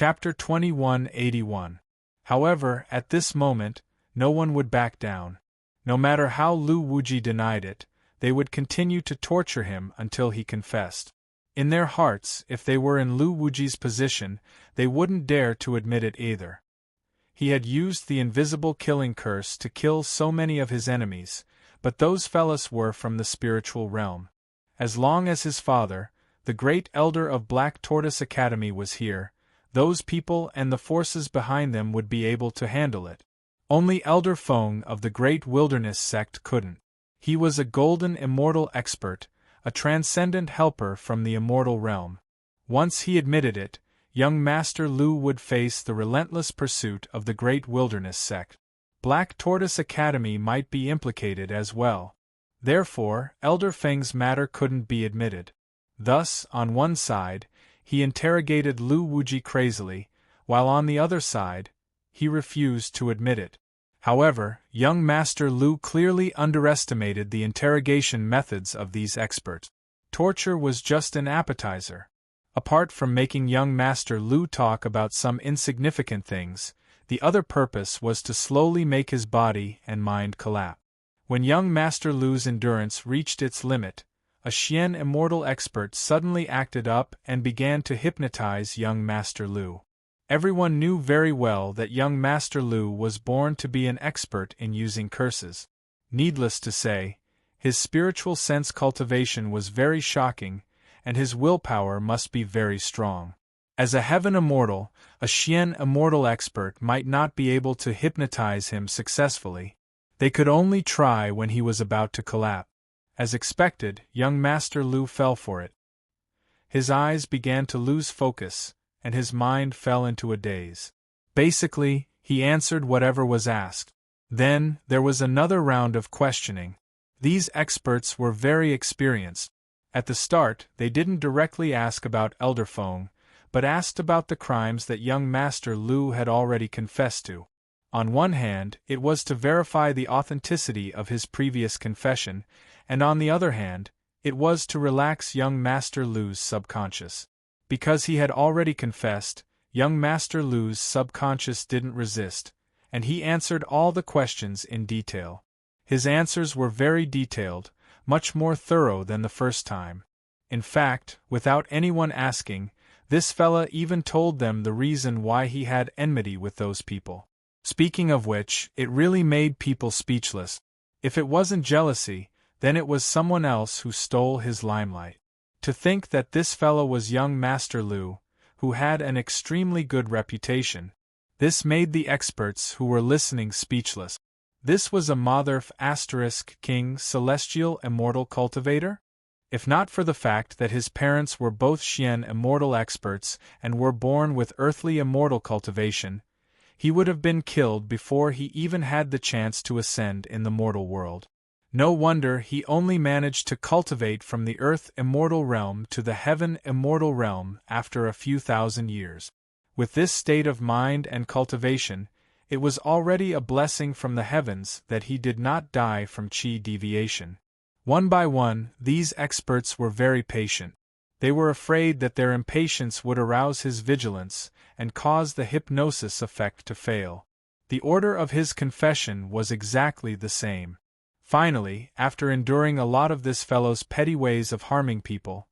Chapter 2181. However, at this moment, no one would back down. No matter how Lu Wuji denied it, they would continue to torture him until he confessed. In their hearts, if they were in Lu Wuji's position, they wouldn't dare to admit it either. He had used the invisible killing curse to kill so many of his enemies, but those fellows were from the spiritual realm. As long as his father, the great elder of Black Tortoise Academy, was here, those people and the forces behind them would be able to handle it. Only Elder Feng of the Great Wilderness Sect couldn't. He was a golden immortal expert, a transcendent helper from the immortal realm. Once he admitted it, young Master Lu would face the relentless pursuit of the Great Wilderness Sect. Black Tortoise Academy might be implicated as well. Therefore, Elder Feng's matter couldn't be admitted. Thus, on one side, he interrogated Lu Wuji crazily, while on the other side, he refused to admit it. However, young Master Lu clearly underestimated the interrogation methods of these experts. Torture was just an appetizer. Apart from making young Master Lu talk about some insignificant things, the other purpose was to slowly make his body and mind collapse. When young Master Lu's endurance reached its limit, a Xian immortal expert suddenly acted up and began to hypnotize young Master Lu. Everyone knew very well that young Master Lu was born to be an expert in using curses. Needless to say, his spiritual sense cultivation was very shocking, and his willpower must be very strong. As a heaven immortal, a Xian immortal expert might not be able to hypnotize him successfully. They could only try when he was about to collapse. As expected, young Master Lu fell for it. His eyes began to lose focus, and his mind fell into a daze. Basically, he answered whatever was asked. Then, there was another round of questioning. These experts were very experienced. At the start, they didn't directly ask about Elder Feng, but asked about the crimes that young Master Lu had already confessed to. On one hand, it was to verify the authenticity of his previous confession, and on the other hand, it was to relax young Master Lu's subconscious. Because he had already confessed, young Master Lu's subconscious didn't resist, and he answered all the questions in detail. His answers were very detailed, much more thorough than the first time. In fact, without anyone asking, this fella even told them the reason why he had enmity with those people. Speaking of which, it really made people speechless. If it wasn't jealousy, then it was someone else who stole his limelight. To think that this fellow was young Master Lu, who had an extremely good reputation. This made the experts who were listening speechless. This was a Motherf * King Celestial Immortal Cultivator? If not for the fact that his parents were both Xian immortal experts and were born with earthly immortal cultivation, he would have been killed before he even had the chance to ascend in the mortal world. No wonder he only managed to cultivate from the earth immortal realm to the heaven immortal realm after a few thousand years. With this state of mind and cultivation, it was already a blessing from the heavens that he did not die from qi deviation. One by one, these experts were very patient. They were afraid that their impatience would arouse his vigilance and cause the hypnosis effect to fail. The order of his confession was exactly the same. Finally, after enduring a lot of this fellow's petty ways of harming people,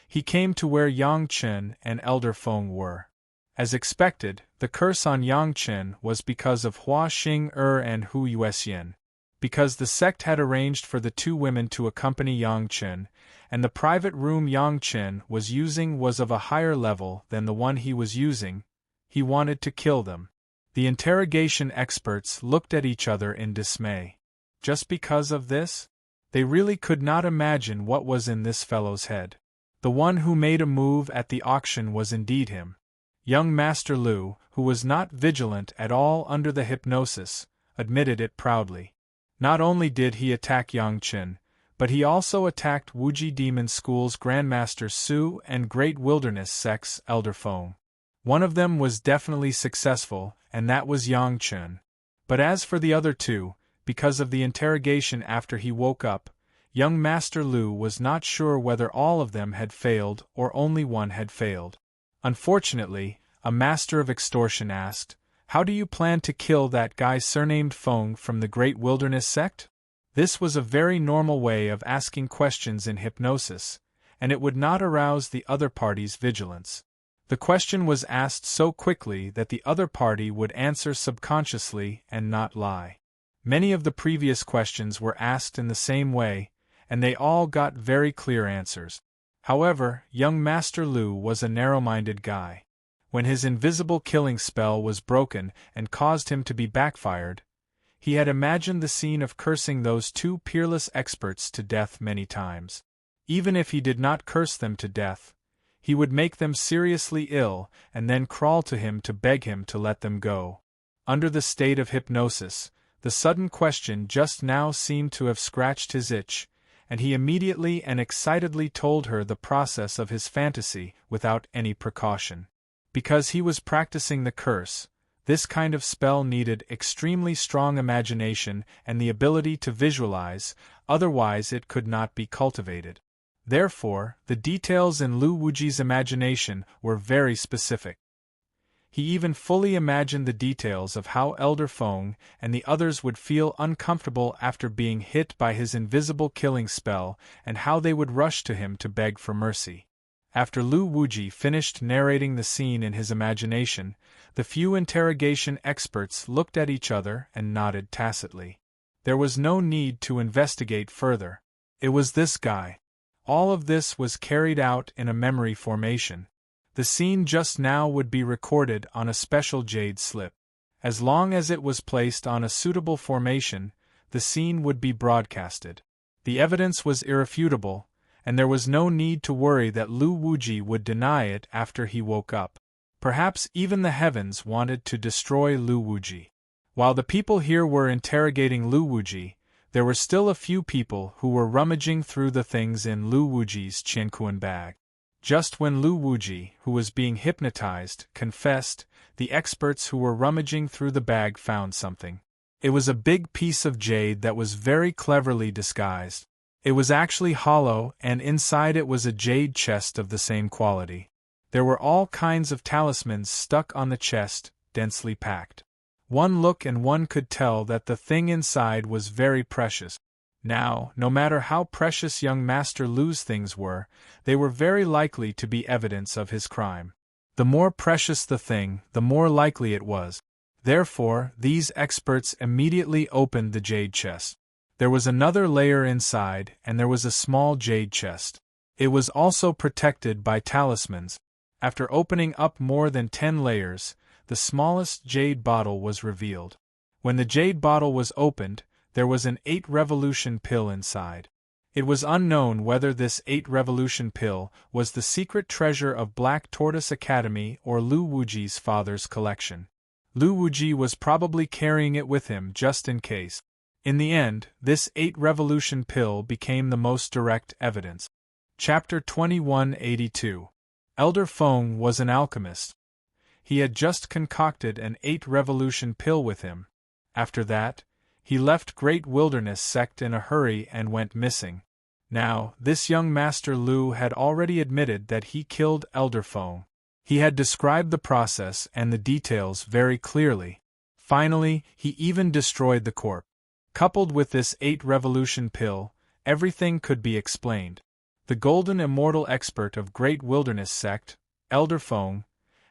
he came to where Yang Chen and Elder Feng were. As expected, the curse on Yang Chen was because of Hua Xing and Hu Yuexian. Because the sect had arranged for the two women to accompany Yang Chen, and the private room Yang Chen was using was of a higher level than the one he was using, he wanted to kill them. The interrogation experts looked at each other in dismay. Just because of this? They really could not imagine what was in this fellow's head. The one who made a move at the auction was indeed him. Young Master Lu, who was not vigilant at all under the hypnosis, admitted it proudly. Not only did he attack Yang Chen, but he also attacked Wuji Demon School's Grandmaster Su and Great Wilderness Sect's Elder Feng. One of them was definitely successful, and that was Yang Chen. But as for the other two, because of the interrogation after he woke up, young Master Lu was not sure whether all of them had failed or only one had failed. Unfortunately, a master of extortion, asked, "How do you plan to kill that guy surnamed Fong from the Great Wilderness Sect?" This was a very normal way of asking questions in hypnosis, and it would not arouse the other party's vigilance. The question was asked so quickly that the other party would answer subconsciously and not lie. Many of the previous questions were asked in the same way, and they all got very clear answers. However, young Master Lu was a narrow-minded guy. When his invisible killing spell was broken and caused him to be backfired, he had imagined the scene of cursing those two peerless experts to death many times. Even if he did not curse them to death, he would make them seriously ill and then crawl to him to beg him to let them go. Under the state of hypnosis, the sudden question just now seemed to have scratched his itch, and he immediately and excitedly told her the process of his fantasy without any precaution. Because he was practicing the curse, this kind of spell needed extremely strong imagination and the ability to visualize, otherwise it could not be cultivated. Therefore, the details in Lu Wuji's imagination were very specific. He even fully imagined the details of how Elder Feng and the others would feel uncomfortable after being hit by his invisible killing spell and how they would rush to him to beg for mercy. After Lu Wuji finished narrating the scene in his imagination, the few interrogation experts looked at each other and nodded tacitly. There was no need to investigate further. It was this guy. All of this was carried out in a memory formation. The scene just now would be recorded on a special jade slip. As long as it was placed on a suitable formation, the scene would be broadcasted. The evidence was irrefutable, and there was no need to worry that Lu Wuji would deny it after he woke up. Perhaps even the heavens wanted to destroy Lu Wuji. While the people here were interrogating Lu Wuji, there were still a few people who were rummaging through the things in Lu Wuji's Qianquan bag. Just when Lu Wuji, who was being hypnotized, confessed, the experts who were rummaging through the bag found something. It was a big piece of jade that was very cleverly disguised. It was actually hollow, and inside it was a jade chest of the same quality. There were all kinds of talismans stuck on the chest, densely packed. One look and one could tell that the thing inside was very precious. Now, no matter how precious young Master Lu's things were, they were very likely to be evidence of his crime. The more precious the thing, the more likely it was. Therefore, these experts immediately opened the jade chest. There was another layer inside, and there was a small jade chest. It was also protected by talismans. After opening up more than 10 layers, the smallest jade bottle was revealed. When the jade bottle was opened, there was an 8-revolution pill inside. It was unknown whether this 8-revolution pill was the secret treasure of Black Tortoise Academy or Lu Wuji's father's collection. Lu Wuji was probably carrying it with him just in case. In the end, this 8-revolution pill became the most direct evidence. Chapter 2182. Elder Feng was an alchemist. He had just concocted an 8-revolution pill with him. After that, he left Great Wilderness Sect in a hurry and went missing. Now, this young Master Lu had already admitted that he killed Elder Feng. He had described the process and the details very clearly. Finally, he even destroyed the corpse. Coupled with this 8-revolution pill, everything could be explained. The golden immortal expert of Great Wilderness Sect, Elder Feng,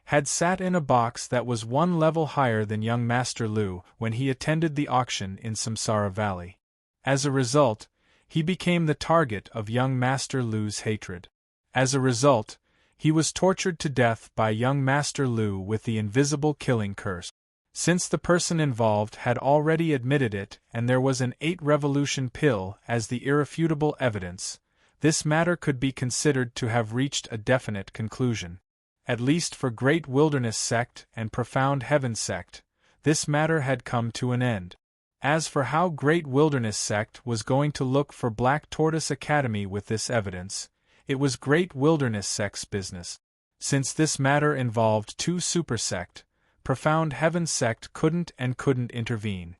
had sat in a box that was 1 level higher than young Master Lu when he attended the auction in Samsara Valley. As a result, he became the target of young Master Lu's hatred. As a result, he was tortured to death by young Master Lu with the invisible killing curse. Since the person involved had already admitted it and there was an 8-revolution pill as the irrefutable evidence, this matter could be considered to have reached a definite conclusion. At least for Great Wilderness Sect and Profound Heaven Sect, this matter had come to an end. As for how Great Wilderness Sect was going to look for Black Tortoise Academy with this evidence, it was Great Wilderness Sect's business. Since this matter involved 2 super sect, Profound Heaven Sect couldn't intervene.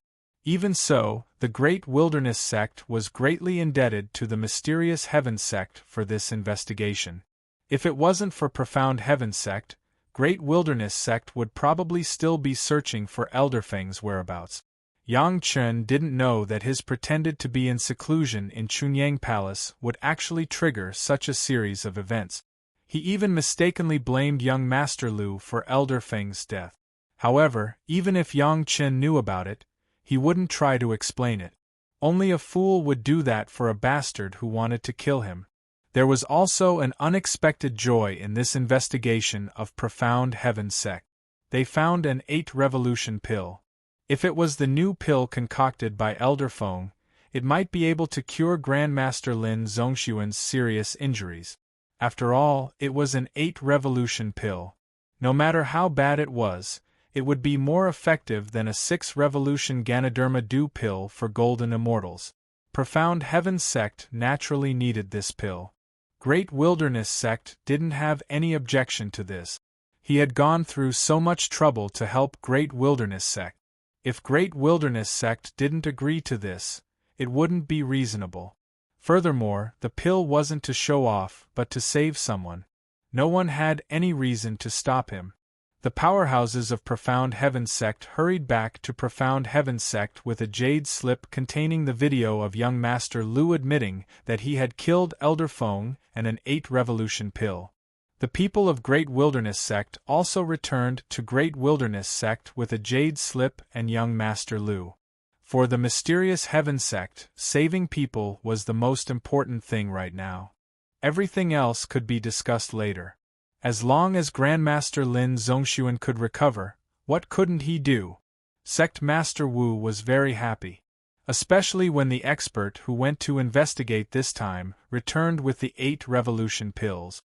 Even so, the Great Wilderness Sect was greatly indebted to the mysterious Heaven Sect for this investigation. If it wasn't for Profound Heaven Sect, Great Wilderness Sect would probably still be searching for Elderfang's whereabouts. Yang Chen didn't know that his pretended to be in seclusion in Chunyang Palace would actually trigger such a series of events. He even mistakenly blamed young Master Lu for Elderfang's death. However, even if Yang Chen knew about it, he wouldn't try to explain it. Only a fool would do that for a bastard who wanted to kill him. There was also an unexpected joy in this investigation of Profound Heaven Sect. They found an 8-revolution pill. If it was the new pill concocted by Elder Feng, it might be able to cure Grandmaster Lin Zongxuan's serious injuries. After all, it was an 8-revolution pill. No matter how bad it would be more effective than a 6-revolution Ganoderma Dew pill for golden immortals. Profound Heaven Sect naturally needed this pill. Great Wilderness Sect didn't have any objection to this. He had gone through so much trouble to help Great Wilderness Sect. If Great Wilderness Sect didn't agree to this, it wouldn't be reasonable. Furthermore, the pill wasn't to show off but to save someone. No one had any reason to stop him. The powerhouses of Profound Heaven Sect hurried back to Profound Heaven Sect with a jade slip containing the video of young Master Lu admitting that he had killed Elder Feng and an 8-revolution pill. The people of Great Wilderness Sect also returned to Great Wilderness Sect with a jade slip and young Master Lu. For the mysterious Heaven Sect, saving people was the most important thing right now. Everything else could be discussed later. As long as Grandmaster Lin Zongxuan could recover, what couldn't he do? Sect Master Wu was very happy. Especially when the expert who went to investigate this time returned with the 8-revolution pills.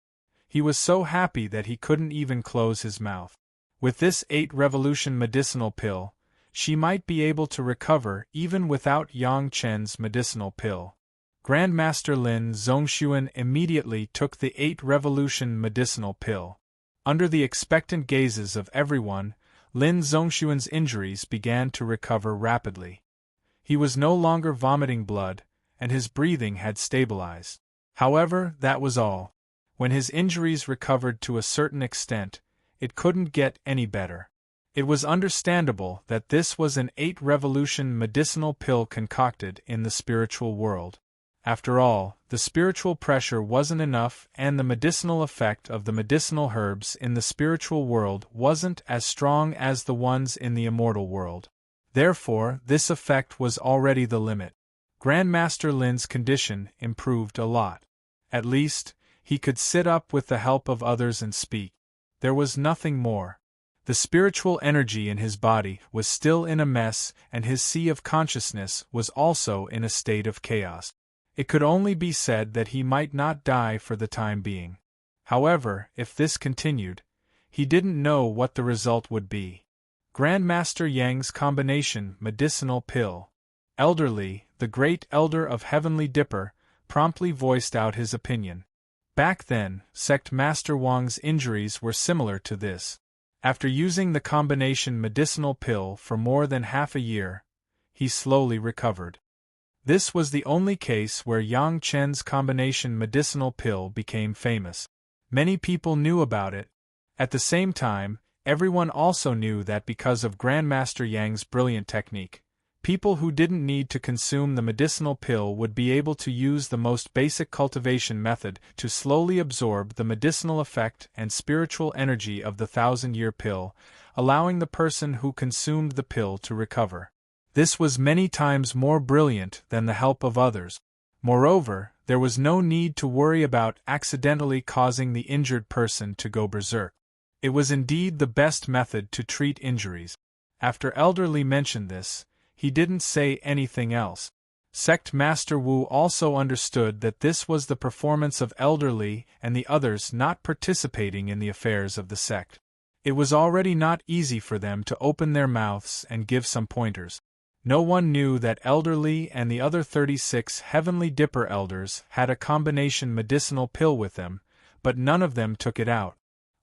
He was so happy that he couldn't even close his mouth. With this 8-revolution medicinal pill, she might be able to recover even without Yang Chen's medicinal pill. Grandmaster Lin Zongxuan immediately took the 8-revolution medicinal pill. Under the expectant gazes of everyone, Lin Zongxuan's injuries began to recover rapidly. He was no longer vomiting blood, and his breathing had stabilized. However, that was all. When his injuries recovered to a certain extent, it couldn't get any better. It was understandable that this was an 8-revolution medicinal pill concocted in the spiritual world. After all, the spiritual pressure wasn't enough and the medicinal effect of the medicinal herbs in the spiritual world wasn't as strong as the ones in the immortal world. Therefore, this effect was already the limit. Grandmaster Lin's condition improved a lot. At least, he could sit up with the help of others and speak. There was nothing more. The spiritual energy in his body was still in a mess and his sea of consciousness was also in a state of chaos. It could only be said that he might not die for the time being. However, if this continued, he didn't know what the result would be. Grandmaster Yang's combination medicinal pill. Elderly, the great elder of Heavenly Dipper, promptly voiced out his opinion. Back then, Sect Master Wang's injuries were similar to this. After using the combination medicinal pill for more than half a year, he slowly recovered. This was the only case where Yang Chen's combination medicinal pill became famous. Many people knew about it. At the same time, everyone also knew that because of Grandmaster Yang's brilliant technique, people who didn't need to consume the medicinal pill would be able to use the most basic cultivation method to slowly absorb the medicinal effect and spiritual energy of the 1,000-year pill, allowing the person who consumed the pill to recover. This was many times more brilliant than the help of others. Moreover, there was no need to worry about accidentally causing the injured person to go berserk. It was indeed the best method to treat injuries. After Elderly mentioned this, he didn't say anything else. Sect Master Wu also understood that this was the performance of Elderly and the others not participating in the affairs of the sect. It was already not easy for them to open their mouths and give some pointers. No one knew that Elderly and the other 36 Heavenly Dipper elders had a combination medicinal pill with them, but none of them took it out.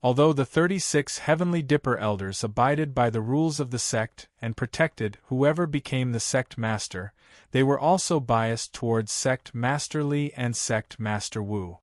Although the 36 Heavenly Dipper elders abided by the rules of the sect and protected whoever became the sect master, they were also biased towards Sect Master Li and Sect Master Wu.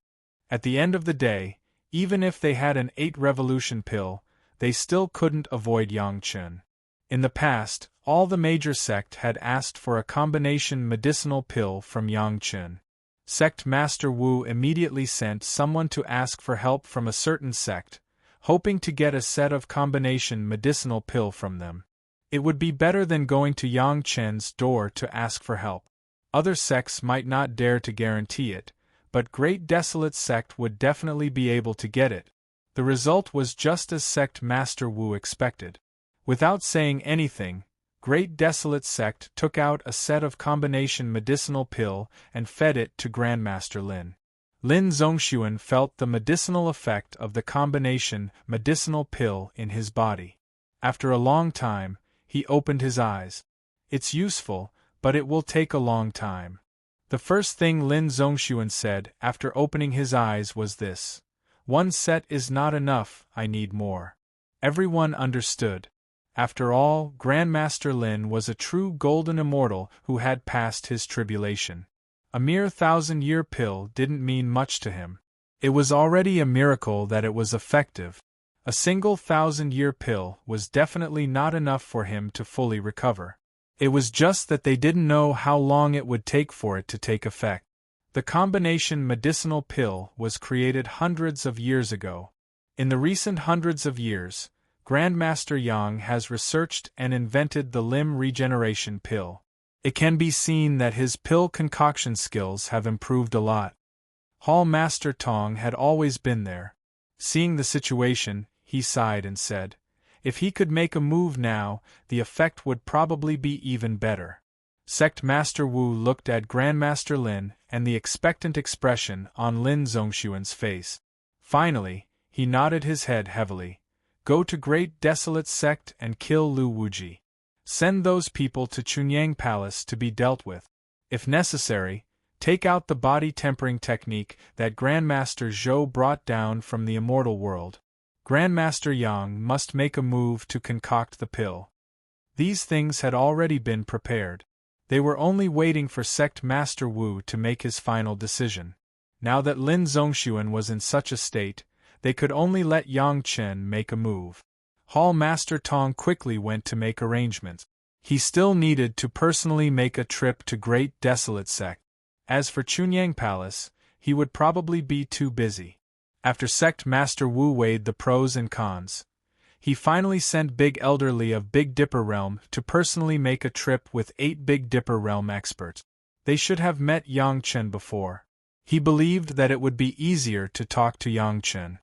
At the end of the day, even if they had an 8-revolution pill, they still couldn't avoid Yang Chen. In the past, all the major sect had asked for a combination medicinal pill from Yang Chen. Sect Master Wu immediately sent someone to ask for help from a certain sect, hoping to get a set of combination medicinal pill from them. It would be better than going to Yang Chen's door to ask for help. Other sects might not dare to guarantee it, but Great Desolate Sect would definitely be able to get it. The result was just as Sect Master Wu expected. Without saying anything, Great Desolate Sect took out a set of combination medicinal pill and fed it to Grandmaster Lin. Lin Zongxuan felt the medicinal effect of the combination medicinal pill in his body. After a long time, he opened his eyes. It's useful, but it will take a long time. The first thing Lin Zongxuan said after opening his eyes was this: "One set is not enough, I need more." Everyone understood. After all, Grandmaster Lin was a true golden immortal who had passed his tribulation. A mere 1,000-year pill didn't mean much to him. It was already a miracle that it was effective. A single 1,000-year pill was definitely not enough for him to fully recover. It was just that they didn't know how long it would take for it to take effect. The combination medicinal pill was created hundreds of years ago. In the recent hundreds of years, Grandmaster Yang has researched and invented the limb regeneration pill. It can be seen that his pill concoction skills have improved a lot. Hall Master Tong had always been there. Seeing the situation, he sighed and said, if he could make a move now, the effect would probably be even better. Sect Master Wu looked at Grandmaster Lin and the expectant expression on Lin Zongxuan's face. Finally, he nodded his head heavily. Go to Great Desolate Sect and kill Lu Wuji. Send those people to Chunyang Palace to be dealt with. If necessary, take out the body tempering technique that Grandmaster Zhou brought down from the Immortal world. Grandmaster Yang must make a move to concoct the pill. These things had already been prepared. They were only waiting for Sect Master Wu to make his final decision. Now that Lin Zongxuan was in such a state, they could only let Yang Chen make a move. Hall Master Tong quickly went to make arrangements. He still needed to personally make a trip to Great Desolate Sect. As for Chunyang Palace, he would probably be too busy. After Sect Master Wu weighed the pros and cons, he finally sent Big Elder Li of Big Dipper Realm to personally make a trip with 8 Big Dipper Realm experts. They should have met Yang Chen before. He believed that it would be easier to talk to Yang Chen.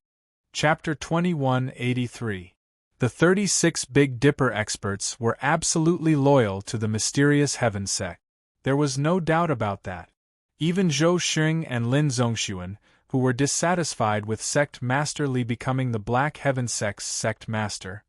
Chapter 2183. The 36 Big Dipper experts were absolutely loyal to the mysterious Heaven Sect. There was no doubt about that. Even Zhou Xing and Lin Zongxuan, who were dissatisfied with Sect Master Li becoming the Black Heaven Sect's Sect Master,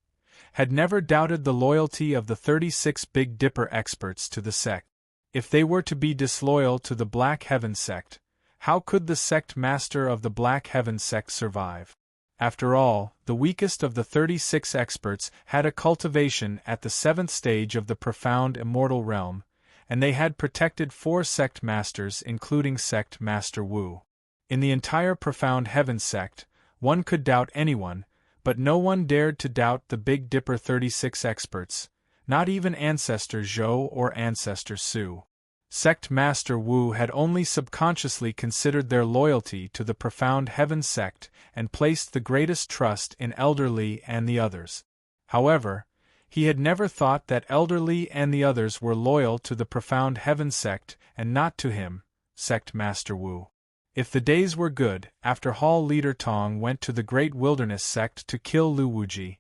had never doubted the loyalty of the 36 Big Dipper experts to the sect. If they were to be disloyal to the Black Heaven Sect, how could the Sect Master of the Black Heaven Sect survive? After all, the weakest of the 36 experts had a cultivation at the 7th stage of the profound immortal realm, and they had protected 4 sect masters including Sect Master Wu. In the entire profound heaven sect, one could doubt anyone, but no one dared to doubt the Big Dipper 36 experts, not even Ancestor Zhou or Ancestor Su. Sect Master Wu had only subconsciously considered their loyalty to the profound heaven sect and placed the greatest trust in Elder Li and the others. However, he had never thought that Elder Li and the others were loyal to the profound heaven sect and not to him, Sect Master Wu. If the days were good, after Hall Leader Tong went to the Great Wilderness Sect to kill Lu Wuji,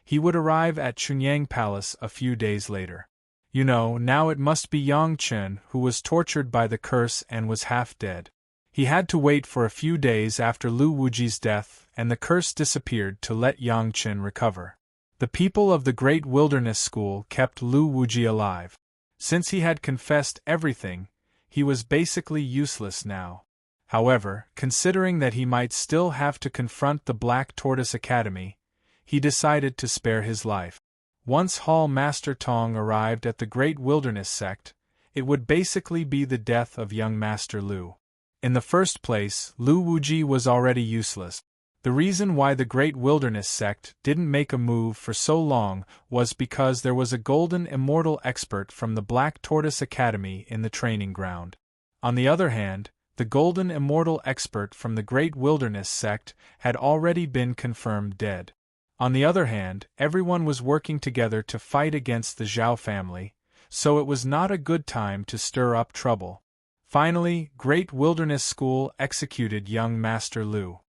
he would arrive at Chunyang Palace a few days later. You know, now it must be Yang Chen who was tortured by the curse and was half dead. He had to wait for a few days after Lu Wuji's death and the curse disappeared to let Yang Chen recover. The people of the Great Wilderness School kept Lu Wuji alive. Since he had confessed everything, he was basically useless now. However, considering that he might still have to confront the Black Tortoise Academy, he decided to spare his life. Once Hall Master Tong arrived at the Great Wilderness Sect, it would basically be the death of young Master Lu. In the first place, Lu Wuji was already useless. The reason why the Great Wilderness sect didn't make a move for so long was because there was a golden immortal expert from the Black Tortoise Academy in the training ground. On the other hand, the golden immortal expert from the Great Wilderness sect had already been confirmed dead. On the other hand, everyone was working together to fight against the Zhao family, so it was not a good time to stir up trouble. Finally, Great Wilderness School executed young Master Lu.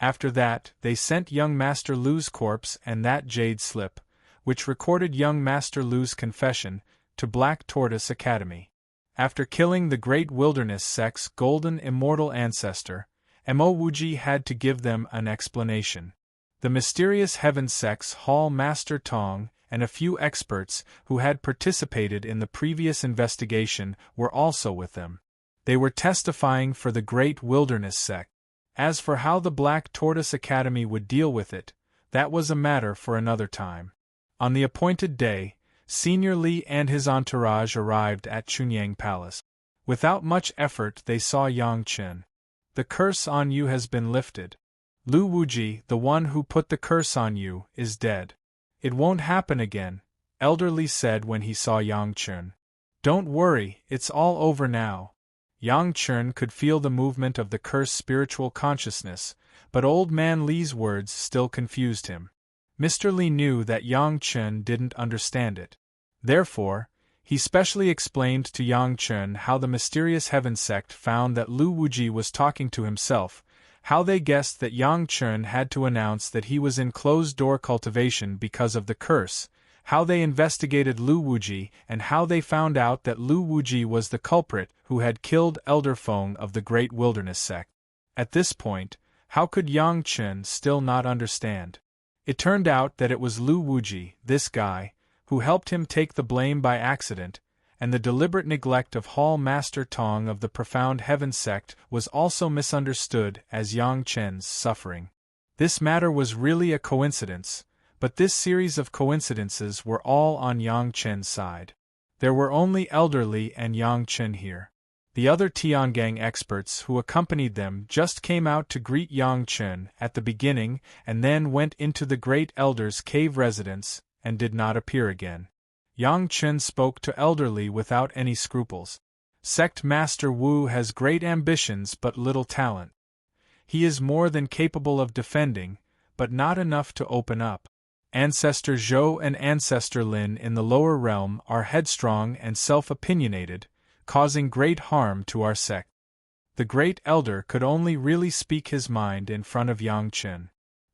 After that, they sent young Master Lu's corpse and that jade slip, which recorded young Master Lu's confession, to Black Tortoise Academy. After killing the Great Wilderness sect's golden immortal ancestor, Mo Wuji had to give them an explanation. The mysterious Heaven sect's Hall Master Tong and a few experts who had participated in the previous investigation were also with them. They were testifying for the Great Wilderness sect. As for how the Black Tortoise Academy would deal with it, that was a matter for another time. On the appointed day, Senior Li and his entourage arrived at Chunyang Palace. Without much effort they saw Yang Chen. "The curse on you has been lifted. Lu Wuji, the one who put the curse on you, is dead. It won't happen again," Elder Li said when he saw Yang Chen. "Don't worry, it's all over now." Yang Chen could feel the movement of the cursed spiritual consciousness, but old man Li's words still confused him. Mr. Li knew that Yang Chen didn't understand it. Therefore, he specially explained to Yang Chen how the mysterious Heaven sect found that Lu Wuji was talking to himself, how they guessed that Yang Chen had to announce that he was in closed-door cultivation because of the curse, how they investigated Lu Wuji, and how they found out that Lu Wuji was the culprit who had killed Elder Feng of the Great Wilderness sect. At this point, how could Yang Chen still not understand? It turned out that it was Lu Wuji, this guy, who helped him take the blame by accident, and the deliberate neglect of Hall Master Tong of the Profound Heaven sect was also misunderstood as Yang Chen's suffering. This matter was really a coincidence, but this series of coincidences were all on Yang Chen's side. There were only Elder Li and Yang Chen here. The other Tiangang experts who accompanied them just came out to greet Yang Chen at the beginning and then went into the Great Elder's cave residence and did not appear again. Yang Chen spoke to Elder Li without any scruples. "Sect Master Wu has great ambitions but little talent. He is more than capable of defending, but not enough to open up. Ancestor Zhou and Ancestor Lin in the lower realm are headstrong and self-opinionated, causing great harm to our sect." The Great Elder could only really speak his mind in front of Yang Chen.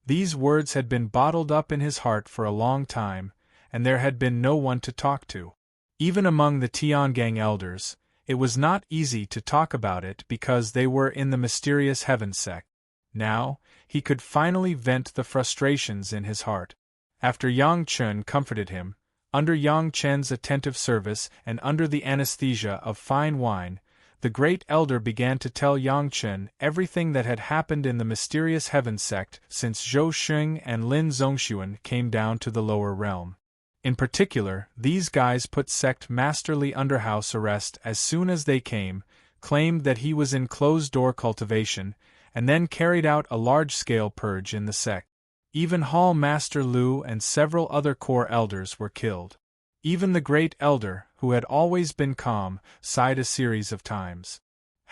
These words had been bottled up in his heart for a long time, and there had been no one to talk to. Even among the Tiangang elders, it was not easy to talk about it because they were in the mysterious Heaven sect. Now, he could finally vent the frustrations in his heart. After Yang Chen comforted him, under Yang Chen's attentive service and under the anesthesia of fine wine, the Great Elder began to tell Yang Chen everything that had happened in the mysterious Heaven sect since Zhou Xing and Lin Zongxuan came down to the lower realm. In particular, these guys put Sect Master Li under house arrest as soon as they came, claimed that he was in closed-door cultivation, and then carried out a large-scale purge in the sect. Even Hall Master Lu and several other core elders were killed. Even the Great Elder, who had always been calm, sighed a series of times.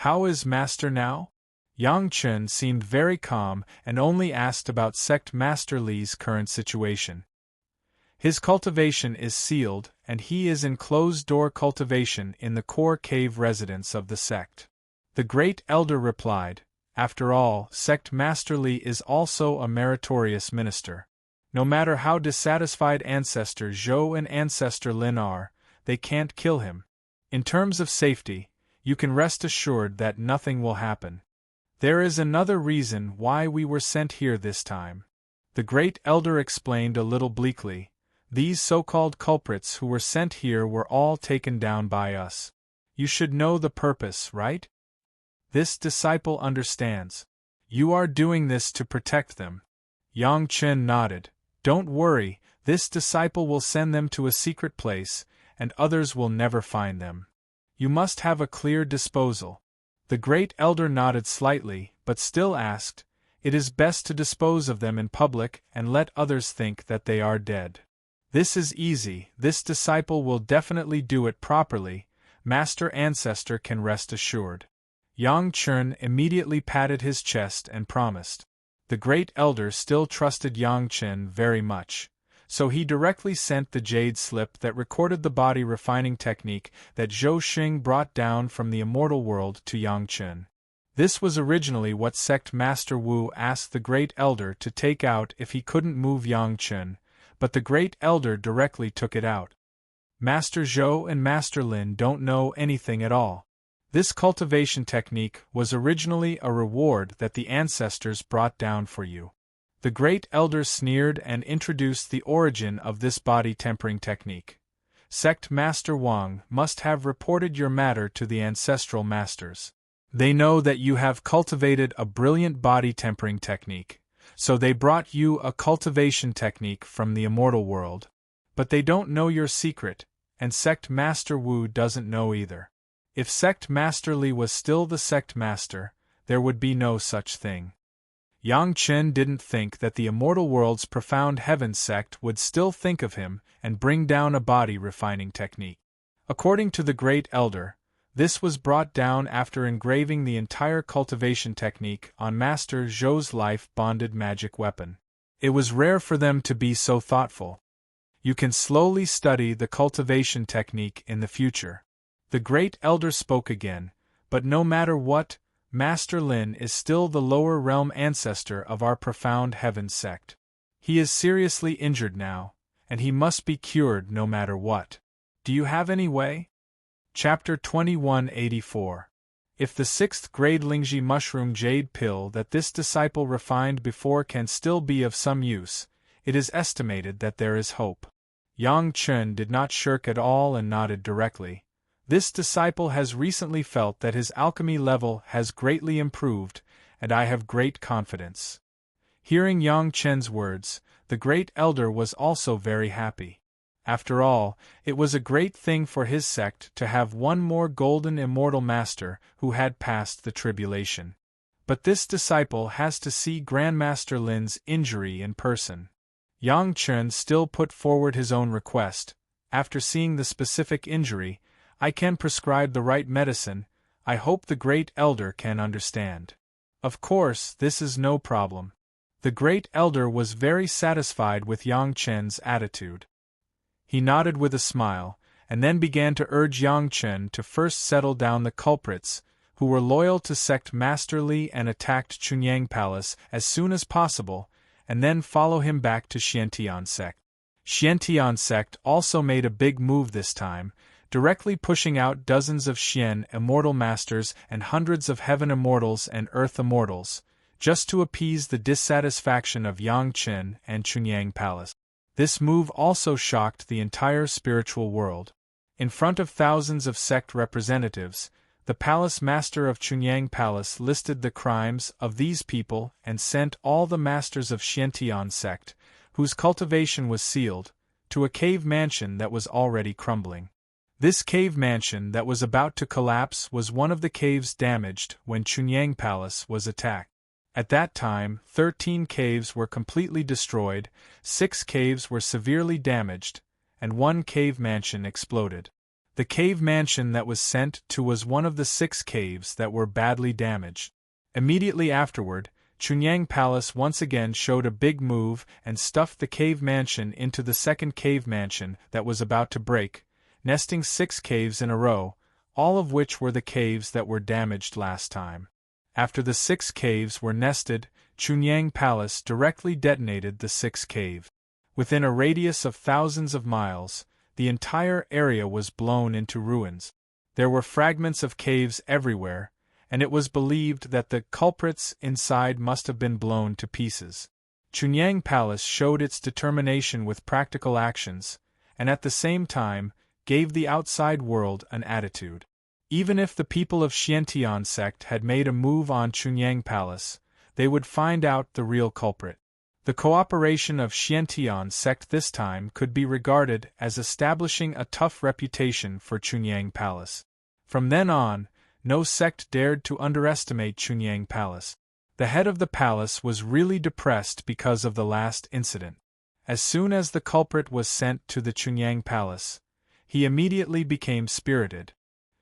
"How is Master now?" Yang Chen seemed very calm and only asked about Sect Master Li's current situation. "His cultivation is sealed, and he is in closed-door cultivation in the core cave residence of the sect." The Great Elder replied, "After all, Sect Master Li is also a meritorious minister. No matter how dissatisfied Ancestor Zhou and Ancestor Lin are, they can't kill him. In terms of safety, you can rest assured that nothing will happen. There is another reason why we were sent here this time." The Great Elder explained a little bleakly. "These so-called culprits who were sent here were all taken down by us. You should know the purpose, right? This disciple understands. You are doing this to protect them." Yang Chen nodded. "Don't worry, this disciple will send them to a secret place, and others will never find them. You must have a clear disposal." The Great Elder nodded slightly, but still asked, It is best to dispose of them in public and let others think that they are dead. This is easy, this disciple will definitely do it properly, Master Ancestor can rest assured. Yang Chen immediately patted his chest and promised. The great elder still trusted Yang Chen very much, so he directly sent the jade slip that recorded the body refining technique that Zhou Xing brought down from the immortal world to Yang Chen. This was originally what Sect Master Wu asked the Great Elder to take out if he couldn't move Yang Chen, but the Great Elder directly took it out. Master Zhou and Master Lin don't know anything at all. This cultivation technique was originally a reward that the ancestors brought down for you. The Great Elder sneered and introduced the origin of this body tempering technique. Sect Master Wang must have reported your matter to the ancestral masters. They know that you have cultivated a brilliant body tempering technique, so they brought you a cultivation technique from the immortal world. But they don't know your secret, and Sect Master Wu doesn't know either. If Sect Master Li was still the Sect Master, there would be no such thing. Yang Chen didn't think that the immortal world's profound heaven sect would still think of him and bring down a body refining technique. According to the Great Elder, this was brought down after engraving the entire cultivation technique on Master Zhou's life-bonded magic weapon. It was rare for them to be so thoughtful. You can slowly study the cultivation technique in the future. The Great Elder spoke again, but no matter what, Master Lin is still the lower realm ancestor of our profound heaven sect. He is seriously injured now, and he must be cured no matter what. Do you have any way? Chapter 2184. If the 6th grade Lingji mushroom jade pill that this disciple refined before can still be of some use, it is estimated that there is hope. Yang Chen did not shirk at all and nodded directly. This disciple has recently felt that his alchemy level has greatly improved, and I have great confidence. Hearing Yang Chen's words, the Great Elder was also very happy. After all, it was a great thing for his sect to have one more golden immortal master who had passed the tribulation. But this disciple has to see Grandmaster Lin's injury in person. Yang Chen still put forward his own request. After seeing the specific injury, I can prescribe the right medicine. I hope the Great Elder can understand. Of course, this is no problem. The Great Elder was very satisfied with Yang Chen's attitude. He nodded with a smile, and then began to urge Yang Chen to first settle down the culprits, who were loyal to Sect Master Li and attacked Chunyang Palace as soon as possible, and then follow him back to Xiantian Sect. Xiantian Sect also made a big move this time, directly pushing out dozens of Xian immortal masters and hundreds of heaven immortals and earth immortals, just to appease the dissatisfaction of Yang Chen and Chunyang Palace. This move also shocked the entire spiritual world. In front of thousands of sect representatives, the palace master of Chunyang Palace listed the crimes of these people and sent all the masters of Xiantian sect, whose cultivation was sealed, to a cave mansion that was already crumbling. This cave mansion that was about to collapse was one of the caves damaged when Chunyang Palace was attacked. At that time, 13 caves were completely destroyed, 6 caves were severely damaged, and 1 cave mansion exploded. The cave mansion that was sent to was one of the 6 caves that were badly damaged. Immediately afterward, Chunyang Palace once again showed a big move and stuffed the cave mansion into the second cave mansion that was about to break, nesting 6 caves in a row, all of which were the caves that were damaged last time. After the 6 caves were nested, Chunyang Palace directly detonated the 6th cave. Within a radius of thousands of miles, the entire area was blown into ruins. There were fragments of caves everywhere, and it was believed that the culprits inside must have been blown to pieces. Chunyang Palace showed its determination with practical actions, and at the same time, gave the outside world an attitude. Even if the people of Xiantian sect had made a move on Chunyang Palace, they would find out the real culprit. The cooperation of Xiantian sect this time could be regarded as establishing a tough reputation for Chunyang Palace. From then on, no sect dared to underestimate Chunyang Palace. The head of the palace was really depressed because of the last incident. As soon as the culprit was sent to the Chunyang Palace, he immediately became spirited.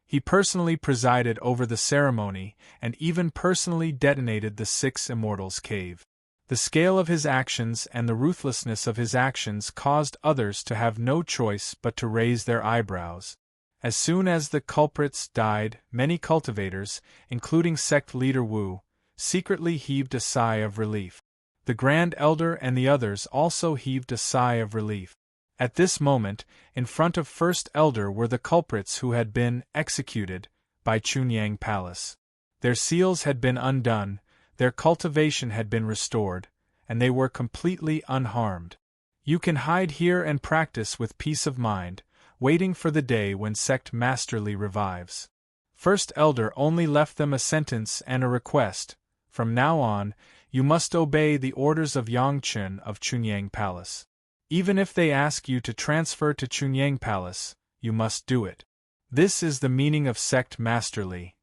He personally presided over the ceremony and even personally detonated the 6 Immortals' cave. The scale of his actions and the ruthlessness of his actions caused others to have no choice but to raise their eyebrows. As soon as the culprits died, many cultivators, including sect leader Wu, secretly heaved a sigh of relief. The Grand Elder and the others also heaved a sigh of relief. At this moment, in front of First Elder were the culprits who had been executed by Chunyang Palace. Their seals had been undone, their cultivation had been restored, and they were completely unharmed. You can hide here and practice with peace of mind, waiting for the day when Sect Masterly revives. First Elder only left them a sentence and a request: from now on, you must obey the orders of Yang Chen of Chunyang Palace. Even if they ask you to transfer to Chunyang Palace, you must do it. This is the meaning of Sect Masterly.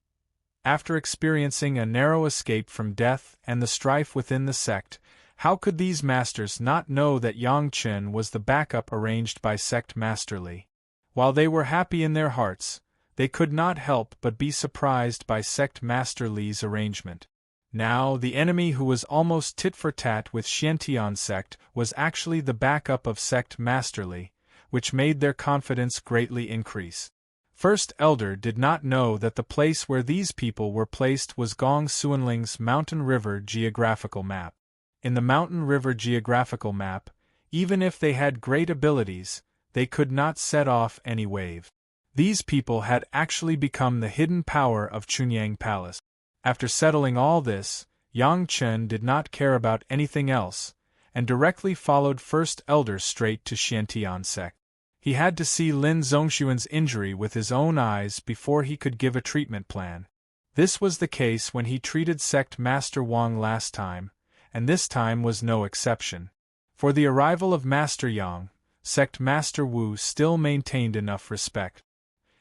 After experiencing a narrow escape from death and the strife within the sect, how could these masters not know that Yang Chen was the backup arranged by Sect Masterly? While they were happy in their hearts, they could not help but be surprised by Sect Masterly's arrangement. Now, the enemy who was almost tit-for-tat with Xiantian sect was actually the backup of Sect Masterly, which made their confidence greatly increase. First Elder did not know that the place where these people were placed was Gong Suanling's Mountain River geographical map. In the Mountain River geographical map, even if they had great abilities, they could not set off any wave. These people had actually become the hidden power of Chunyang Palace. After settling all this, Yang Chen did not care about anything else, and directly followed First Elder straight to Xiantian sect. He had to see Lin Zongxuan's injury with his own eyes before he could give a treatment plan. This was the case when he treated Sect Master Wang last time, and this time was no exception. For the arrival of Master Yang, Sect Master Wu still maintained enough respect.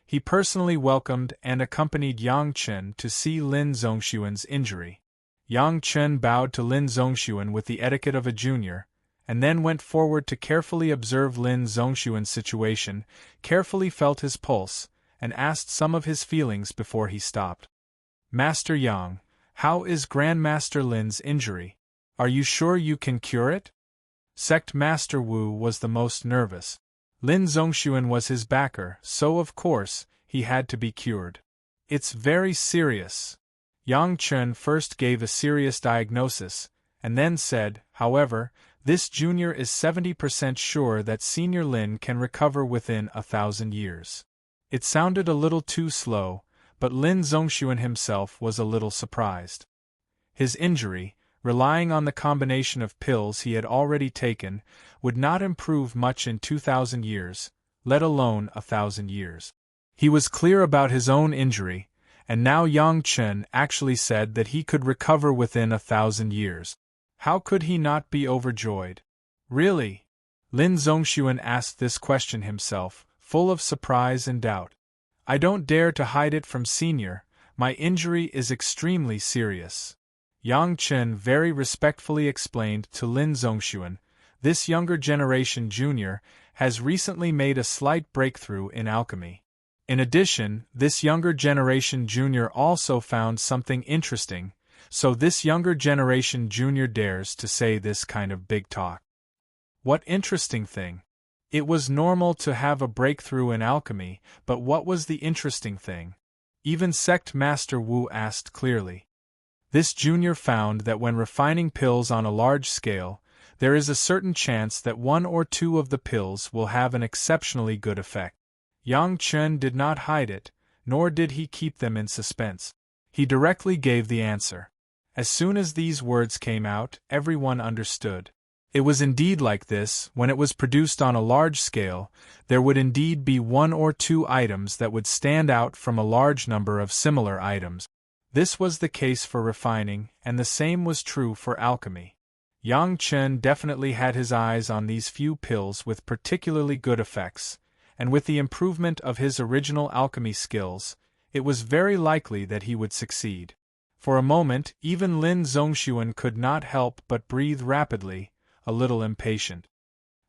He personally welcomed and accompanied Yang Chen to see Lin Zongxuan's injury. Yang Chen bowed to Lin Zongxuan with the etiquette of a junior, and then went forward to carefully observe Lin Zongxuan's situation, carefully felt his pulse, and asked some of his feelings before he stopped. Master Yang, how is Grandmaster Lin's injury? Are you sure you can cure it? Sect Master Wu was the most nervous. Lin Zongxuan was his backer, so of course, he had to be cured. It's very serious. Yang Chen first gave a serious diagnosis, and then said, however, this junior is 70% sure that Senior Lin can recover within 1,000 years. It sounded a little too slow, but Lin Zongxuan himself was a little surprised. His injury, relying on the combination of pills he had already taken, would not improve much in 2,000 years, let alone 1,000 years. He was clear about his own injury, and now Yang Chen actually said that he could recover within 1,000 years. How could he not be overjoyed? Really? Lin Zongxuan asked this question himself, full of surprise and doubt. I don't dare to hide it from Senior, my injury is extremely serious. Yang Chen very respectfully explained to Lin Zongxuan, this younger generation junior has recently made a slight breakthrough in alchemy. In addition, this younger generation junior also found something interesting, so this younger generation junior dares to say this kind of big talk. What interesting thing? It was normal to have a breakthrough in alchemy, but what was the interesting thing? Even Sect Master Wu asked clearly. This junior found that when refining pills on a large scale, there is a certain chance that 1 or 2 of the pills will have an exceptionally good effect. Yang Chen did not hide it, nor did he keep them in suspense. He directly gave the answer. As soon as these words came out, everyone understood. It was indeed like this: when it was produced on a large scale, there would indeed be 1 or 2 items that would stand out from a large number of similar items. This was the case for refining, and the same was true for alchemy. Yang Chen definitely had his eyes on these few pills with particularly good effects, and with the improvement of his original alchemy skills, it was very likely that he would succeed. For a moment, even Lin Zhongxuan could not help but breathe rapidly, a little impatient.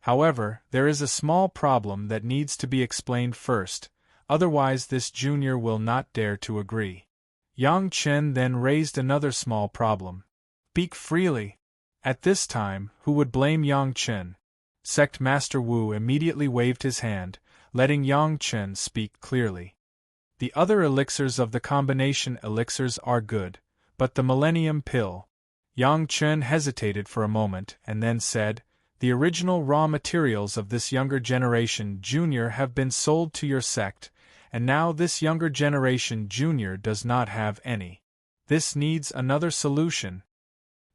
However, there is a small problem that needs to be explained first, otherwise this junior will not dare to agree. Yang Chen then raised another small problem. Speak freely. At this time, who would blame Yang Chen? Sect Master Wu immediately waved his hand, letting Yang Chen speak clearly. The other elixirs of the combination elixirs are good, but the Millennium Pill. Yang Chen hesitated for a moment and then said, the original raw materials of this younger generation junior have been sold to your sect, and now this younger generation junior does not have any. This needs another solution.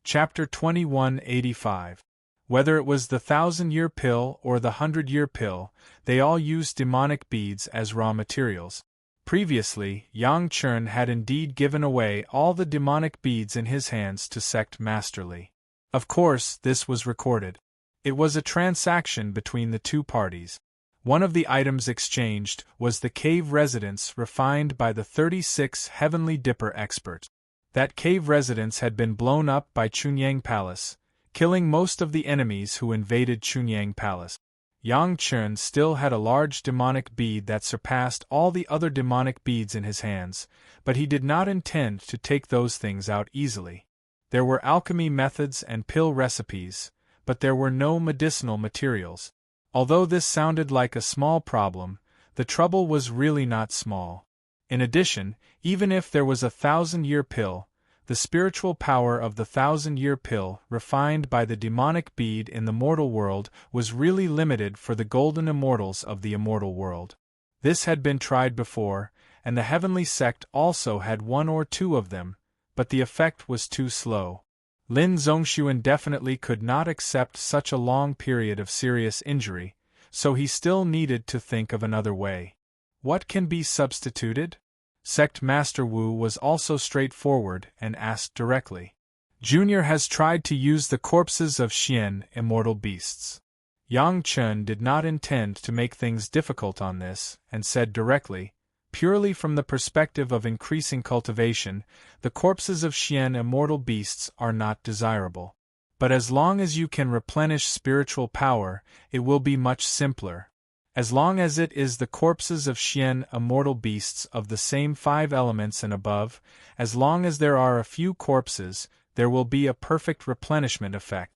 Chapter 2185. Whether it was the 1,000-year pill or the 100-year pill, they all used demonic beads as raw materials. Previously, Yang Chen had indeed given away all the demonic beads in his hands to Sect Master Li. Of course, this was recorded. It was a transaction between the two parties. One of the items exchanged was the cave residence refined by the 36 Heavenly Dipper experts. That cave residence had been blown up by Chunyang Palace, killing most of the enemies who invaded Chunyang Palace. Yang Chen still had a large demonic bead that surpassed all the other demonic beads in his hands, but he did not intend to take those things out easily. There were alchemy methods and pill recipes, but there were no medicinal materials. Although this sounded like a small problem, the trouble was really not small. In addition, even if there was a 1,000-year pill, the spiritual power of the 1,000-year pill, refined by the demonic bead in the mortal world, was really limited for the golden immortals of the immortal world. This had been tried before, and the heavenly sect also had one or two of them, but the effect was too slow. Lin Zhongxuan definitely could not accept such a long period of serious injury, so he still needed to think of another way. What can be substituted? Sect Master Wu was also straightforward and asked directly. Junior has tried to use the corpses of Xian immortal beasts. Yang Chen did not intend to make things difficult on this, and said directly, purely from the perspective of increasing cultivation, the corpses of Xian immortal beasts are not desirable. But as long as you can replenish spiritual power, it will be much simpler. As long as it is the corpses of Xian immortal beasts of the same 5 elements and above, as long as there are a few corpses, there will be a perfect replenishment effect.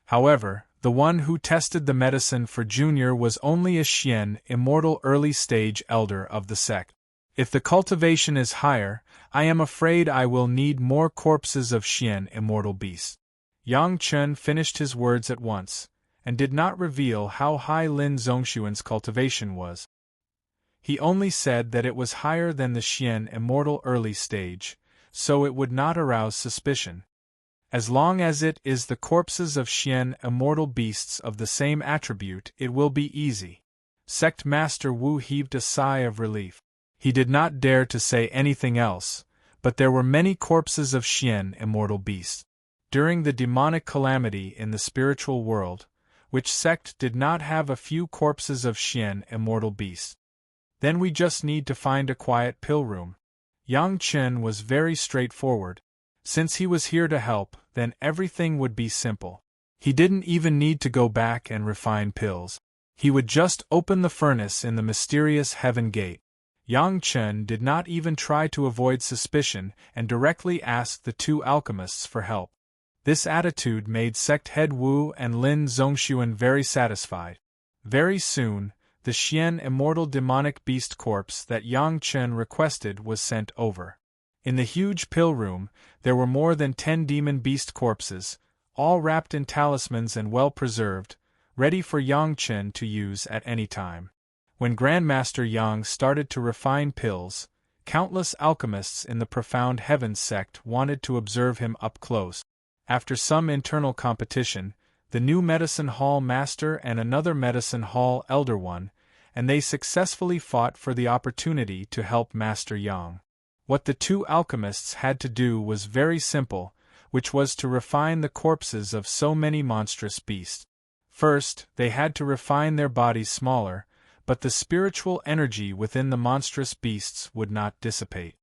However, the one who tested the medicine for Junior was only a Xian immortal early-stage elder of the sect. If the cultivation is higher, I am afraid I will need more corpses of Xian immortal beasts. Yang Chen finished his words at once, and did not reveal how high Lin Zhongxuan's cultivation was. He only said that it was higher than the Xian immortal early stage, so it would not arouse suspicion. As long as it is the corpses of Xian immortal beasts of the same attribute, it will be easy. Sect Master Wu heaved a sigh of relief. He did not dare to say anything else, but there were many corpses of Xian immortal beasts. During the demonic calamity in the spiritual world, which sect did not have a few corpses of Xian immortal beasts? Then we just need to find a quiet pill room. Yang Chen was very straightforward. Since he was here to help, then everything would be simple. He didn't even need to go back and refine pills. He would just open the furnace in the mysterious Heaven Gate. Yang Chen did not even try to avoid suspicion and directly asked the 2 alchemists for help. This attitude made Sect Head Wu and Lin Zhongxuan very satisfied. Very soon, the Xian immortal demonic beast corpse that Yang Chen requested was sent over. In the huge pill room, there were more than 10 demon beast corpses, all wrapped in talismans and well preserved, ready for Yang Chen to use at any time. When Grandmaster Yang started to refine pills, countless alchemists in the Profound Heavens sect wanted to observe him up close. After some internal competition, the new medicine hall master and another medicine hall elder won, and they successfully fought for the opportunity to help Master Yang. What the 2 alchemists had to do was very simple, which was to refine the corpses of so many monstrous beasts. First, they had to refine their bodies smaller, but the spiritual energy within the monstrous beasts would not dissipate.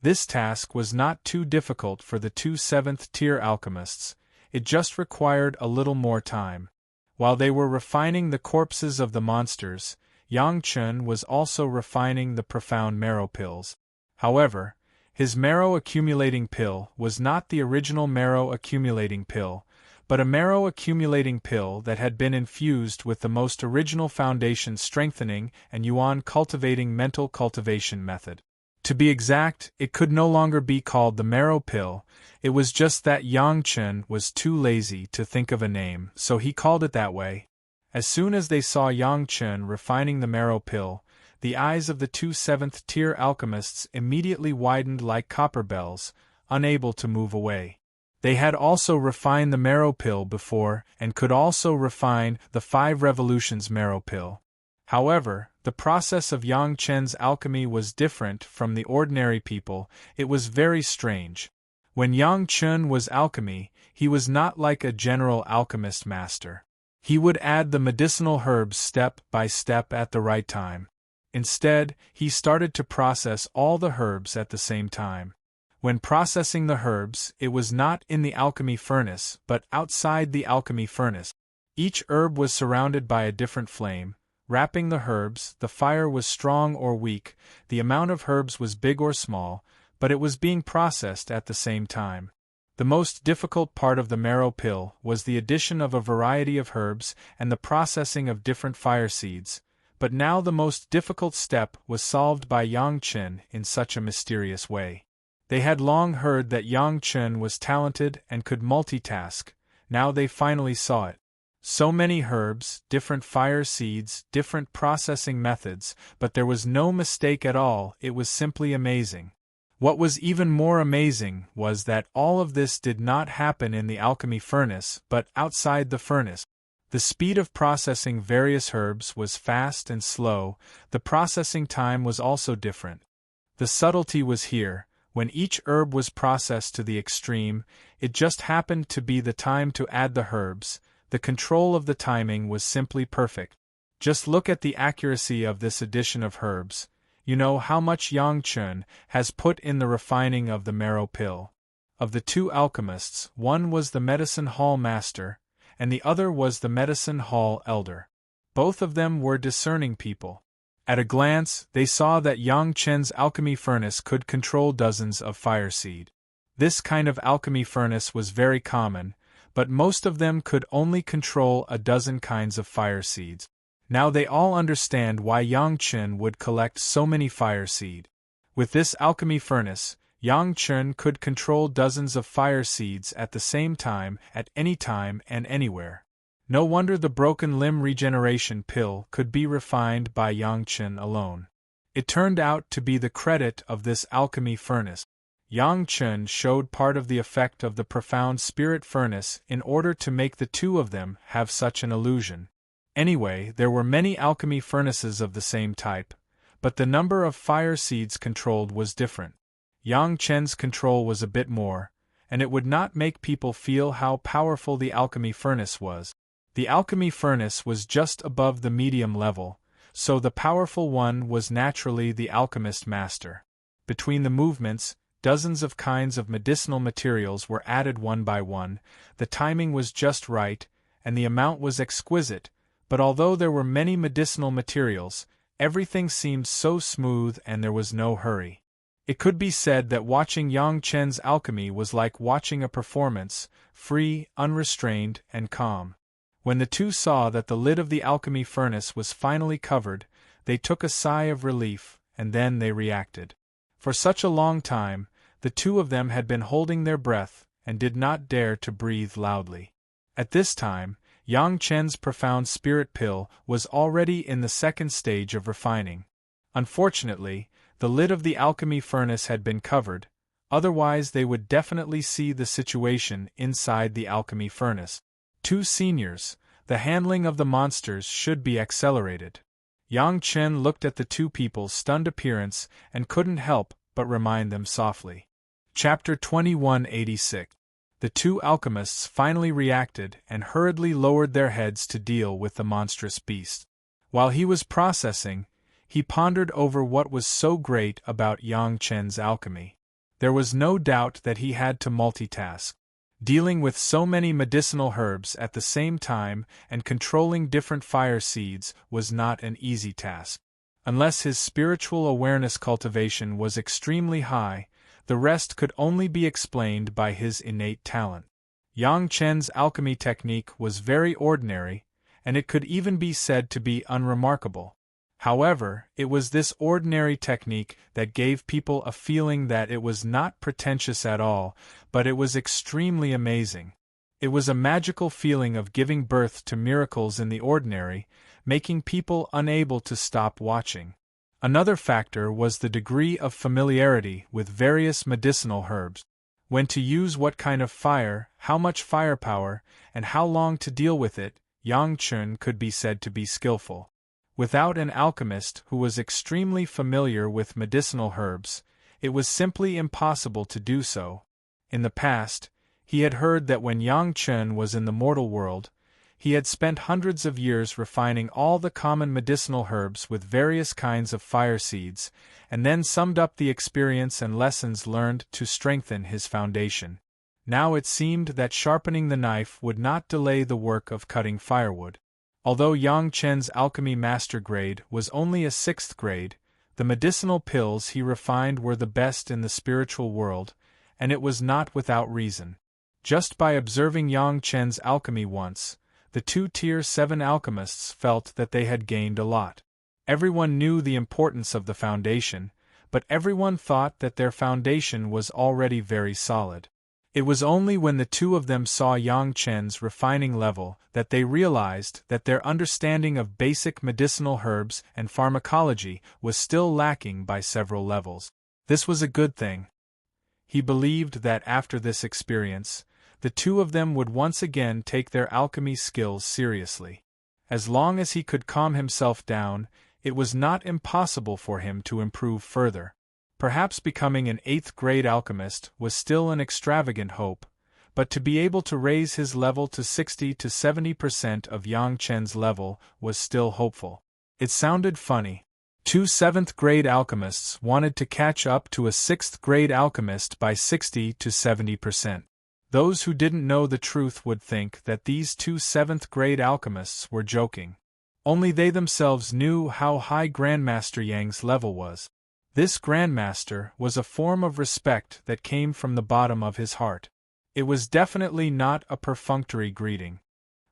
This task was not too difficult for the two seventh-tier alchemists, it just required a little more time. While they were refining the corpses of the monsters, Yang Chen was also refining the profound marrow pills. However, his marrow-accumulating pill was not the original marrow-accumulating pill, but a marrow-accumulating pill that had been infused with the most original foundation-strengthening and yuan-cultivating mental cultivation method. To be exact, it could no longer be called the marrow pill, it was just that Yang Chen was too lazy to think of a name, so he called it that way. As soon as they saw Yang Chen refining the marrow pill, the eyes of the two seventh-tier alchemists immediately widened like copper bells, unable to move away. They had also refined the marrow pill before and could also refine the 5 revolutions marrow pill. However, the process of Yang Chen's alchemy was different from the ordinary people, it was very strange. When Yang Chen was alchemy, he was not like a general alchemist master. He would add the medicinal herbs step by step at the right time. Instead, he started to process all the herbs at the same time. When processing the herbs, it was not in the alchemy furnace but outside the alchemy furnace. Each herb was surrounded by a different flame. Wrapping the herbs, the fire was strong or weak, the amount of herbs was big or small, but it was being processed at the same time. The most difficult part of the marrow pill was the addition of a variety of herbs and the processing of different fire seeds, but now the most difficult step was solved by Yang Chen in such a mysterious way. They had long heard that Yang Chen was talented and could multitask, now they finally saw it. So many herbs, different fire seeds, different processing methods, but there was no mistake at all, it was simply amazing. What was even more amazing was that all of this did not happen in the alchemy furnace but outside the furnace. The speed of processing various herbs was fast and slow, the processing time was also different. The subtlety was here, when each herb was processed to the extreme, it just happened to be the time to add the herbs. The control of the timing was simply perfect. Just look at the accuracy of this addition of herbs. You know how much Yang Chen has put in the refining of the marrow pill. Of the two alchemists, one was the medicine hall master, and the other was the medicine hall elder. Both of them were discerning people. At a glance, they saw that Yang Chen's alchemy furnace could control dozens of fire seed. This kind of alchemy furnace was very common, but most of them could only control a dozen kinds of fire seeds. Now they all understand why Yang Chen would collect so many fire seed. With this alchemy furnace, Yang Chen could control dozens of fire seeds at the same time, at any time and anywhere. No wonder the broken limb regeneration pill could be refined by Yang Chen alone. It turned out to be the credit of this alchemy furnace. Yang Chen showed part of the effect of the profound spirit furnace in order to make the two of them have such an illusion. Anyway, there were many alchemy furnaces of the same type, but the number of fire seeds controlled was different. Yang Chen's control was a bit more, and it would not make people feel how powerful the alchemy furnace was. The alchemy furnace was just above the medium level, so the powerful one was naturally the alchemist master. Between the movements, dozens of kinds of medicinal materials were added one by one, the timing was just right, and the amount was exquisite, but although there were many medicinal materials, everything seemed so smooth and there was no hurry. It could be said that watching Yang Chen's alchemy was like watching a performance, free, unrestrained, and calm. When the two saw that the lid of the alchemy furnace was finally covered, they took a sigh of relief, and then they reacted. For such a long time, the two of them had been holding their breath and did not dare to breathe loudly. At this time, Yang Chen's profound spirit pill was already in the second stage of refining. Unfortunately, the lid of the alchemy furnace had been covered, otherwise they would definitely see the situation inside the alchemy furnace. Two seniors, the handling of the monsters should be accelerated. Yang Chen looked at the two people's stunned appearance and couldn't help but remind them softly. Chapter 2186. The two alchemists finally reacted and hurriedly lowered their heads to deal with the monstrous beast. While he was processing, he pondered over what was so great about Yang Chen's alchemy. There was no doubt that he had to multitask. Dealing with so many medicinal herbs at the same time and controlling different fire seeds was not an easy task. Unless his spiritual awareness cultivation was extremely high, the rest could only be explained by his innate talent. Yang Chen's alchemy technique was very ordinary, and it could even be said to be unremarkable. However, it was this ordinary technique that gave people a feeling that it was not pretentious at all, but it was extremely amazing. It was a magical feeling of giving birth to miracles in the ordinary, making people unable to stop watching. Another factor was the degree of familiarity with various medicinal herbs. When to use what kind of fire, how much firepower, and how long to deal with it, Yang Chen could be said to be skillful. Without an alchemist who was extremely familiar with medicinal herbs, it was simply impossible to do so. In the past, he had heard that when Yang Chen was in the mortal world, he had spent hundreds of years refining all the common medicinal herbs with various kinds of fire seeds, and then summed up the experience and lessons learned to strengthen his foundation. Now it seemed that sharpening the knife would not delay the work of cutting firewood. Although Yang Chen's alchemy master grade was only a 6th grade, the medicinal pills he refined were the best in the spiritual world, and it was not without reason. Just by observing Yang Chen's alchemy once, the 2 Tier 7 alchemists felt that they had gained a lot. Everyone knew the importance of the foundation, but everyone thought that their foundation was already very solid. It was only when the 2 of them saw Yang Chen's refining level that they realized that their understanding of basic medicinal herbs and pharmacology was still lacking by several levels. This was a good thing. He believed that after this experience, the 2 of them would once again take their alchemy skills seriously. As long as he could calm himself down, it was not impossible for him to improve further. Perhaps becoming an 8th grade alchemist was still an extravagant hope, but to be able to raise his level to 60 to 70% of Yang Chen's level was still hopeful. It sounded funny. 2 7th grade alchemists wanted to catch up to a 6th grade alchemist by 60 to 70%. Those who didn't know the truth would think that these 2 7th grade alchemists were joking. Only they themselves knew how high Grandmaster Yang's level was. This Grandmaster was a form of respect that came from the bottom of his heart. It was definitely not a perfunctory greeting.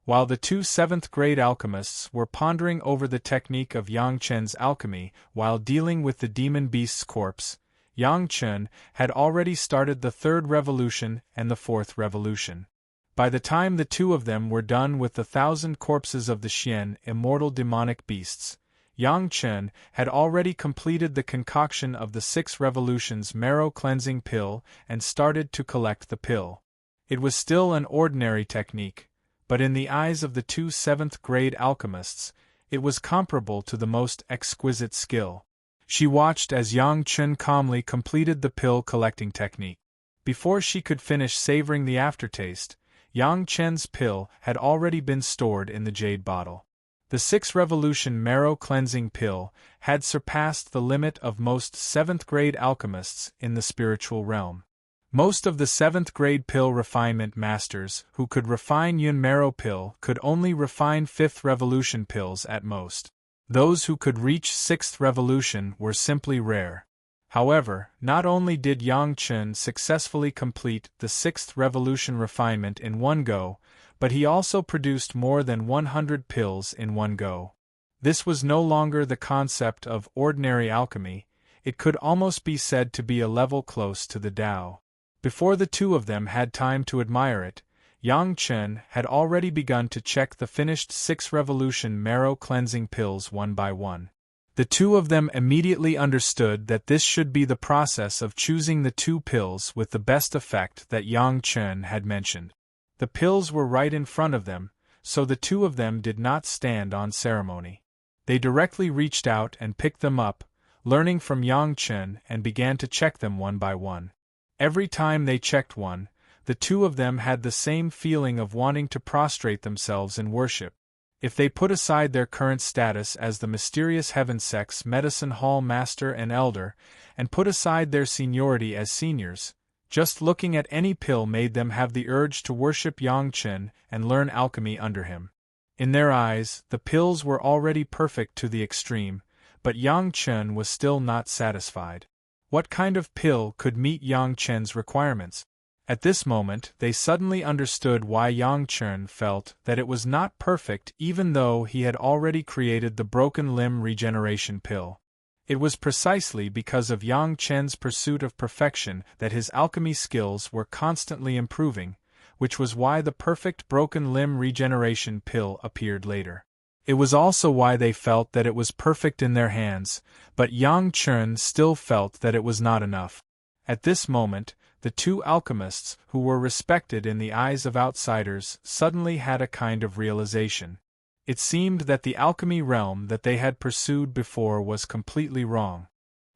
While the 2 7th grade alchemists were pondering over the technique of Yang Chen's alchemy while dealing with the demon beast's corpse, Yang Chen had already started the 3rd revolution and the 4th revolution. By the time the 2 of them were done with the 1,000 corpses of the Xian immortal demonic beasts, Yang Chen had already completed the concoction of the 6 revolutions marrow cleansing pill and started to collect the pill. It was still an ordinary technique, but in the eyes of the 2 7th grade alchemists, it was comparable to the most exquisite skill. She watched as Yang Chen calmly completed the pill collecting technique. Before she could finish savoring the aftertaste, Yang Chen's pill had already been stored in the jade bottle. The 6th revolution marrow cleansing pill had surpassed the limit of most 7th grade alchemists in the spiritual realm. Most of the 7th grade pill refinement masters who could refine Yun marrow pill could only refine 5th revolution pills at most. Those who could reach 6th revolution were simply rare. However, not only did Yang Chen successfully complete the 6th revolution refinement in one go, but he also produced more than 100 pills in one go. This was no longer the concept of ordinary alchemy, it could almost be said to be a level close to the Tao. Before the 2 of them had time to admire it, Yang Chen had already begun to check the finished 6th revolution marrow cleansing pills one by one. The 2 of them immediately understood that this should be the process of choosing the 2 pills with the best effect that Yang Chen had mentioned. The pills were right in front of them, so the 2 of them did not stand on ceremony. They directly reached out and picked them up, learning from Yang Chen, and began to check them one by one. Every time they checked one, the 2 of them had the same feeling of wanting to prostrate themselves in worship. If they put aside their current status as the mysterious heaven sect's medicine hall master and elder, and put aside their seniority as seniors, just looking at any pill made them have the urge to worship Yang Chen and learn alchemy under him. In their eyes, the pills were already perfect to the extreme, but Yang Chen was still not satisfied. What kind of pill could meet Yang Chen's requirements? At this moment, they suddenly understood why Yang Chen felt that it was not perfect even though he had already created the broken limb regeneration pill. It was precisely because of Yang Chen's pursuit of perfection that his alchemy skills were constantly improving, which was why the perfect broken limb regeneration pill appeared later. It was also why they felt that it was perfect in their hands, but Yang Chen still felt that it was not enough. At this moment, the two alchemists, who were respected in the eyes of outsiders, suddenly had a kind of realization. It seemed that the alchemy realm that they had pursued before was completely wrong.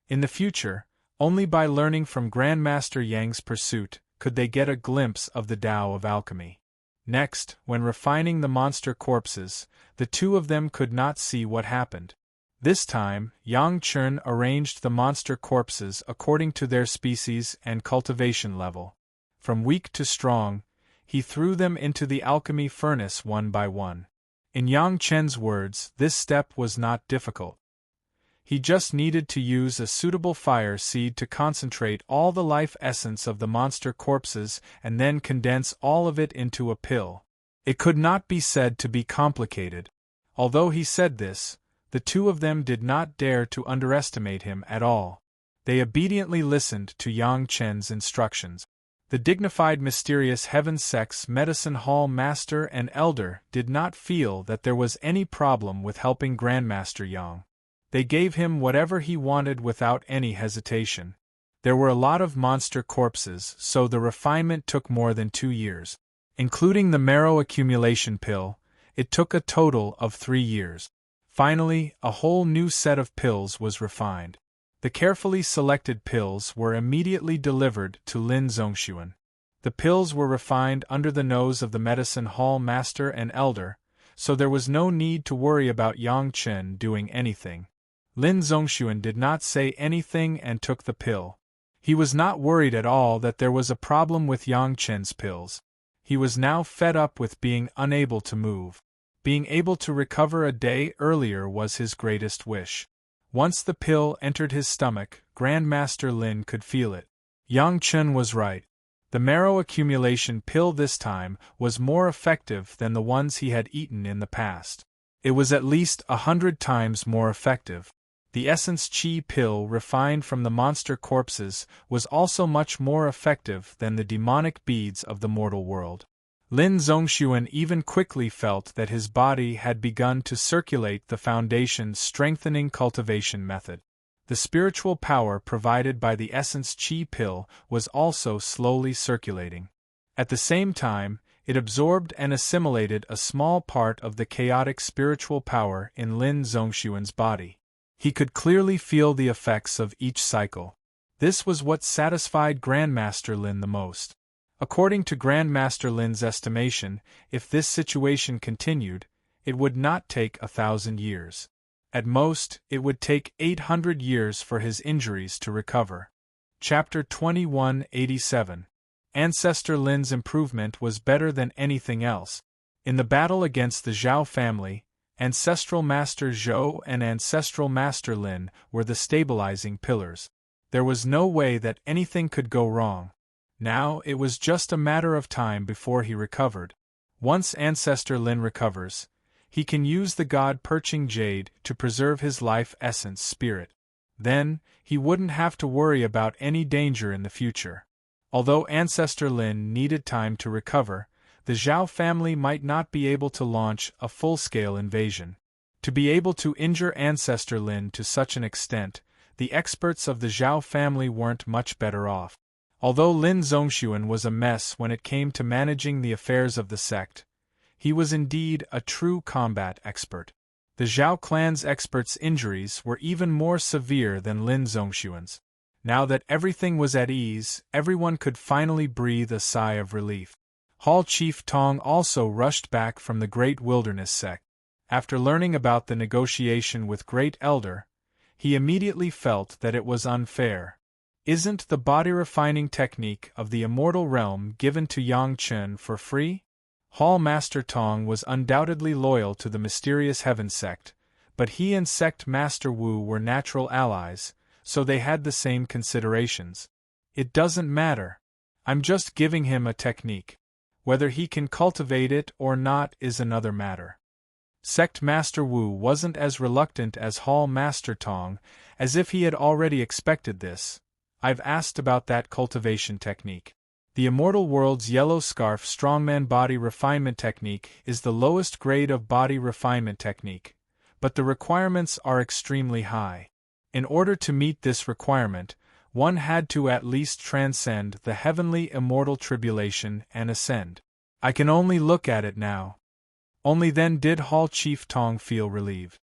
In the future, only by learning from Grandmaster Yang's pursuit could they get a glimpse of the Tao of alchemy. Next, when refining the monster corpses, the two of them could not see what happened. This time, Yang Chen arranged the monster corpses according to their species and cultivation level. From weak to strong, he threw them into the alchemy furnace one by one. In Yang Chen's words, this step was not difficult. He just needed to use a suitable fire seed to concentrate all the life essence of the monster corpses and then condense all of it into a pill. It could not be said to be complicated. Although he said this, the two of them did not dare to underestimate him at all. They obediently listened to Yang Chen's instructions. The dignified mysterious Heaven Sect's medicine hall master and elder did not feel that there was any problem with helping Grandmaster Yang. They gave him whatever he wanted without any hesitation. There were a lot of monster corpses, so the refinement took more than 2 years. Including the marrow accumulation pill, it took a total of 3 years. Finally, a whole new set of pills was refined. The carefully selected pills were immediately delivered to Lin Zongxuan. The pills were refined under the nose of the medicine hall master and elder, so there was no need to worry about Yang Chen doing anything. Lin Zongxuan did not say anything and took the pill. He was not worried at all that there was a problem with Yang Chen's pills. He was now fed up with being unable to move. Being able to recover a day earlier was his greatest wish. Once the pill entered his stomach, Grandmaster Lin could feel it. Yang Chen was right. The marrow accumulation pill this time was more effective than the ones he had eaten in the past. It was at least 100 times more effective. The essence chi pill refined from the monster corpses was also much more effective than the demonic beads of the mortal world. Lin Zongxuan even quickly felt that his body had begun to circulate the Foundation's strengthening cultivation method. The spiritual power provided by the essence chi pill was also slowly circulating. At the same time, it absorbed and assimilated a small part of the chaotic spiritual power in Lin Zongxuan's body. He could clearly feel the effects of each cycle. This was what satisfied Grandmaster Lin the most. According to Grandmaster Lin's estimation, if this situation continued, it would not take 1,000 years. At most, it would take 800 years for his injuries to recover. Chapter 2187. Ancestor Lin's improvement was better than anything else. In the battle against the Zhao family, Ancestral Master Zhou and Ancestral Master Lin were the stabilizing pillars. There was no way that anything could go wrong. Now it was just a matter of time before he recovered. Once Ancestor Lin recovers, he can use the God-perching jade to preserve his life essence spirit. Then, he wouldn't have to worry about any danger in the future. Although Ancestor Lin needed time to recover, the Zhao family might not be able to launch a full-scale invasion. To be able to injure Ancestor Lin to such an extent, the experts of the Zhao family weren't much better off. Although Lin Zongxuan was a mess when it came to managing the affairs of the sect, he was indeed a true combat expert. The Zhao clan's experts' injuries were even more severe than Lin Zongxuan's. Now that everything was at ease, everyone could finally breathe a sigh of relief. Hall Chief Tong also rushed back from the Great Wilderness sect. After learning about the negotiation with Great Elder, he immediately felt that it was unfair. Isn't the body-refining technique of the immortal realm given to Yang Chen for free? Hall Master Tong was undoubtedly loyal to the mysterious Heaven sect, but he and Sect Master Wu were natural allies, so they had the same considerations. It doesn't matter. I'm just giving him a technique. Whether he can cultivate it or not is another matter. Sect Master Wu wasn't as reluctant as Hall Master Tong, as if he had already expected this. I've asked about that cultivation technique. The Immortal World's Yellow Scarf Strongman Body Refinement Technique is the lowest grade of body refinement technique, but the requirements are extremely high. In order to meet this requirement, one had to at least transcend the heavenly immortal tribulation and ascend. I can only look at it now. Only then did Hall Chief Tong feel relieved.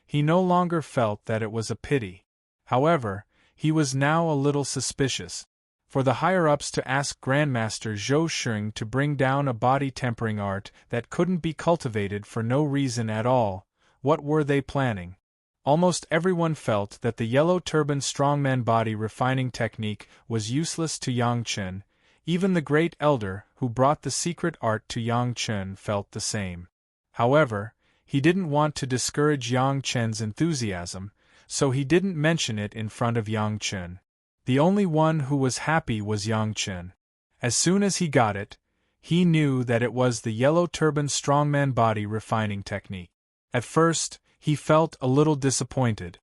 He no longer felt that it was a pity. However, he was now a little suspicious. For the higher-ups to ask Grandmaster Zhou Sheng to bring down a body-tempering art that couldn't be cultivated for no reason at all, what were they planning? Almost everyone felt that the Yellow Turban Strongman body refining technique was useless to Yang Chen. Even the Great Elder, who brought the secret art to Yang Chen, felt the same. However, he didn't want to discourage Yang Chen's enthusiasm, so he didn't mention it in front of Yang Chen. The only one who was happy was Yang Chen. As soon as he got it, he knew that it was the Yellow Turban Strongman body refining technique. At first, he felt a little disappointed.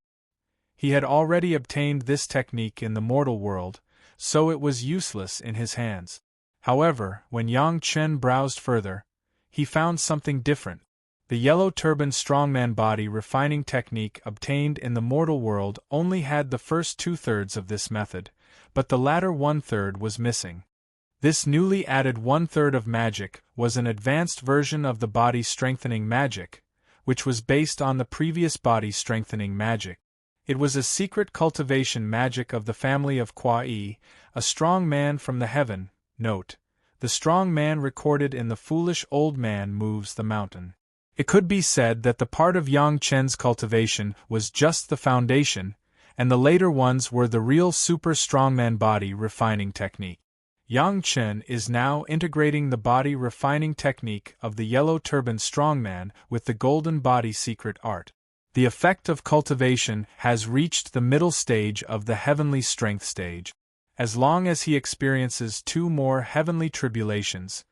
He had already obtained this technique in the mortal world, so it was useless in his hands. However, when Yang Chen browsed further, he found something different. The Yellow Turban Strongman body refining technique obtained in the mortal world only had the first 2/3 of this method, but the latter 1/3 was missing. This newly added 1/3 of magic was an advanced version of the body strengthening magic, which was based on the previous body strengthening magic. It was a secret cultivation magic of the family of Kuai, a strong man from the heaven. Note: the strong man recorded in the Foolish Old Man Moves the Mountain. It could be said that the part of Yang Chen's cultivation was just the foundation, and the later ones were the real super strongman body refining technique. Yang Chen is now integrating the body refining technique of the Yellow Turban Strongman with the Golden Body secret art. The effect of cultivation has reached the middle stage of the heavenly strength stage. As long as he experiences 2 more heavenly tribulations,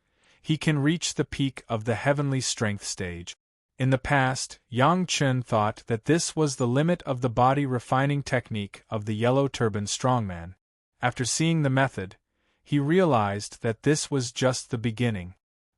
he can reach the peak of the heavenly strength stage. In the past, Yang Chen thought that this was the limit of the body refining technique of the Yellow Turban Strongman. After seeing the method, he realized that this was just the beginning.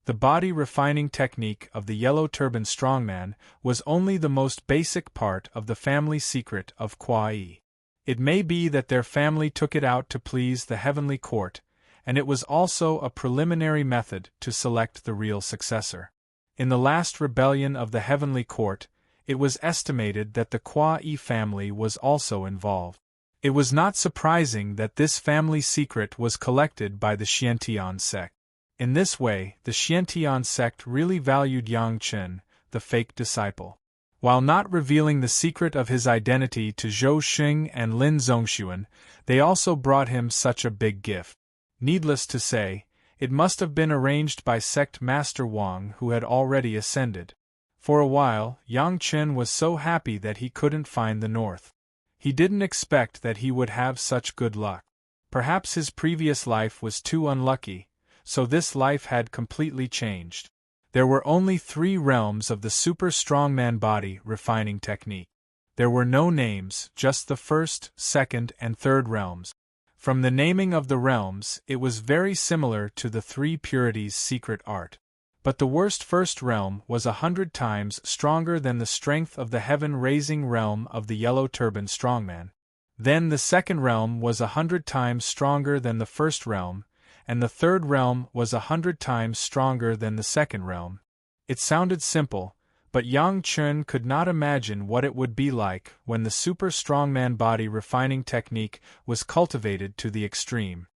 The body refining technique of the Yellow Turban Strongman was only the most basic part of the family secret of Kuai. It may be that their family took it out to please the heavenly court, and it was also a preliminary method to select the real successor. In the last rebellion of the heavenly court, it was estimated that the Kuai family was also involved. It was not surprising that this family secret was collected by the Xiantian sect. In this way, the Xiantian sect really valued Yang Chen, the fake disciple. While not revealing the secret of his identity to Zhou Xing and Lin Zongxuan, they also brought him such a big gift. Needless to say, it must have been arranged by Sect Master Wang, who had already ascended. For a while, Yang Chen was so happy that he couldn't find the north. He didn't expect that he would have such good luck. Perhaps his previous life was too unlucky, so this life had completely changed. There were only 3 realms of the super strongman body refining technique. There were no names, just the first, second, and third realms. From the naming of the realms, it was very similar to the 3 purities secret art. But the worst first realm was 100 times stronger than the strength of the heaven-raising realm of the Yellow Turban Strongman. Then the second realm was 100 times stronger than the first realm, and the third realm was 100 times stronger than the second realm. It sounded simple, but Yang Chen could not imagine what it would be like when the super strongman body refining technique was cultivated to the extreme.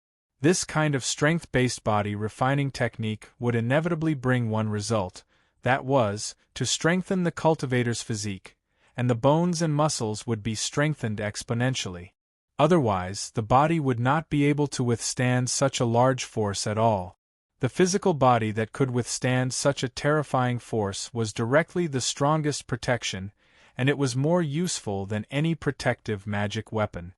This kind of strength-based body refining technique would inevitably bring one result: That was, to strengthen the cultivator's physique, and the bones and muscles would be strengthened exponentially. Otherwise, the body would not be able to withstand such a large force at all. The physical body that could withstand such a terrifying force was directly the strongest protection, and it was more useful than any protective magic weapon.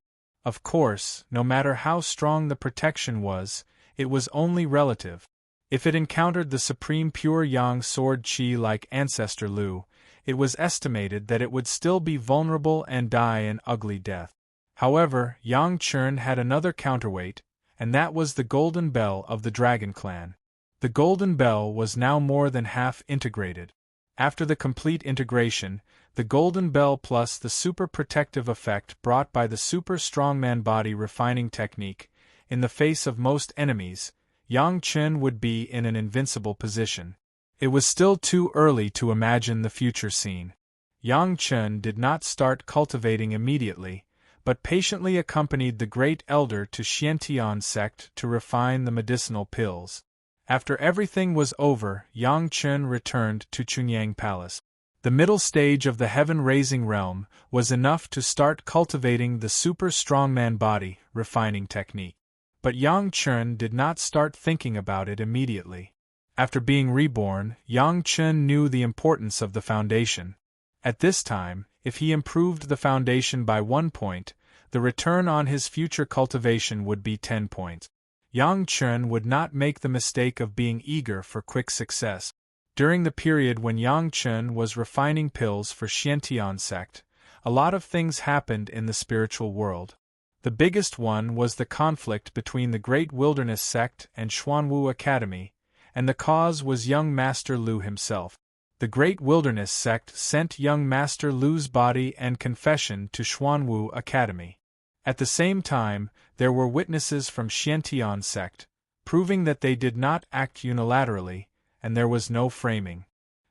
Of course, no matter how strong the protection was, it was only relative. If it encountered the supreme pure yang sword qi like Ancestor Lu, it was estimated that it would still be vulnerable and die an ugly death. However, Yang Chun had another counterweight, and that was the Golden Bell of the Dragon Clan. The Golden Bell was now more than half integrated. After the complete integration, the Golden Bell plus the super protective effect brought by the super strongman body refining technique, in the face of most enemies, Yang Chun would be in an invincible position. It was still too early to imagine the future scene. Yang Chun did not start cultivating immediately, but patiently accompanied the Great Elder to Xiantian sect to refine the medicinal pills. After everything was over, Yang Chun returned to Chunyang Palace. The middle stage of the heaven-raising realm was enough to start cultivating the super strongman body refining technique. But Yang Chun did not start thinking about it immediately. After being reborn, Yang Chun knew the importance of the foundation. At this time, if he improved the foundation by 1 point, the return on his future cultivation would be 10 points. Yang Chun would not make the mistake of being eager for quick success. During the period when Yang Chun was refining pills for Xiantian sect, a lot of things happened in the spiritual world. The biggest one was the conflict between the Great Wilderness sect and Xuanwu Academy, and the cause was young Master Lu himself. The Great Wilderness sect sent young Master Lu's body and confession to Xuanwu Academy. At the same time, there were witnesses from Xiantian sect, proving that they did not act unilaterally, and there was no framing.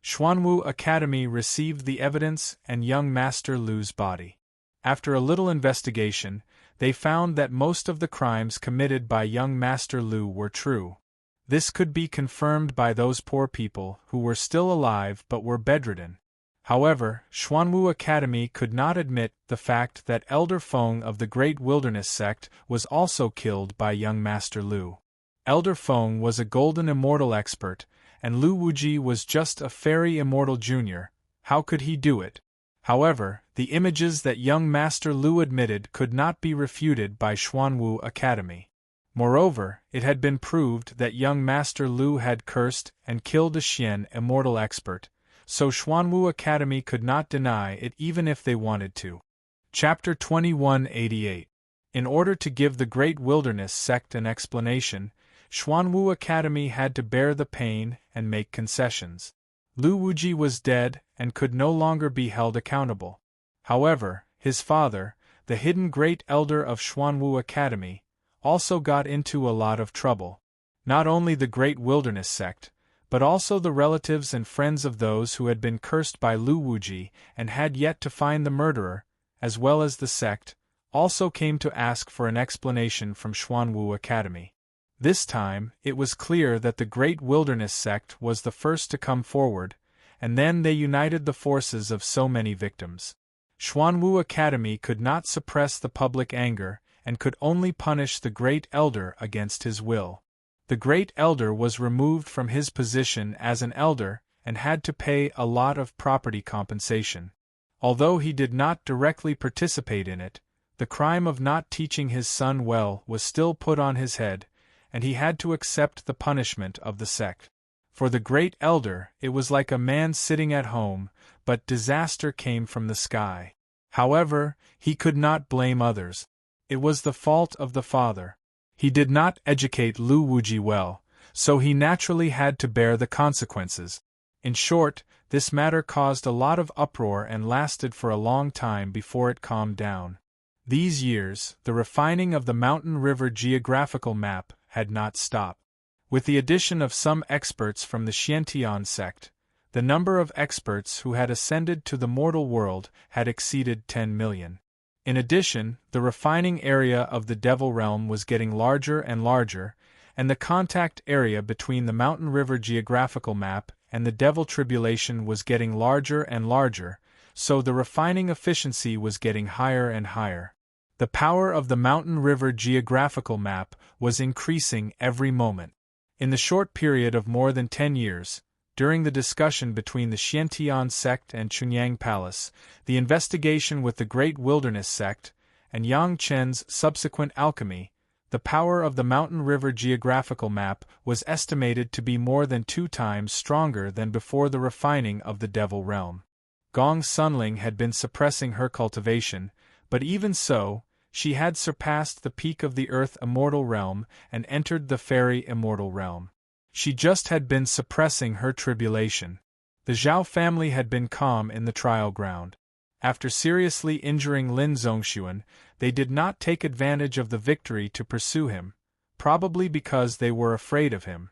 Xuanwu Academy received the evidence and young Master Lu's body. After a little investigation, they found that most of the crimes committed by young Master Lu were true. This could be confirmed by those poor people who were still alive but were bedridden. However, Xuanwu Academy could not admit the fact that Elder Feng of the Great Wilderness sect was also killed by young Master Lu. Elder Feng was a golden immortal expert, and Lu Wuji was just a fairy immortal junior. How could he do it? However, the images that young Master Lu admitted could not be refuted by Xuanwu Academy. Moreover, it had been proved that young Master Lu had cursed and killed a Xian immortal expert, so Xuanwu Academy could not deny it even if they wanted to. Chapter 2188. In order to give the Great Wilderness sect an explanation, Xuanwu Academy had to bear the pain and make concessions. Lu Wuji was dead and could no longer be held accountable. However, his father, the hidden Great Elder of Xuanwu Academy, also got into a lot of trouble. Not only the Great Wilderness sect, but also the relatives and friends of those who had been cursed by Lu Wuji and had yet to find the murderer, as well as the sect, also came to ask for an explanation from Xuanwu Academy. This time, it was clear that the Great Wilderness sect was the first to come forward, and then they united the forces of so many victims. Xuanwu Academy could not suppress the public anger, and could only punish the Great Elder against his will. The Great Elder was removed from his position as an elder, and had to pay a lot of property compensation. Although he did not directly participate in it, the crime of not teaching his son well was still put on his head, and he had to accept the punishment of the sect. For the Great Elder, it was like a man sitting at home, but disaster came from the sky. However, he could not blame others. It was the fault of the father. He did not educate Lu Wuji well, so he naturally had to bear the consequences. In short, this matter caused a lot of uproar and lasted for a long time before it calmed down. These years, the refining of the mountain river geographical map had not stopped. With the addition of some experts from the Xiantian sect, the number of experts who had ascended to the mortal world had exceeded 10 million. In addition, the refining area of the Devil Realm was getting larger and larger, and the contact area between the Mountain River geographical map and the devil tribulation was getting larger and larger, so the refining efficiency was getting higher and higher. The power of the Mountain River geographical map was increasing every moment. In the short period of more than 10 years, during the discussion between the Xiantian sect and Chunyang Palace, the investigation with the Great Wilderness sect, and Yang Chen's subsequent alchemy, the power of the Mountain River geographical map was estimated to be more than 2 times stronger than before the refining of the Devil Realm. Gong Sunling had been suppressing her cultivation, but even so, she had surpassed the peak of the Earth Immortal Realm and entered the Fairy Immortal Realm. She just had been suppressing her tribulation. The Zhao family had been calm in the trial ground. After seriously injuring Lin Zongxuan, they did not take advantage of the victory to pursue him, probably because they were afraid of him.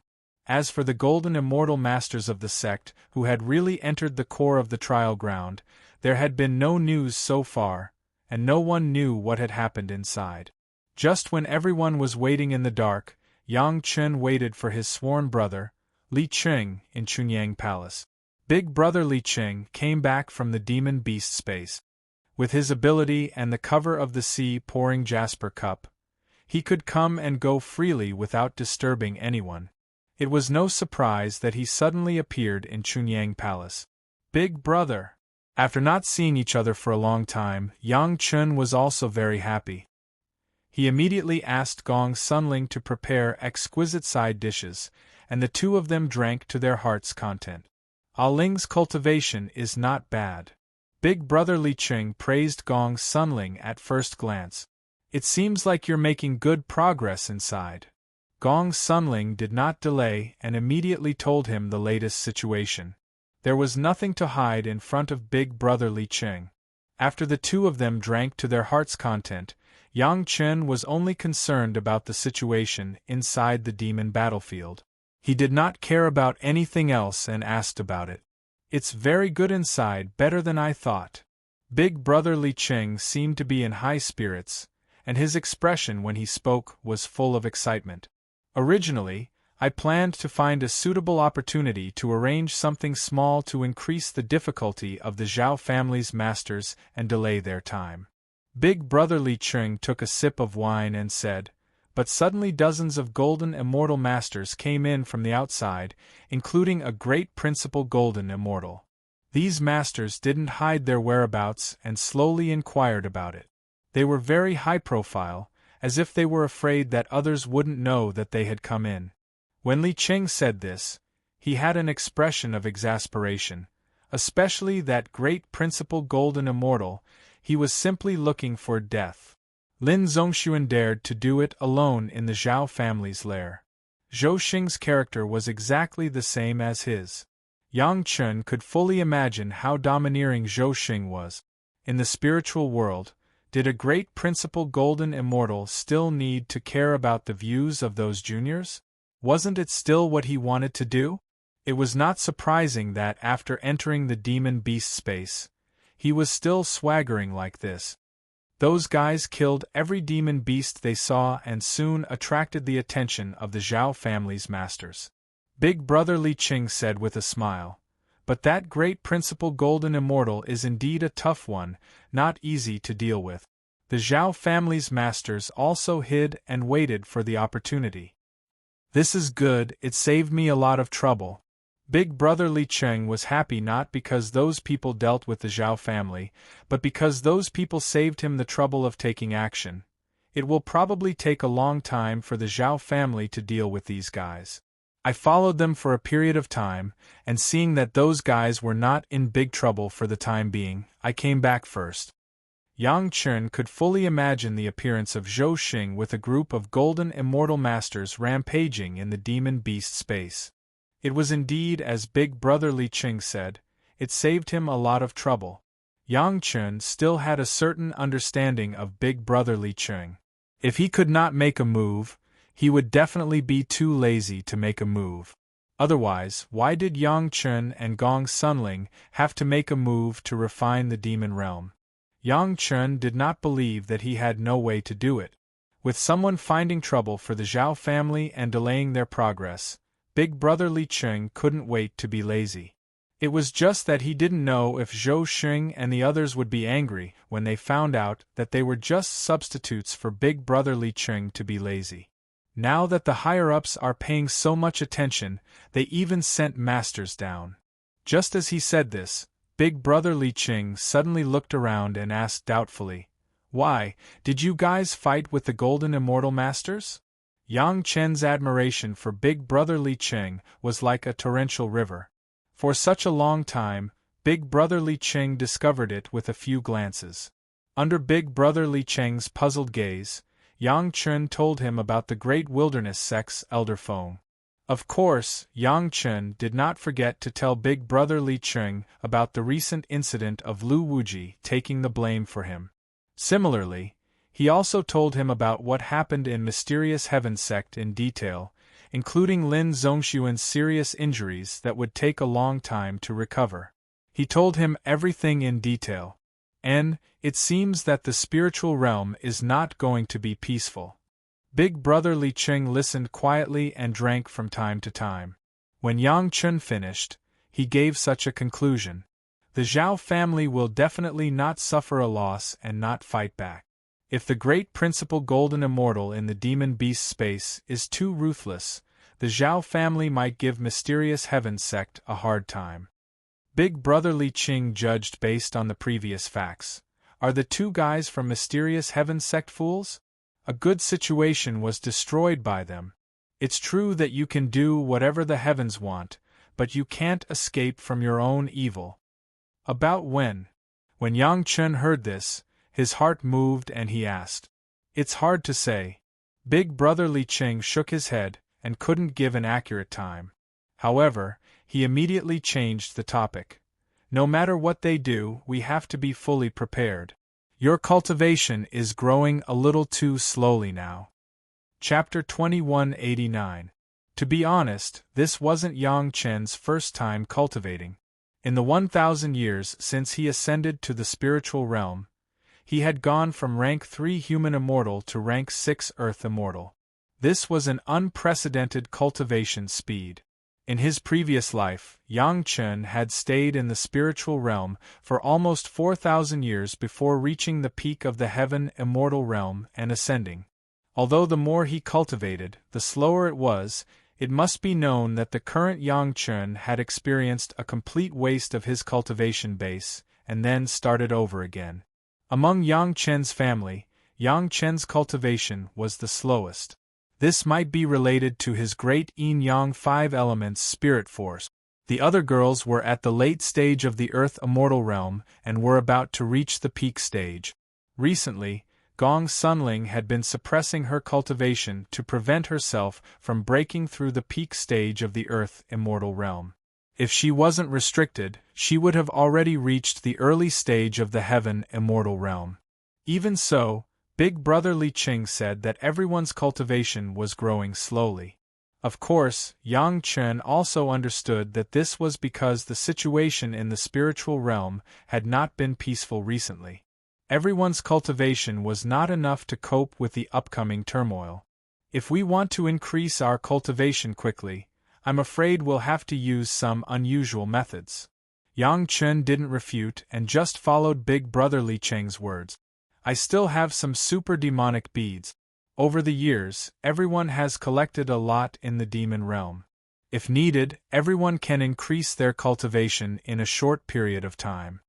As for the Golden Immortal Masters of the sect, who had really entered the core of the trial ground, there had been no news so far, and no one knew what had happened inside. Just when everyone was waiting in the dark, Yang Chen waited for his sworn brother, Li Qing, in Chunyang Palace. Big brother Li Qing came back from the demon beast space. With his ability and the cover of the sea pouring jasper cup, he could come and go freely without disturbing anyone. It was no surprise that he suddenly appeared in Chunyang Palace. Big brother! After not seeing each other for a long time, Yang Chen was also very happy. He immediately asked Gong Sunling to prepare exquisite side dishes, and the two of them drank to their heart's content. Ah Ling's cultivation is not bad. Big brother Li Qing praised Gong Sunling at first glance. It seems like you're making good progress inside. Gong Sunling did not delay and immediately told him the latest situation. There was nothing to hide in front of big brother Li Qing. After the two of them drank to their heart's content, Yang Chen was only concerned about the situation inside the demon battlefield. He did not care about anything else and asked about it. It's very good inside, better than I thought. Big brother Li Qing seemed to be in high spirits, and his expression when he spoke was full of excitement. Originally, I planned to find a suitable opportunity to arrange something small to increase the difficulty of the Zhao family's masters and delay their time. Big brother Li Qing took a sip of wine and said, but suddenly dozens of golden immortal masters came in from the outside, including a great principal golden immortal. These masters didn't hide their whereabouts and slowly inquired about it. They were very high profile, as if they were afraid that others wouldn't know that they had come in. When Li Qing said this, he had an expression of exasperation, especially that great principal golden immortal. He was simply looking for death. Lin Zongxuan dared to do it alone in the Zhao family's lair. Zhou Xing's character was exactly the same as his. Yang Chen could fully imagine how domineering Zhou Xing was. In the spiritual world, did a great principal golden immortal still need to care about the views of those juniors? Wasn't it still what he wanted to do? It was not surprising that after entering the demon beast space, he was still swaggering like this. Those guys killed every demon beast they saw and soon attracted the attention of the Zhao family's masters. Big brother Li Qing said with a smile, but that great principal golden immortal is indeed a tough one, not easy to deal with. The Zhao family's masters also hid and waited for the opportunity. This is good, it saved me a lot of trouble. Big brother Li Qing was happy not because those people dealt with the Zhao family, but because those people saved him the trouble of taking action. It will probably take a long time for the Zhao family to deal with these guys. I followed them for a period of time, and seeing that those guys were not in big trouble for the time being, I came back first. Yang Chen could fully imagine the appearance of Zhou Xing with a group of golden immortal masters rampaging in the demon beast space. It was indeed as big brother Li Qing said, it saved him a lot of trouble. Yang Chen still had a certain understanding of big brother Li Qing. If he could not make a move, he would definitely be too lazy to make a move. Otherwise, why did Yang Chen and Gong Sunling have to make a move to refine the demon realm? Yang Chen did not believe that he had no way to do it. With someone finding trouble for the Zhao family and delaying their progress, Big Brother Li Cheng couldn't wait to be lazy. It was just that he didn't know if Zhou Xing and the others would be angry when they found out that they were just substitutes for Big Brother Li Cheng to be lazy. Now that the higher-ups are paying so much attention, they even sent masters down. Just as he said this, Big Brother Li Cheng suddenly looked around and asked doubtfully, "Why, did you guys fight with the Golden Immortal Masters?" Yang Chen's admiration for Big Brother Li Cheng was like a torrential river. For such a long time, Big Brother Li Cheng discovered it with a few glances. Under Big Brother Li Cheng's puzzled gaze, Yang Chen told him about the great wilderness sect's elder Feng. Of course, Yang Chen did not forget to tell Big Brother Li Cheng about the recent incident of Lu Wuji taking the blame for him. Similarly, he also told him about what happened in Mysterious Heaven sect in detail, including Lin Zongxuan's serious injuries that would take a long time to recover. He told him everything in detail. And it seems that the spiritual realm is not going to be peaceful. Big Brother Li Cheng listened quietly and drank from time to time. When Yang Chen finished, he gave such a conclusion. The Zhao family will definitely not suffer a loss and not fight back. If the great principal Golden Immortal in the Demon Beast space is too ruthless, the Zhao family might give Mysterious Heaven sect a hard time. Big Brother Li Cheng judged based on the previous facts. Are the two guys from Mysterious Heaven sect fools? A good situation was destroyed by them. It's true that you can do whatever the heavens want, but you can't escape from your own evil. About when? When Yang Chen heard this, his heart moved and he asked. It's hard to say. Big Brother Li Cheng shook his head and couldn't give an accurate time. However, he immediately changed the topic. No matter what they do, we have to be fully prepared. Your cultivation is growing a little too slowly now. Chapter 2189. To be honest, this wasn't Yang Chen's first time cultivating. In the 1,000 years since he ascended to the spiritual realm, he had gone from rank 3 human immortal to rank 6 earth immortal. This was an unprecedented cultivation speed. In his previous life, Yang Chen had stayed in the spiritual realm for almost 4,000 years before reaching the peak of the heaven immortal realm and ascending. Although the more he cultivated, the slower it was, it must be known that the current Yang Chen had experienced a complete waste of his cultivation base, and then started over again. Among Yang Chen's family, Yang Chen's cultivation was the slowest. This might be related to his great yin-yang 5 elements spirit force. The other girls were at the late stage of the earth immortal realm and were about to reach the peak stage. Recently, Gong Sunling had been suppressing her cultivation to prevent herself from breaking through the peak stage of the earth immortal realm. If she wasn't restricted, she would have already reached the early stage of the heaven immortal realm. Even so, Big Brother Li Cheng said that everyone's cultivation was growing slowly. Of course, Yang Chen also understood that this was because the situation in the spiritual realm had not been peaceful recently. Everyone's cultivation was not enough to cope with the upcoming turmoil. If we want to increase our cultivation quickly, I'm afraid we'll have to use some unusual methods. Yang Chen didn't refute and just followed Big Brother Li Cheng's words. I still have some super demonic beads. Over the years, everyone has collected a lot in the demon realm. If needed, everyone can increase their cultivation in a short period of time.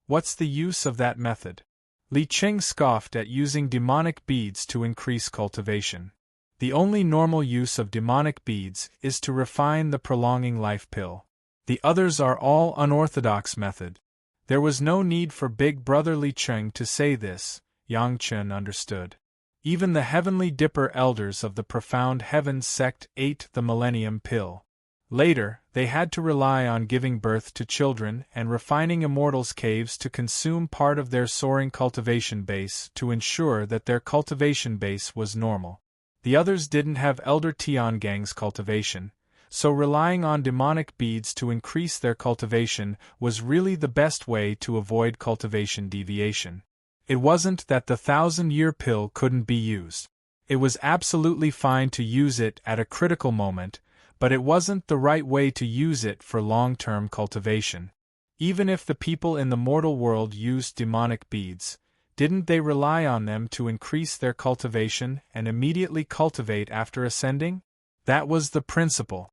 What's the use of that method? Li Cheng scoffed at using demonic beads to increase cultivation. The only normal use of demonic beads is to refine the prolonging life pill. The others are all unorthodox method. There was no need for Big Brother Li Cheng to say this, Yang Chen understood. Even the Heavenly Dipper elders of the Profound Heavens sect ate the Millennium Pill. Later, they had to rely on giving birth to children and refining Immortals' caves to consume part of their soaring cultivation base to ensure that their cultivation base was normal. The others didn't have Elder Tiangang's cultivation, so relying on demonic beads to increase their cultivation was really the best way to avoid cultivation deviation. It wasn't that the 1,000-year pill couldn't be used. It was absolutely fine to use it at a critical moment, but it wasn't the right way to use it for long-term cultivation. Even if the people in the mortal world used demonic beads, didn't they rely on them to increase their cultivation and immediately cultivate after ascending? That was the principle.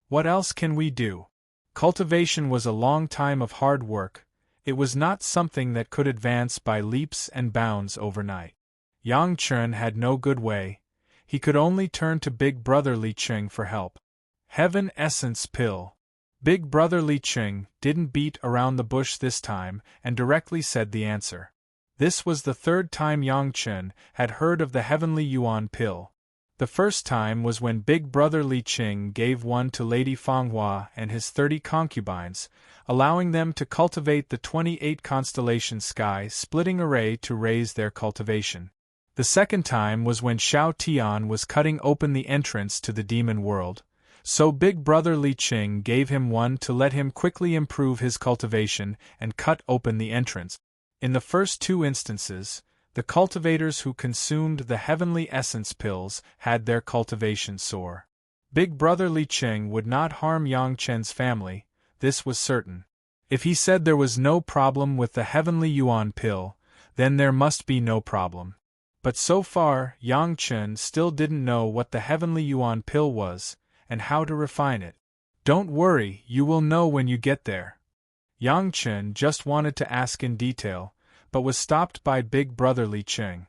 What else can we do? Cultivation was a long time of hard work. It was not something that could advance by leaps and bounds overnight. Yang Chen had no good way. He could only turn to Big Brother Li Qing for help. Heaven Essence Pill. Big Brother Li Qing didn't beat around the bush this time and directly said the answer. This was the third time Yang Chen had heard of the Heavenly Yuan Pill. The first time was when Big Brother Li Qing gave one to Lady Fanghua and his 30 concubines, allowing them to cultivate the 28 constellation sky-splitting array to raise their cultivation. The second time was when Xiao Tian was cutting open the entrance to the demon world, so Big Brother Li Qing gave him one to let him quickly improve his cultivation and cut open the entrance. In the first two instances, the cultivators who consumed the heavenly essence pills had their cultivation soar. Big Brother Li Qing would not harm Yang Chen's family, this was certain. If he said there was no problem with the heavenly Yuan pill, then there must be no problem. But so far, Yang Chen still didn't know what the heavenly Yuan pill was, and how to refine it. Don't worry, you will know when you get there. Yang Chen just wanted to ask in detail, but was stopped by Big Brother Li Qing.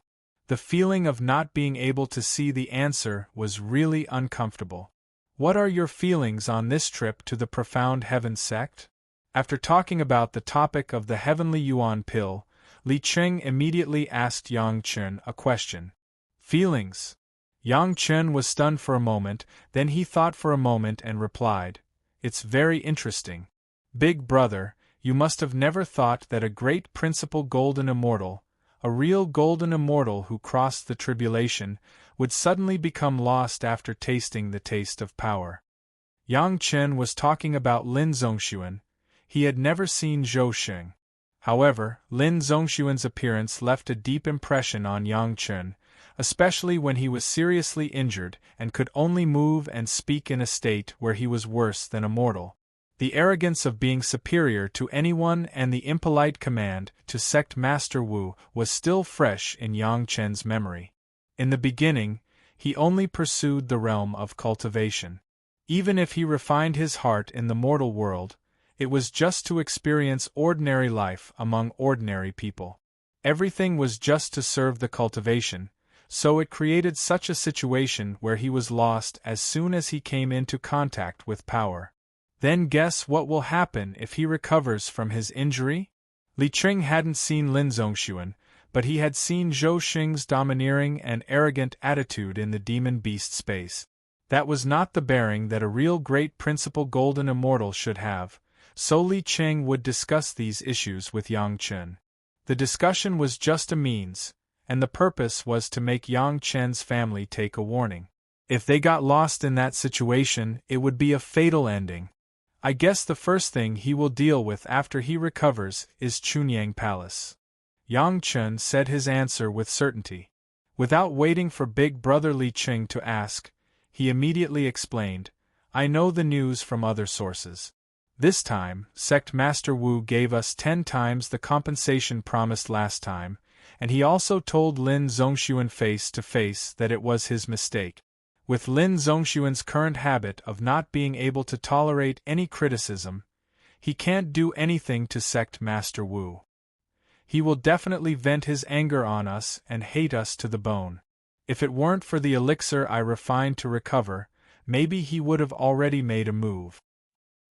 The feeling of not being able to see the answer was really uncomfortable. What are your feelings on this trip to the Profound Heaven sect? After talking about the topic of the heavenly Yuan pill, Li Qing immediately asked Yang Chen a question. Feelings? Yang Chen was stunned for a moment, then he thought for a moment and replied, It's very interesting. Big Brother, you must have never thought that a great principal golden immortal, a real golden immortal who crossed the tribulation, would suddenly become lost after tasting the taste of power. Yang Chen was talking about Lin Zongxuan. He had never seen Zhou Xing. However, Lin Zongxuan's appearance left a deep impression on Yang Chen, especially when he was seriously injured and could only move and speak in a state where he was worse than a mortal. The arrogance of being superior to anyone and the impolite command to sect Master Wu was still fresh in Yang Chen's memory. In the beginning, he only pursued the realm of cultivation. Even if he refined his heart in the mortal world, it was just to experience ordinary life among ordinary people. Everything was just to serve the cultivation, so it created such a situation where he was lost as soon as he came into contact with power. Then guess what will happen if he recovers from his injury? Li Qing hadn't seen Lin Zongxuan, but he had seen Zhou Xing's domineering and arrogant attitude in the demon beast space. That was not the bearing that a real great principal golden immortal should have, so Li Qing would discuss these issues with Yang Chen. The discussion was just a means, and the purpose was to make Yang Chen's family take a warning. If they got lost in that situation, it would be a fatal ending. I guess the first thing he will deal with after he recovers is Chunyang Palace. Yang Chen said his answer with certainty. Without waiting for Big Brother Li Qing to ask, he immediately explained, I know the news from other sources. This time, Sect Master Wu gave us 10 times the compensation promised last time, and he also told Lin Zongxuan face to face that it was his mistake. With Lin Zongxuan's current habit of not being able to tolerate any criticism, he can't do anything to Sect Master Wu. He will definitely vent his anger on us and hate us to the bone. If it weren't for the elixir I refined to recover, maybe he would have already made a move.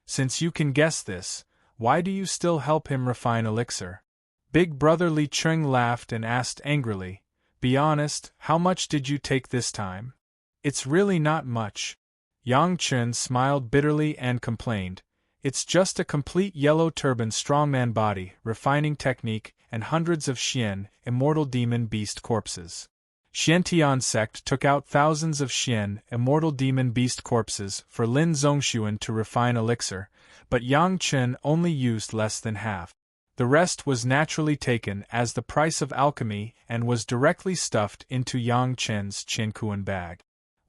Since you can guess this, why do you still help him refine elixir? Big Brother Li Qing laughed and asked angrily, Be honest, how much did you take this time? It's really not much. Yang Chen smiled bitterly and complained, It's just a complete yellow turban strongman body, refining technique, and hundreds of Xian, immortal demon beast corpses. Xiantian sect took out thousands of Xian, immortal demon beast corpses for Lin Zongxuan to refine elixir, but Yang Chen only used less than half. The rest was naturally taken as the price of alchemy and was directly stuffed into Yang Chen's Qinkuan bag.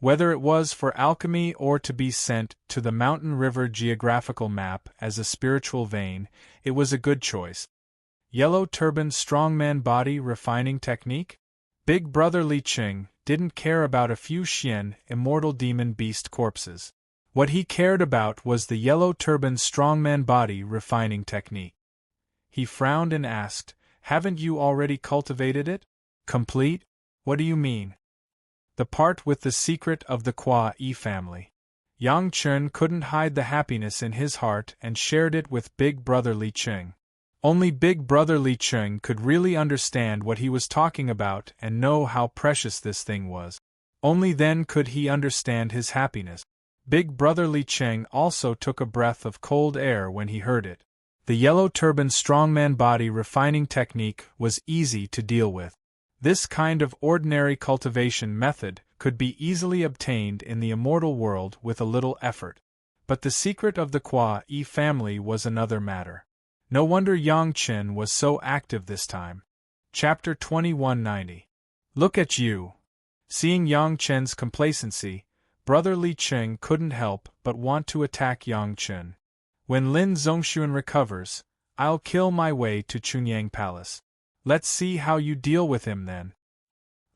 Whether it was for alchemy or to be sent to the mountain river geographical map as a spiritual vein, it was a good choice. Yellow turban strongman body refining technique? Big Brother Li Qing didn't care about a few Xian immortal demon beast corpses. What he cared about was the yellow turban strongman body refining technique. He frowned and asked, "Haven't you already cultivated it? Complete? What do you mean?" "The part with the secret of the Kwa-E family." Yang Chen couldn't hide the happiness in his heart and shared it with Big Brother Li Qing. Only Big Brother Li Qing could really understand what he was talking about and know how precious this thing was. Only then could he understand his happiness. Big Brother Li Qing also took a breath of cold air when he heard it. The yellow turban strongman body refining technique was easy to deal with. This kind of ordinary cultivation method could be easily obtained in the immortal world with a little effort. But the secret of the Kwa-E family was another matter. No wonder Yang Chen was so active this time. Chapter 2190. Look at you. Seeing Yang Chen's complacency, Brother Li Qing couldn't help but want to attack Yang Chen. When Lin Zongxuan recovers, I'll kill my way to Chunyang Palace. Let's see how you deal with him then.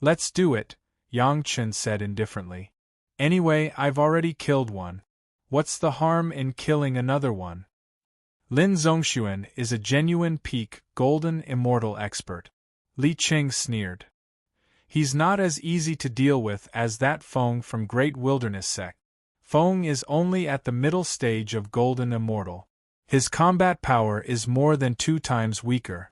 Let's do it, Yang Chen said indifferently. Anyway, I've already killed one. What's the harm in killing another one? Lin Zongxuan is a genuine peak golden immortal expert. Li Qing sneered. He's not as easy to deal with as that Feng from Great Wilderness Sect. Feng is only at the middle stage of golden immortal. His combat power is more than 2 times weaker.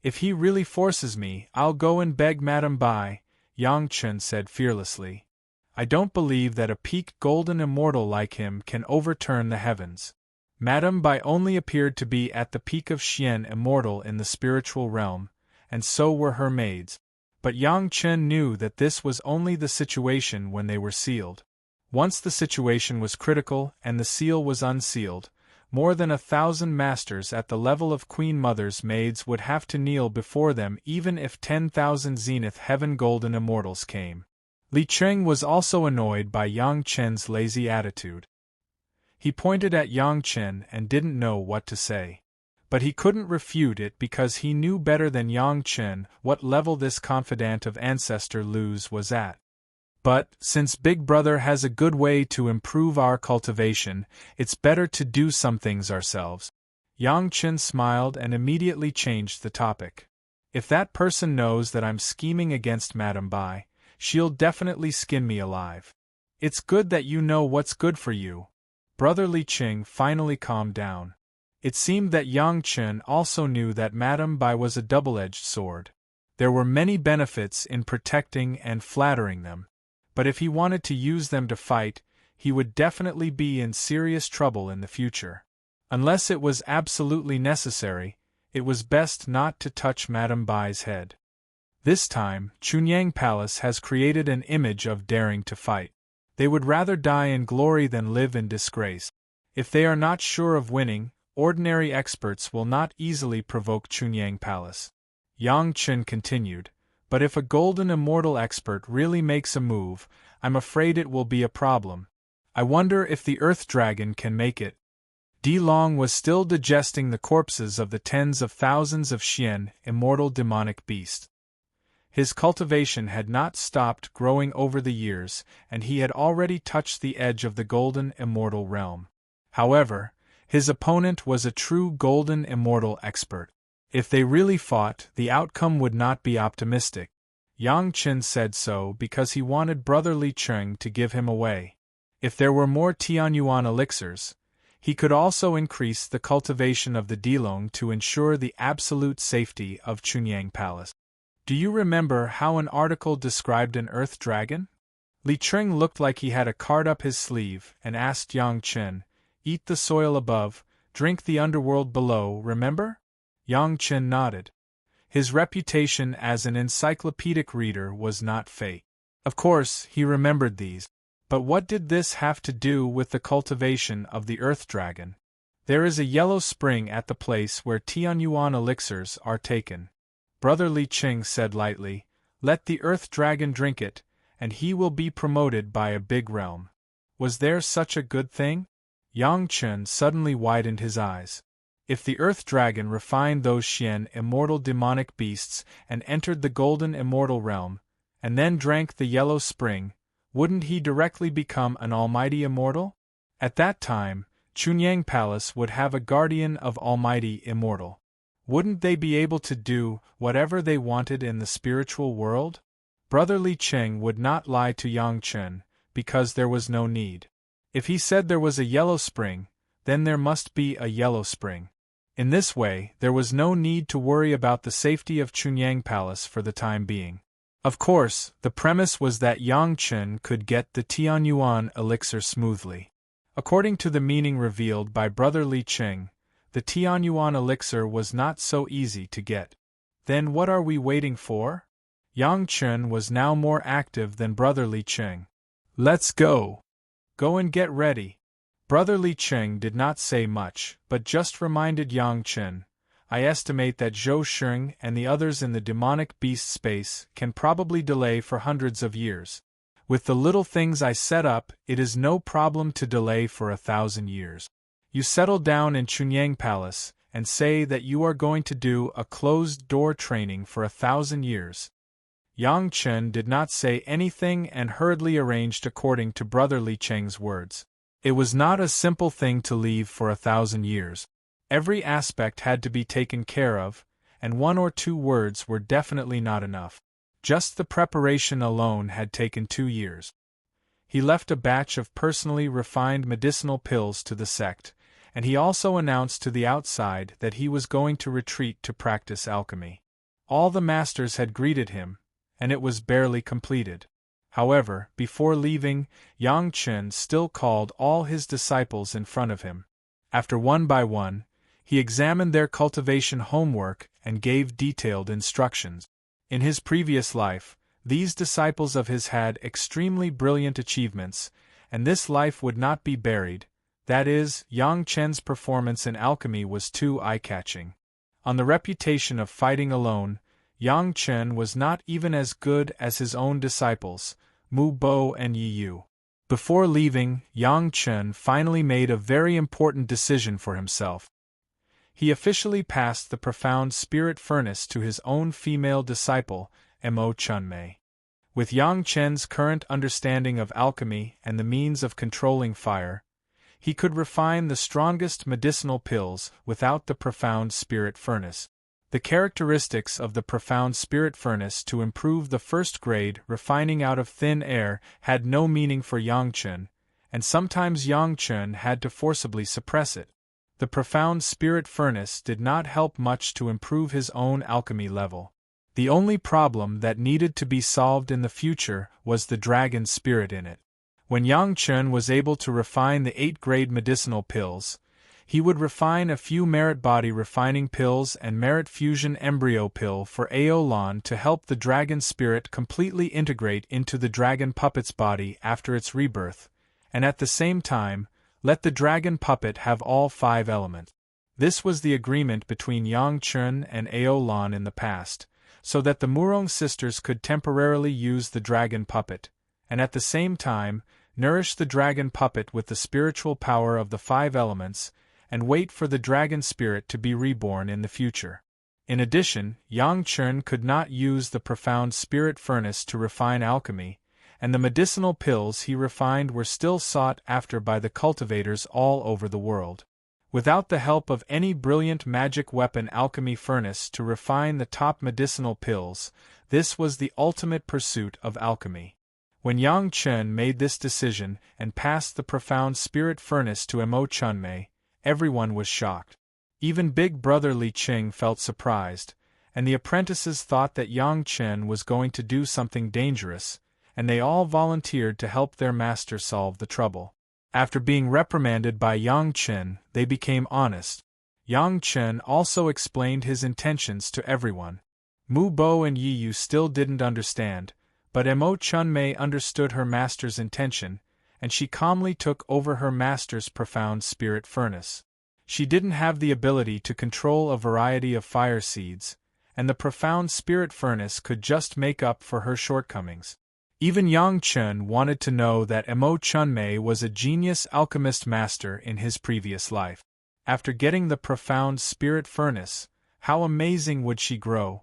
If he really forces me, I'll go and beg Madame Bai, Yang Chen said fearlessly. I don't believe that a peak golden immortal like him can overturn the heavens. Madame Bai only appeared to be at the peak of Xian immortal in the spiritual realm, and so were her maids. But Yang Chen knew that this was only the situation when they were sealed. Once the situation was critical and the seal was unsealed, more than 1,000 masters at the level of Queen Mother's maids would have to kneel before them even if 10,000 Zenith Heaven Golden Immortals came. Li Qing was also annoyed by Yang Chen's lazy attitude. He pointed at Yang Chen and didn't know what to say. But he couldn't refute it because he knew better than Yang Chen what level this confidant of Ancestor Lu's was at. But, since Big Brother has a good way to improve our cultivation, it's better to do some things ourselves. Yang Chen smiled and immediately changed the topic. If that person knows that I'm scheming against Madame Bai, she'll definitely skin me alive. It's good that you know what's good for you. Brother Li Qing finally calmed down. It seemed that Yang Chen also knew that Madame Bai was a double-edged sword. There were many benefits in protecting and flattering them. But if he wanted to use them to fight, he would definitely be in serious trouble in the future. Unless it was absolutely necessary, it was best not to touch Madame Bai's head. This time, Chunyang Palace has created an image of daring to fight. They would rather die in glory than live in disgrace. If they are not sure of winning, ordinary experts will not easily provoke Chunyang Palace. Yang Chen continued, but if a golden immortal expert really makes a move, I'm afraid it will be a problem. I wonder if the Earth Dragon can make it. Di Long was still digesting the corpses of the tens of thousands of Xian immortal demonic beasts. His cultivation had not stopped growing over the years, and he had already touched the edge of the golden immortal realm. However, his opponent was a true golden immortal expert. If they really fought, the outcome would not be optimistic. Yang Chen said so because he wanted Brother Li Qing to give him away. If there were more Tianyuan elixirs, he could also increase the cultivation of the Dilong to ensure the absolute safety of Chunyang Palace. Do you remember how an article described an earth dragon? Li Qing looked like he had a card up his sleeve and asked Yang Chen, "Eat the soil above, drink the underworld below, remember?" Yang Chen nodded. His reputation as an encyclopedic reader was not fake. Of course, he remembered these. But what did this have to do with the cultivation of the earth dragon? There is a yellow spring at the place where Tianyuan elixirs are taken. Brother Li Qing said lightly, "Let the earth dragon drink it, and he will be promoted by a big realm. Was there such a good thing? Yang Chen suddenly widened his eyes. If the Earth Dragon refined those Xian immortal demonic beasts and entered the golden immortal realm, and then drank the yellow spring, wouldn't he directly become an almighty immortal? At that time, Chunyang Palace would have a guardian of almighty immortal. Wouldn't they be able to do whatever they wanted in the spiritual world? Brother Li Cheng would not lie to Yang Chen, because there was no need. If he said there was a yellow spring, then there must be a yellow spring. In this way, there was no need to worry about the safety of Chunyang Palace for the time being. Of course, the premise was that Yang Chen could get the Tianyuan elixir smoothly. According to the meaning revealed by Brother Li Cheng, the Tianyuan elixir was not so easy to get. Then what are we waiting for? Yang Chen was now more active than Brother Li Cheng. Let's go! Go and get ready. Brother Li Cheng did not say much, but just reminded Yang Chen, I estimate that Zhou Sheng and the others in the demonic beast space can probably delay for hundreds of years. With the little things I set up, it is no problem to delay for 1,000 years. You settle down in Chunyang Palace, and say that you are going to do a closed-door training for 1,000 years. Yang Chen did not say anything and hurriedly arranged according to Brother Li Cheng's words. It was not a simple thing to leave for 1,000 years. Every aspect had to be taken care of, and 1 or 2 words were definitely not enough. Just the preparation alone had taken 2 years. He left a batch of personally refined medicinal pills to the sect, and he also announced to the outside that he was going to retreat to practice alchemy. All the masters had greeted him, and it was barely completed. However, before leaving, Yang Chen still called all his disciples in front of him. After one by one, he examined their cultivation homework and gave detailed instructions. In his previous life, these disciples of his had extremely brilliant achievements, and this life would not be buried. That is, Yang Chen's performance in alchemy was too eye-catching. On the reputation of fighting alone, Yang Chen was not even as good as his own disciples, Mu Bo and Yi Yu. Before leaving, Yang Chen finally made a very important decision for himself. He officially passed the profound spirit furnace to his own female disciple, Mo Chunmei. With Yang Chen's current understanding of alchemy and the means of controlling fire, he could refine the strongest medicinal pills without the profound spirit furnace. The characteristics of the profound spirit furnace to improve the first grade refining out of thin air had no meaning for Yang Chen, and sometimes Yang Chen had to forcibly suppress it. The profound spirit furnace did not help much to improve his own alchemy level. The only problem that needed to be solved in the future was the dragon spirit in it. When Yang Chen was able to refine the 8-grade medicinal pills, he would refine a few merit body refining pills and merit fusion embryo pill for Aolan to help the dragon spirit completely integrate into the dragon puppet's body after its rebirth, and at the same time, let the dragon puppet have all 5 elements. This was the agreement between Yang Chen and Aolan in the past, so that the Murong sisters could temporarily use the dragon puppet, and at the same time, nourish the dragon puppet with the spiritual power of the 5 elements, and wait for the dragon spirit to be reborn in the future. In addition, Yang Chen could not use the profound spirit furnace to refine alchemy, and the medicinal pills he refined were still sought after by the cultivators all over the world. Without the help of any brilliant magic weapon alchemy furnace to refine the top medicinal pills, this was the ultimate pursuit of alchemy. When Yang Chen made this decision and passed the profound spirit furnace to Mo Chunmei, everyone was shocked. Even Big Brother Li Cheng felt surprised, and the apprentices thought that Yang Chen was going to do something dangerous, and they all volunteered to help their master solve the trouble. After being reprimanded by Yang Chen, they became honest. Yang Chen also explained his intentions to everyone. Mu Bo and Yi Yu still didn't understand, but Mo Chunmei understood her master's intention, and she calmly took over her master's profound spirit furnace. She didn't have the ability to control a variety of fire seeds, and the profound spirit furnace could just make up for her shortcomings. Even Yang Chen wanted to know that Emo Chunmei was a genius alchemist master in his previous life. After getting the profound spirit furnace, how amazing would she grow?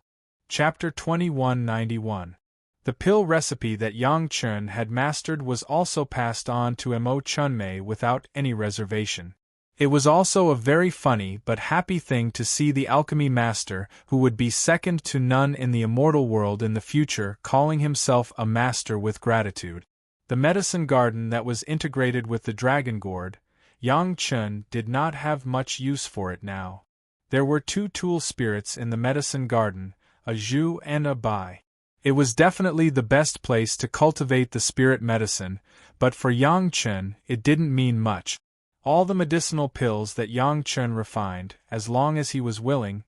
Chapter 2191. The pill recipe that Yang Chen had mastered was also passed on to Emo Chunmei without any reservation. It was also a very funny but happy thing to see the alchemy master, who would be second to none in the immortal world in the future, calling himself a master with gratitude. The medicine garden that was integrated with the dragon gourd, Yang Chen did not have much use for it now. There were two tool spirits in the medicine garden, a Zhu and a Bai. It was definitely the best place to cultivate the spirit medicine, but for Yang Chen it didn't mean much. All the medicinal pills that Yang Chen refined, as long as he was willing.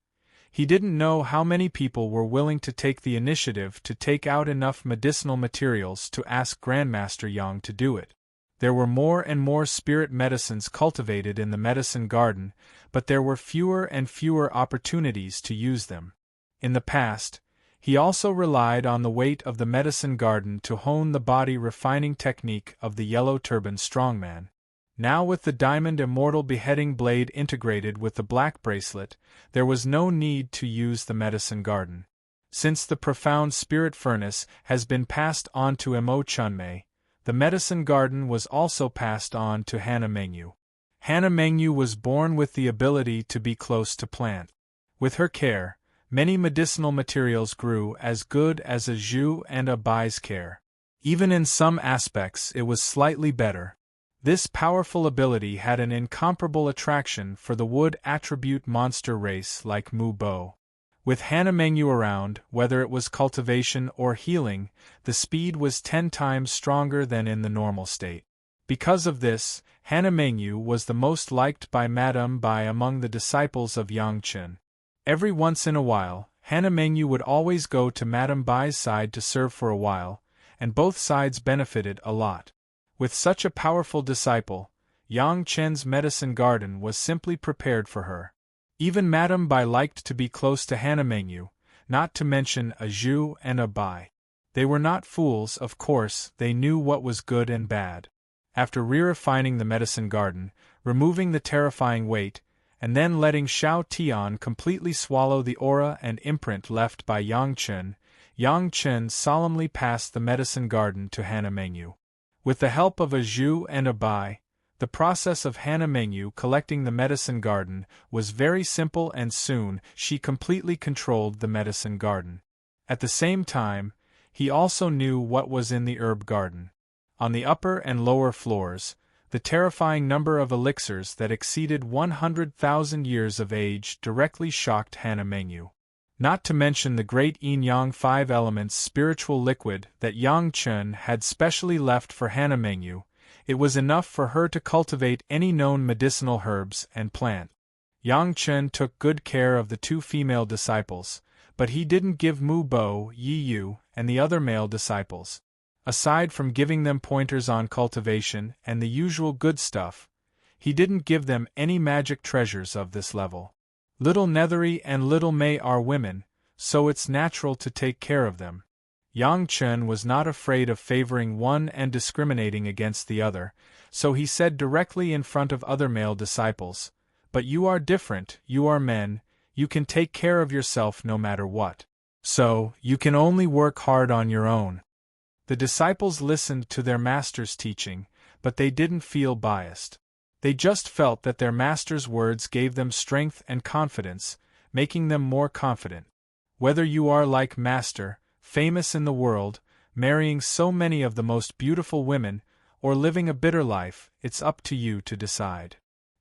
He didn't know how many people were willing to take the initiative to take out enough medicinal materials to ask Grandmaster Yang to do it. There were more and more spirit medicines cultivated in the medicine garden, but there were fewer and fewer opportunities to use them. In the past, he also relied on the weight of the medicine garden to hone the body refining technique of the yellow turban strongman. Now with the diamond immortal beheading blade integrated with the black bracelet, there was no need to use the medicine garden. Since the profound spirit furnace has been passed on to Emo Chunmei, the medicine garden was also passed on to Hannah Mengyu. Hannah Mengyu was born with the ability to be close to plant. With her care, many medicinal materials grew as good as a Zhu and a Bai's care. Even in some aspects it was slightly better. This powerful ability had an incomparable attraction for the wood attribute monster race like Mu Bo. With Hannah Mengyu around, whether it was cultivation or healing, the speed was 10 times stronger than in the normal state. Because of this, Hannah Mengyu was the most liked by Madame Bai among the disciples of Yang Chen. Every once in a while, Hannah Mengyu would always go to Madame Bai's side to serve for a while, and both sides benefited a lot. With such a powerful disciple, Yang Chen's medicine garden was simply prepared for her. Even Madame Bai liked to be close to Hannah Mengyu, not to mention a Zhu and a Bai. They were not fools, of course, they knew what was good and bad. After re-refining the medicine garden, removing the terrifying weight, and then letting Xiao Tian completely swallow the aura and imprint left by Yang Chen solemnly passed the medicine garden to Hannah Mengyu. With the help of a Zhu and a Bai, the process of Hannah Mengyu collecting the medicine garden was very simple, and soon she completely controlled the medicine garden. At the same time, he also knew what was in the herb garden. On the upper and lower floors, the terrifying number of elixirs that exceeded 100,000 years of age directly shocked Hannah Mengyu. Not to mention the great yin-yang 5 elements spiritual liquid that Yang Chen had specially left for Hannah Mengyu, it was enough for her to cultivate any known medicinal herbs and plant. Yang Chen took good care of the 2 female disciples, but he didn't give Mu Bo, Yi Yu, and the other male disciples. Aside from giving them pointers on cultivation and the usual good stuff, he didn't give them any magic treasures of this level. Little Nethery and Little Mei are women, so it's natural to take care of them. Yang Chen was not afraid of favoring one and discriminating against the other, so he said directly in front of other male disciples, "But you are different, you are men, you can take care of yourself no matter what. So, you can only work hard on your own." The disciples listened to their master's teaching, but they didn't feel biased. They just felt that their master's words gave them strength and confidence, making them more confident. Whether you are like master, famous in the world, marrying so many of the most beautiful women, or living a bitter life, it's up to you to decide.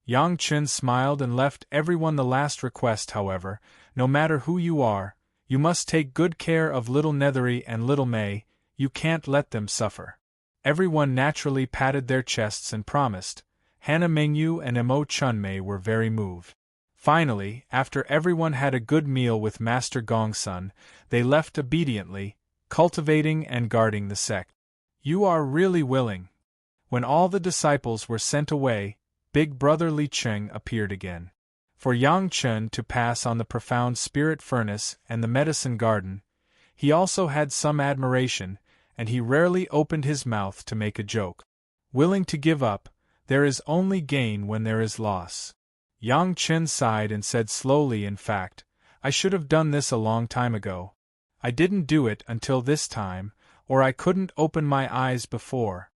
Yang Chen smiled and left everyone the last request, however, no matter who you are, you must take good care of Little Nethery and Little Mei, you can't let them suffer. Everyone naturally patted their chests and promised. Hannah Mengyu and Emo Chunmei were very moved. Finally, after everyone had a good meal with Master Gongsun, they left obediently, cultivating and guarding the sect. You are really willing. When all the disciples were sent away, Big Brother Li Cheng appeared again. For Yang Chen to pass on the profound spirit furnace and the medicine garden, he also had some admiration, and he rarely opened his mouth to make a joke. Willing to give up, there is only gain when there is loss. Yang Chen sighed and said slowly, in fact, I should have done this a long time ago. I didn't do it until this time, or I couldn't open my eyes before.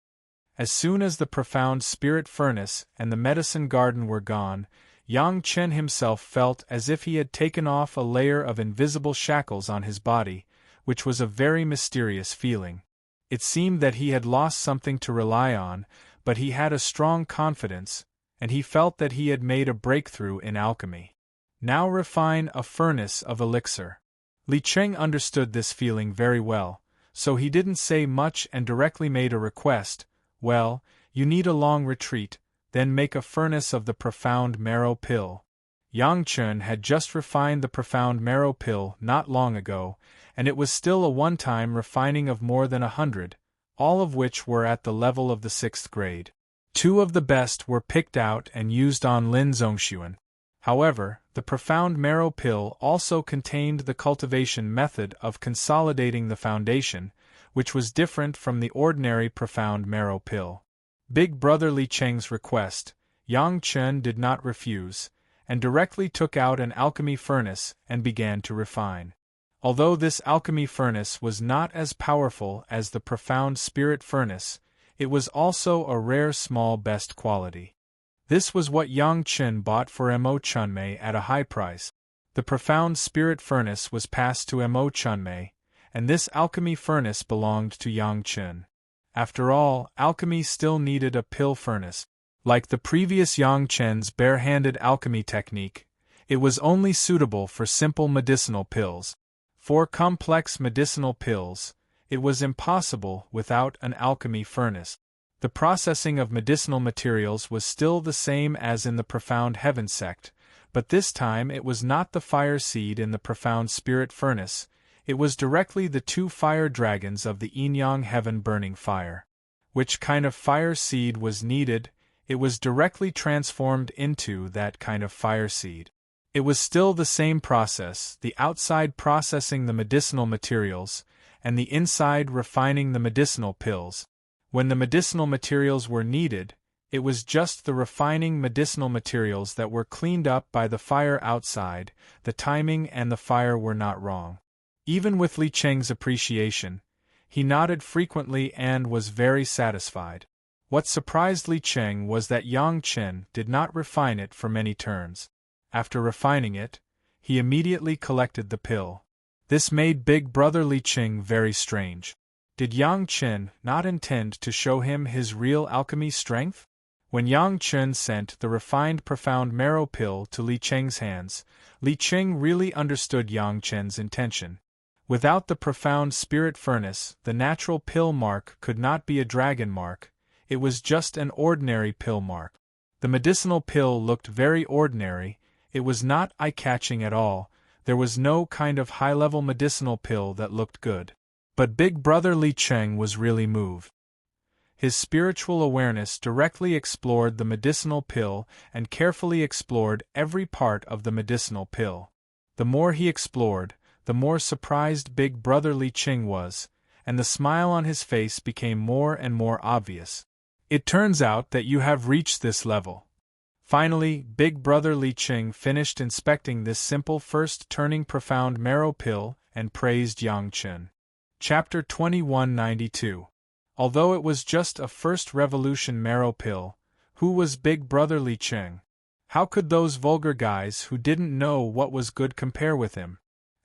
As soon as the profound spirit furnace and the medicine garden were gone, Yang Chen himself felt as if he had taken off a layer of invisible shackles on his body, which was a very mysterious feeling. It seemed that he had lost something to rely on, but he had a strong confidence, and he felt that he had made a breakthrough in alchemy. Now refine a furnace of elixir. Li Cheng understood this feeling very well, so he didn't say much and directly made a request. Well, you need a long retreat, then make a furnace of the profound marrow pill. Yang Chen had just refined the profound marrow pill not long ago, and it was still a one-time refining of more than 100, all of which were at the level of the 6th grade. 2 of the best were picked out and used on Lin Zhongxuan. However, the profound marrow pill also contained the cultivation method of consolidating the foundation, which was different from the ordinary profound marrow pill. Big Brother Li Cheng's request, Yang Chen did not refuse, and directly took out an alchemy furnace and began to refine. Although this alchemy furnace was not as powerful as the profound spirit furnace, it was also a rare small best quality. This was what Yang Chen bought for Mo Chunmei at a high price. The profound spirit furnace was passed to Mo Chunmei, and this alchemy furnace belonged to Yang Chen. After all, alchemy still needed a pill furnace. Like the previous Yang Chen's bare-handed alchemy technique, it was only suitable for simple medicinal pills. For complex medicinal pills, it was impossible without an alchemy furnace. The processing of medicinal materials was still the same as in the profound heaven sect, but this time it was not the fire seed in the profound spirit furnace, it was directly the 2 fire dragons of the yin-yang heaven burning fire. Which kind of fire seed was needed? It was directly transformed into that kind of fire seed. It was still the same process, the outside processing the medicinal materials, and the inside refining the medicinal pills. When the medicinal materials were needed, it was just the refining medicinal materials that were cleaned up by the fire outside, the timing and the fire were not wrong. Even with Li Cheng's appreciation, he nodded frequently and was very satisfied. What surprised Li Cheng was that Yang Chen did not refine it for many turns. After refining it, he immediately collected the pill. This made Big Brother Li Cheng very strange. Did Yang Chen not intend to show him his real alchemy strength? When Yang Chen sent the refined profound marrow pill to Li Cheng's hands, Li Cheng really understood Yang Chen's intention. Without the profound spirit furnace, the natural pill mark could not be a dragon mark, it was just an ordinary pill mark. The medicinal pill looked very ordinary, it was not eye-catching at all, there was no kind of high-level medicinal pill that looked good. But Big Brother Li Cheng was really moved. His spiritual awareness directly explored the medicinal pill and carefully explored every part of the medicinal pill. The more he explored, the more surprised Big Brother Li Cheng was, and the smile on his face became more and more obvious. It turns out that you have reached this level. Finally, Big Brother Li Cheng finished inspecting this simple first turning profound marrow pill and praised Yang Chen. Chapter 2192. Although it was just a first revolution marrow pill, who was Big Brother Li Cheng? How could those vulgar guys who didn't know what was good compare with him?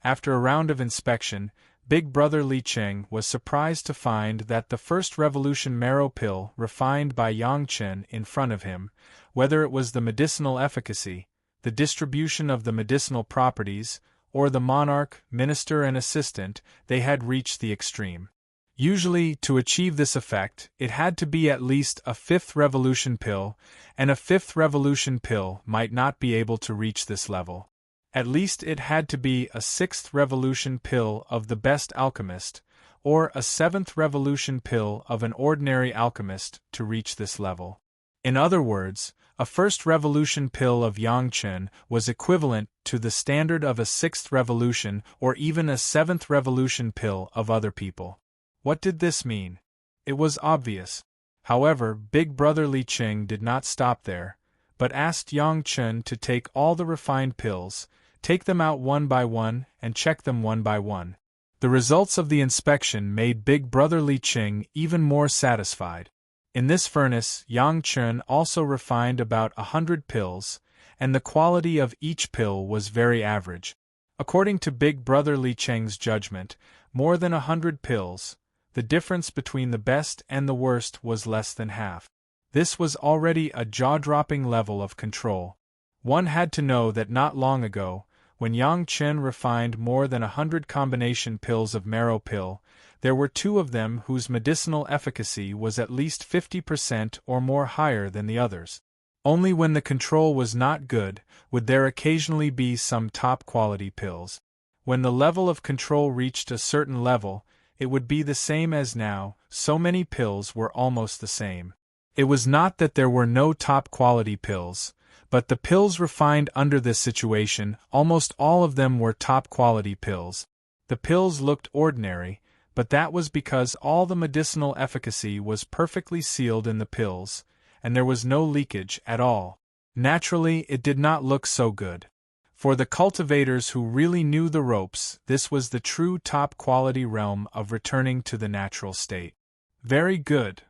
After a round of inspection, Big Brother Li Cheng was surprised to find that the first revolution marrow pill refined by Yang Chen in front of him, whether it was the medicinal efficacy, the distribution of the medicinal properties, or the monarch, minister and assistant, they had reached the extreme. Usually, to achieve this effect, it had to be at least a 5th revolution pill, and a 5th revolution pill might not be able to reach this level. At least it had to be a 6th revolution pill of the best alchemist, or a 7th revolution pill of an ordinary alchemist to reach this level. In other words, a 1st revolution pill of Yang Chen was equivalent to the standard of a 6th revolution or even a 7th revolution pill of other people. What did this mean? It was obvious. However, Big Brother Li Qing did not stop there, but asked Yang Chen to take all the refined pills, take them out one by one, and check them one by one. The results of the inspection made Big Brother Li Qing even more satisfied. In this furnace, Yang Chen also refined about 100 pills, and the quality of each pill was very average. According to Big Brother Li Qing's judgment, more than 100 pills, the difference between the best and the worst was less than half. This was already a jaw-dropping level of control. One had to know that not long ago, when Yang Chen refined more than 100 combination pills of marrow pill, there were 2 of them whose medicinal efficacy was at least 50% or more higher than the others. Only when the control was not good would there occasionally be some top-quality pills. When the level of control reached a certain level, it would be the same as now. So many pills were almost the same. It was not that there were no top-quality pills, but the pills refined under this situation, almost all of them were top-quality pills. The pills looked ordinary, but that was because all the medicinal efficacy was perfectly sealed in the pills, and there was no leakage at all. Naturally, it did not look so good. For the cultivators who really knew the ropes, this was the true top-quality realm of returning to the natural state. Very good.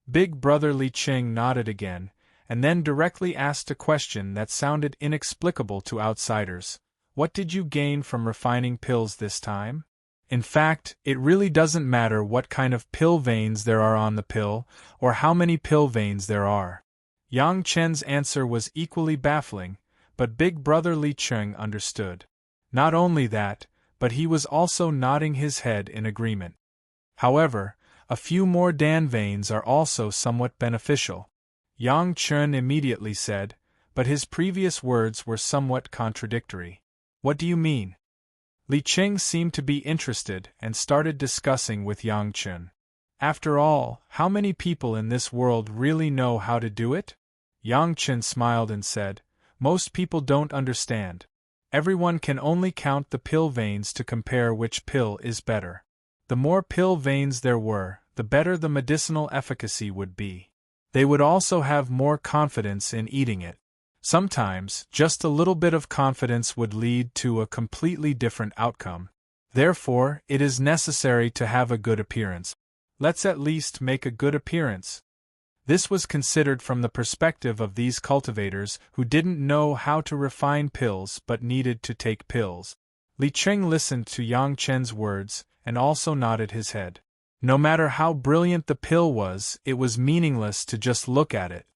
Big Brother Li Qing nodded again, and then directly asked a question that sounded inexplicable to outsiders. What did you gain from refining pills this time? In fact, it really doesn't matter what kind of pill veins there are on the pill, or how many pill veins there are. Yang Chen's answer was equally baffling, but Big Brother Li Qing understood. Not only that, but he was also nodding his head in agreement. However, a few more Dan veins are also somewhat beneficial, Yang Chen immediately said, but his previous words were somewhat contradictory. What do you mean? Li Qing seemed to be interested and started discussing with Yang Chen. After all, how many people in this world really know how to do it? Yang Chen smiled and said, most people don't understand. Everyone can only count the pill veins to compare which pill is better. The more pill veins there were, the better the medicinal efficacy would be. They would also have more confidence in eating it. Sometimes, just a little bit of confidence would lead to a completely different outcome. Therefore, it is necessary to have a good appearance. Let's at least make a good appearance. This was considered from the perspective of these cultivators who didn't know how to refine pills but needed to take pills. Li Qing listened to Yang Chen's words and also nodded his head. No matter how brilliant the pill was, it was meaningless to just look at it.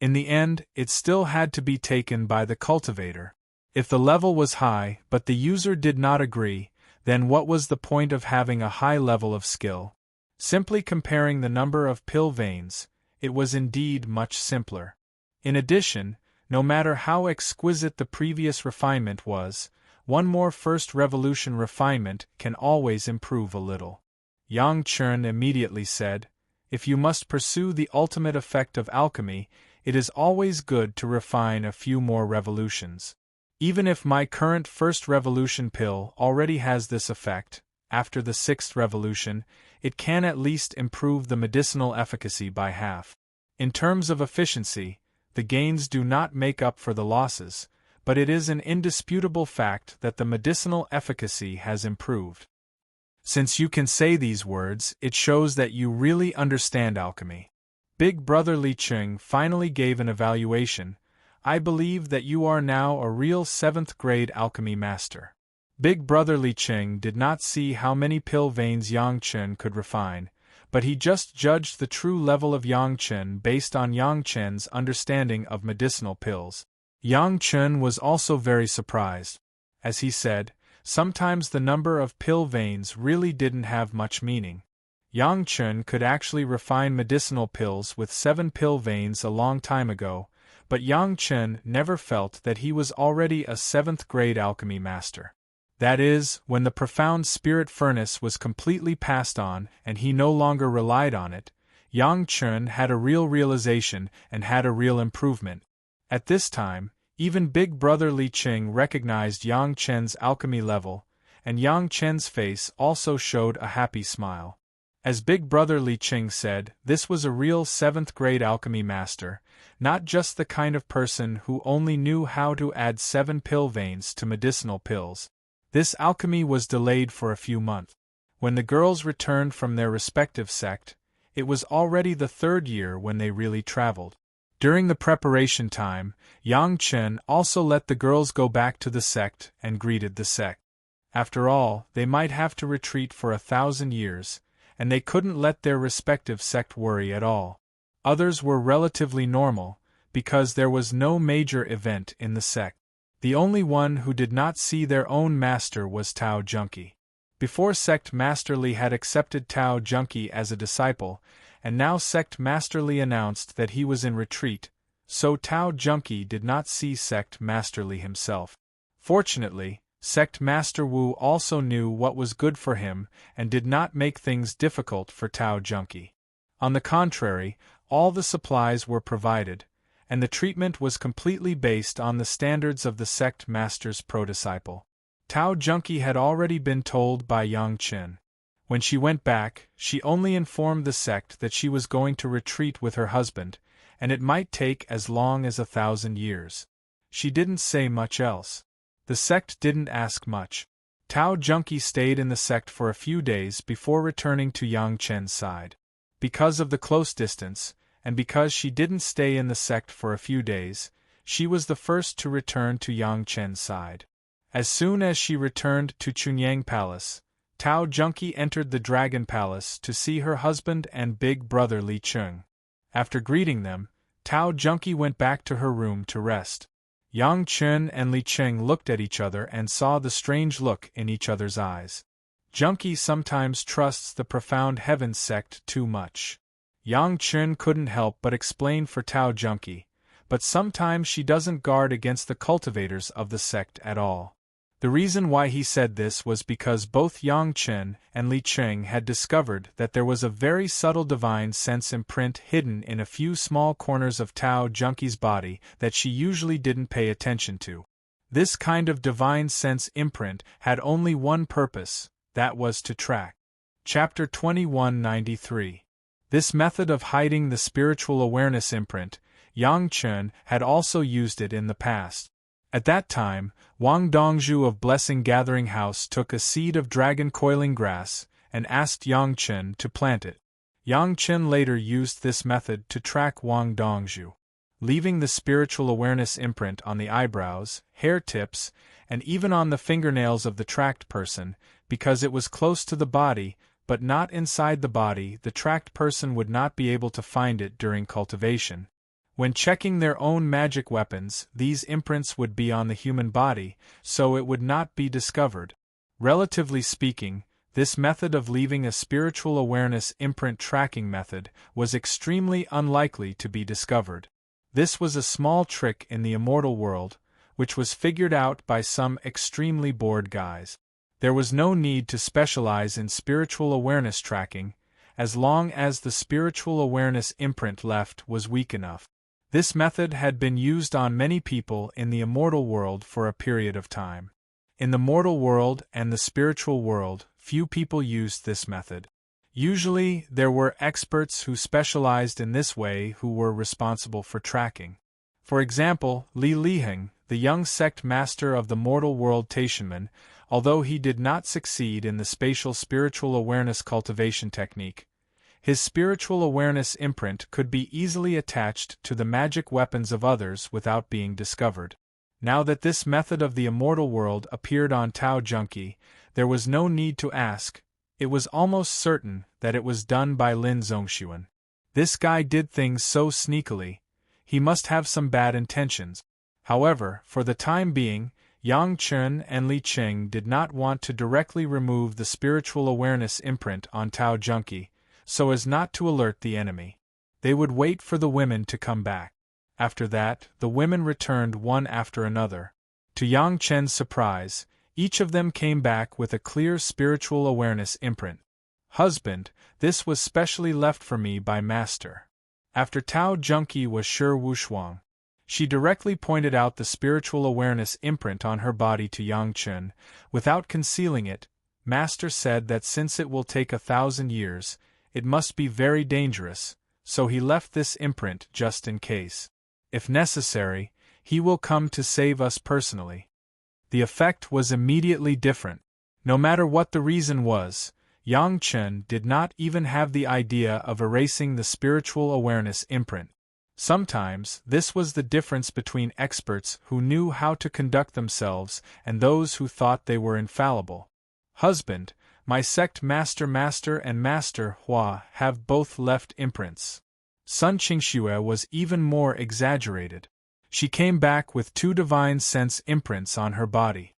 In the end, it still had to be taken by the cultivator. If the level was high, but the user did not agree, then what was the point of having a high level of skill? Simply comparing the number of pill veins, it was indeed much simpler. In addition, no matter how exquisite the previous refinement was, one more first revolution refinement can always improve a little. Yang Chen immediately said, if you must pursue the ultimate effect of alchemy, it is always good to refine a few more revolutions. Even if my current first revolution pill already has this effect, after the 6th revolution, it can at least improve the medicinal efficacy by half. In terms of efficiency, the gains do not make up for the losses, but it is an indisputable fact that the medicinal efficacy has improved. Since you can say these words, it shows that you really understand alchemy. Big Brother Li Qing finally gave an evaluation. I believe that you are now a real 7th grade alchemy master. Big Brother Li Qing did not see how many pill veins Yang Chen could refine, but he just judged the true level of Yang Chen based on Yang Chen's understanding of medicinal pills. Yang Chen was also very surprised. As he said, sometimes the number of pill veins really didn't have much meaning. Yang Chen could actually refine medicinal pills with 7 pill veins a long time ago, but Yang Chen never felt that he was already a 7th grade alchemy master. That is, when the profound spirit furnace was completely passed on and he no longer relied on it, Yang Chen had a real realization and had a real improvement. At this time, even Big Brother Li Qing recognized Yang Chen's alchemy level, and Yang Chen's face also showed a happy smile. As Big Brother Li Qing said, this was a real 7th-grade alchemy master, not just the kind of person who only knew how to add 7 pill veins to medicinal pills. This alchemy was delayed for a few months. When the girls returned from their respective sect, it was already the 3rd year when they really traveled. During the preparation time, Yang Chen also let the girls go back to the sect and greeted the sect. After all, they might have to retreat for 1,000 years, and they couldn't let their respective sect worry at all. Others were relatively normal, because there was no major event in the sect. The only one who did not see their own master was Tao Junki. Before Sect Master Li had accepted Tao Junki as a disciple, and now Sect Master Li announced that he was in retreat, so Tao Junki did not see Sect Master Li himself. Fortunately, Sect Master Wu also knew what was good for him and did not make things difficult for Tao Junki. On the contrary, all the supplies were provided, and the treatment was completely based on the standards of the sect master's pro-disciple. Tao Junki had already been told by Yang Chen. When she went back, she only informed the sect that she was going to retreat with her husband, and it might take as long as 1,000 years. She didn't say much else. The sect didn't ask much. Tao Junki stayed in the sect for a few days before returning to Yang Chen's side. Because of the close distance, and because she didn't stay in the sect for a few days, she was the first to return to Yang Chen's side. As soon as she returned to Chunyang Palace, Tao Junki entered the Dragon Palace to see her husband and big brother Li Qing. After greeting them, Tao Junki went back to her room to rest. Yang Chen and Li Qing looked at each other and saw the strange look in each other's eyes. Junki sometimes trusts the profound heaven sect too much. Yang Chen couldn't help but explain for Tao Junki, but sometimes she doesn't guard against the cultivators of the sect at all. The reason why he said this was because both Yang Chen and Li Qing had discovered that there was a very subtle divine sense imprint hidden in a few small corners of Tao Junki's body that she usually didn't pay attention to. This kind of divine sense imprint had only one purpose, that was to track. Chapter 2193. This method of hiding the spiritual awareness imprint, Yang Chen had also used it in the past. At that time, Wang Dongzhu of Blessing Gathering House took a seed of dragon coiling grass and asked Yang Chen to plant it. Yang Chen later used this method to track Wang Dongzhu, leaving the spiritual awareness imprint on the eyebrows, hair tips, and even on the fingernails of the tracked person, because it was close to the body, but not inside the body. The tracked person would not be able to find it during cultivation. When checking their own magic weapons, these imprints would be on the human body, so it would not be discovered. Relatively speaking, this method of leaving a spiritual awareness imprint tracking method was extremely unlikely to be discovered. This was a small trick in the immortal world, which was figured out by some extremely bored guys. There was no need to specialize in spiritual awareness tracking, as long as the spiritual awareness imprint left was weak enough. This method had been used on many people in the immortal world for a period of time. In the mortal world and the spiritual world, few people used this method. Usually, there were experts who specialized in this way who were responsible for tracking. For example, Li Liheng, the young sect master of the mortal world Taishanmen, although he did not succeed in the spatial spiritual awareness cultivation technique, his spiritual awareness imprint could be easily attached to the magic weapons of others without being discovered. Now that this method of the immortal world appeared on Tao Junki, there was no need to ask. It was almost certain that it was done by Lin Zongxuan. This guy did things so sneakily, he must have some bad intentions. However, for the time being, Yang Chen and Li Qing did not want to directly remove the spiritual awareness imprint on Tao Junki, so as not to alert the enemy. They would wait for the women to come back. After that, the women returned one after another. To Yang Chen's surprise, each of them came back with a clear spiritual awareness imprint. "Husband, this was specially left for me by Master." After Tao Junki was sure Wushuang, she directly pointed out the spiritual awareness imprint on her body to Yang Chen. Without concealing it, Master said that since it will take 1,000 years, it must be very dangerous, so he left this imprint just in case. If necessary, he will come to save us personally. The effect was immediately different. No matter what the reason was, Yang Chen did not even have the idea of erasing the spiritual awareness imprint. Sometimes, this was the difference between experts who knew how to conduct themselves and those who thought they were infallible. Husband, my sect Master and Master Hua have both left imprints. Sun Qingxue was even more exaggerated. She came back with 2 divine sense imprints on her body.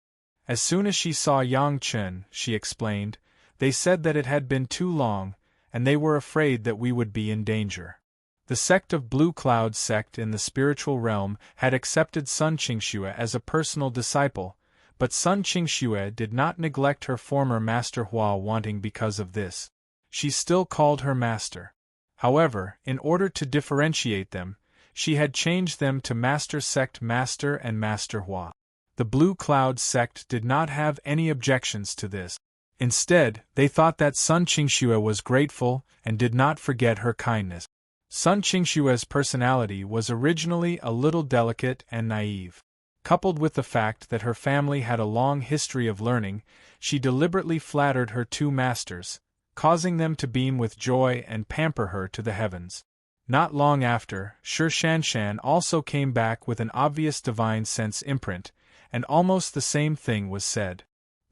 As soon as she saw Yang Chen, she explained, they said that it had been too long, and they were afraid that we would be in danger. The sect of Blue Cloud sect in the spiritual realm had accepted Sun Qingxue as a personal disciple, but Sun Qingxue did not neglect her former Master Hua wanting because of this. She still called her master. However, in order to differentiate them, she had changed them to Master Sect Master and Master Hua. The Blue Cloud sect did not have any objections to this. Instead, they thought that Sun Qingxue was grateful and did not forget her kindness. Sun Qingxue's personality was originally a little delicate and naive. Coupled with the fact that her family had a long history of learning, she deliberately flattered her 2 masters, causing them to beam with joy and pamper her to the heavens. Not long after, Shi Shanshan also came back with an obvious divine sense imprint, and almost the same thing was said.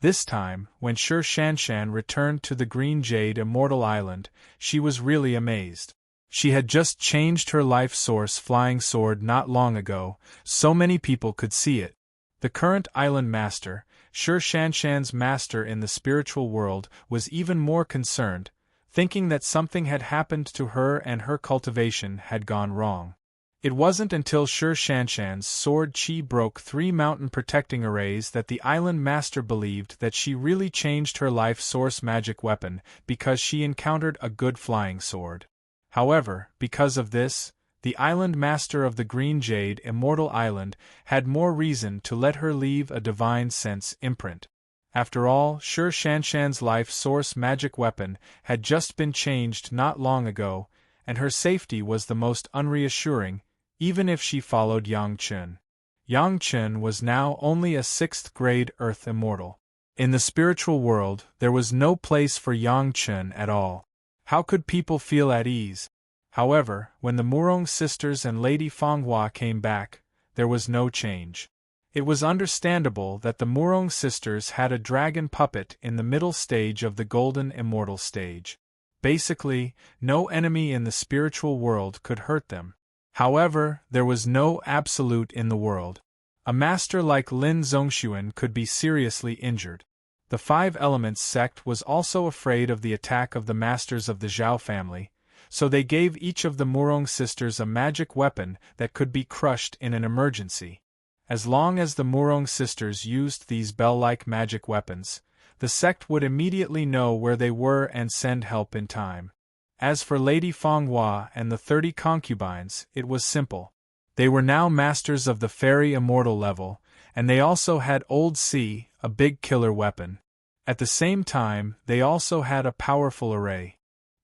This time, when Shi Shanshan returned to the Green Jade Immortal Island, she was really amazed. She had just changed her life source flying sword not long ago, so many people could see it. The current island master, Shi Shanshan's master in the spiritual world, was even more concerned, thinking that something had happened to her and her cultivation had gone wrong. It wasn't until Shi Shanshan's sword chi broke 3 mountain protecting arrays that the island master believed that she really changed her life source magic weapon because she encountered a good flying sword. However, because of this, the island master of the Green Jade Immortal Island had more reason to let her leave a divine sense imprint. After all, Shi Shanshan's life source magic weapon had just been changed not long ago, and her safety was the most unreassuring, even if she followed Yang Chen. Yang Chen was now only a 6th grade Earth Immortal. In the spiritual world, there was no place for Yang Chen at all. How could people feel at ease? However, when the Murong sisters and Lady Fanghua came back, there was no change. It was understandable that the Murong sisters had a dragon puppet in the middle stage of the Golden Immortal stage. Basically, no enemy in the spiritual world could hurt them. However, there was no absolute in the world. A master like Lin Zongxuan could be seriously injured. The 5 Elements sect was also afraid of the attack of the masters of the Zhao family, so they gave each of the Murong sisters a magic weapon that could be crushed in an emergency. As long as the Murong sisters used these bell-like magic weapons, the sect would immediately know where they were and send help in time. As for Lady Fanghua and the 30 concubines, it was simple. They were now masters of the Fairy Immortal level, and they also had Old Sea, a big killer weapon. At the same time, they also had a powerful array.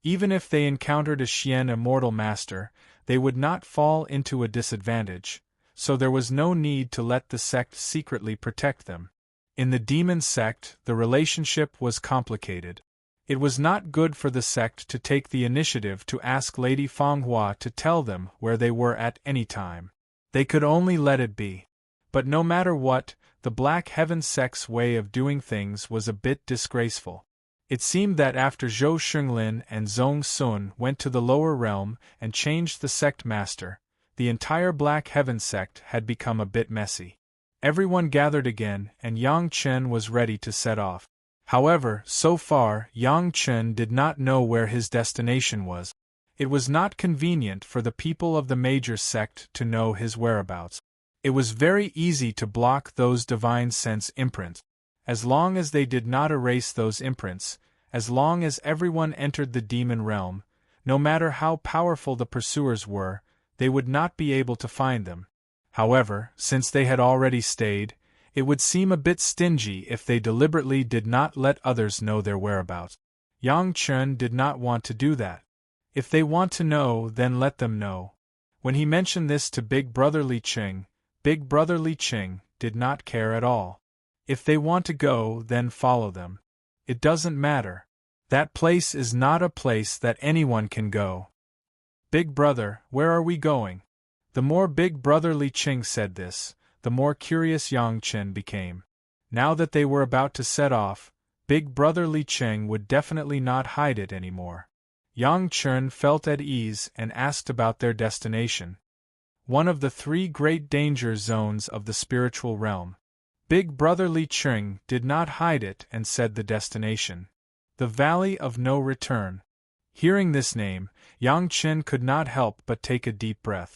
Even if they encountered a Xian Immortal Master, they would not fall into a disadvantage, so there was no need to let the sect secretly protect them. In the demon sect, the relationship was complicated. It was not good for the sect to take the initiative to ask Lady Fanghua to tell them where they were at any time. They could only let it be. But no matter what, the Black Heaven sect's way of doing things was a bit disgraceful. It seemed that after Zhou Xunglin and Zhong Sun went to the lower realm and changed the sect master, the entire Black Heaven sect had become a bit messy. Everyone gathered again, and Yang Chen was ready to set off. However, so far, Yang Chen did not know where his destination was. It was not convenient for the people of the major sect to know his whereabouts. It was very easy to block those divine sense imprints. As long as they did not erase those imprints, as long as everyone entered the demon realm, no matter how powerful the pursuers were, they would not be able to find them. However, since they had already stayed, it would seem a bit stingy if they deliberately did not let others know their whereabouts. Yang Chen did not want to do that. If they want to know, then let them know. When he mentioned this to Big Brother Li Qing, Big Brother Li Qing did not care at all. If they want to go, then follow them. It doesn't matter. That place is not a place that anyone can go. Big brother, where are we going? The more Big Brother Li Qing said this, the more curious Yang Chen became. Now that they were about to set off, Big Brother Li Qing would definitely not hide it anymore. Yang Chen felt at ease and asked about their destination. One of the 3 great danger zones of the spiritual realm. Big Brother Li Qing did not hide it and said the destination. The Valley of No Return. Hearing this name, Yang Chen could not help but take a deep breath.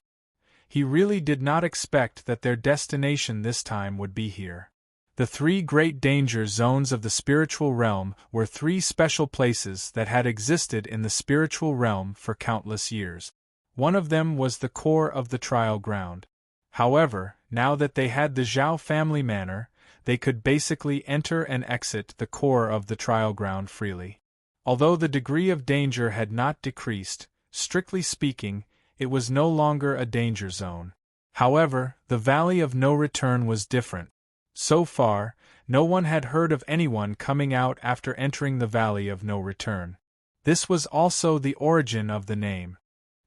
He really did not expect that their destination this time would be here. The 3 great danger zones of the spiritual realm were 3 special places that had existed in the spiritual realm for countless years. One of them was the core of the trial ground. However, now that they had the Zhao family manor, they could basically enter and exit the core of the trial ground freely. Although the degree of danger had not decreased, strictly speaking, it was no longer a danger zone. However, the Valley of No Return was different. So far, no one had heard of anyone coming out after entering the Valley of No Return. This was also the origin of the name.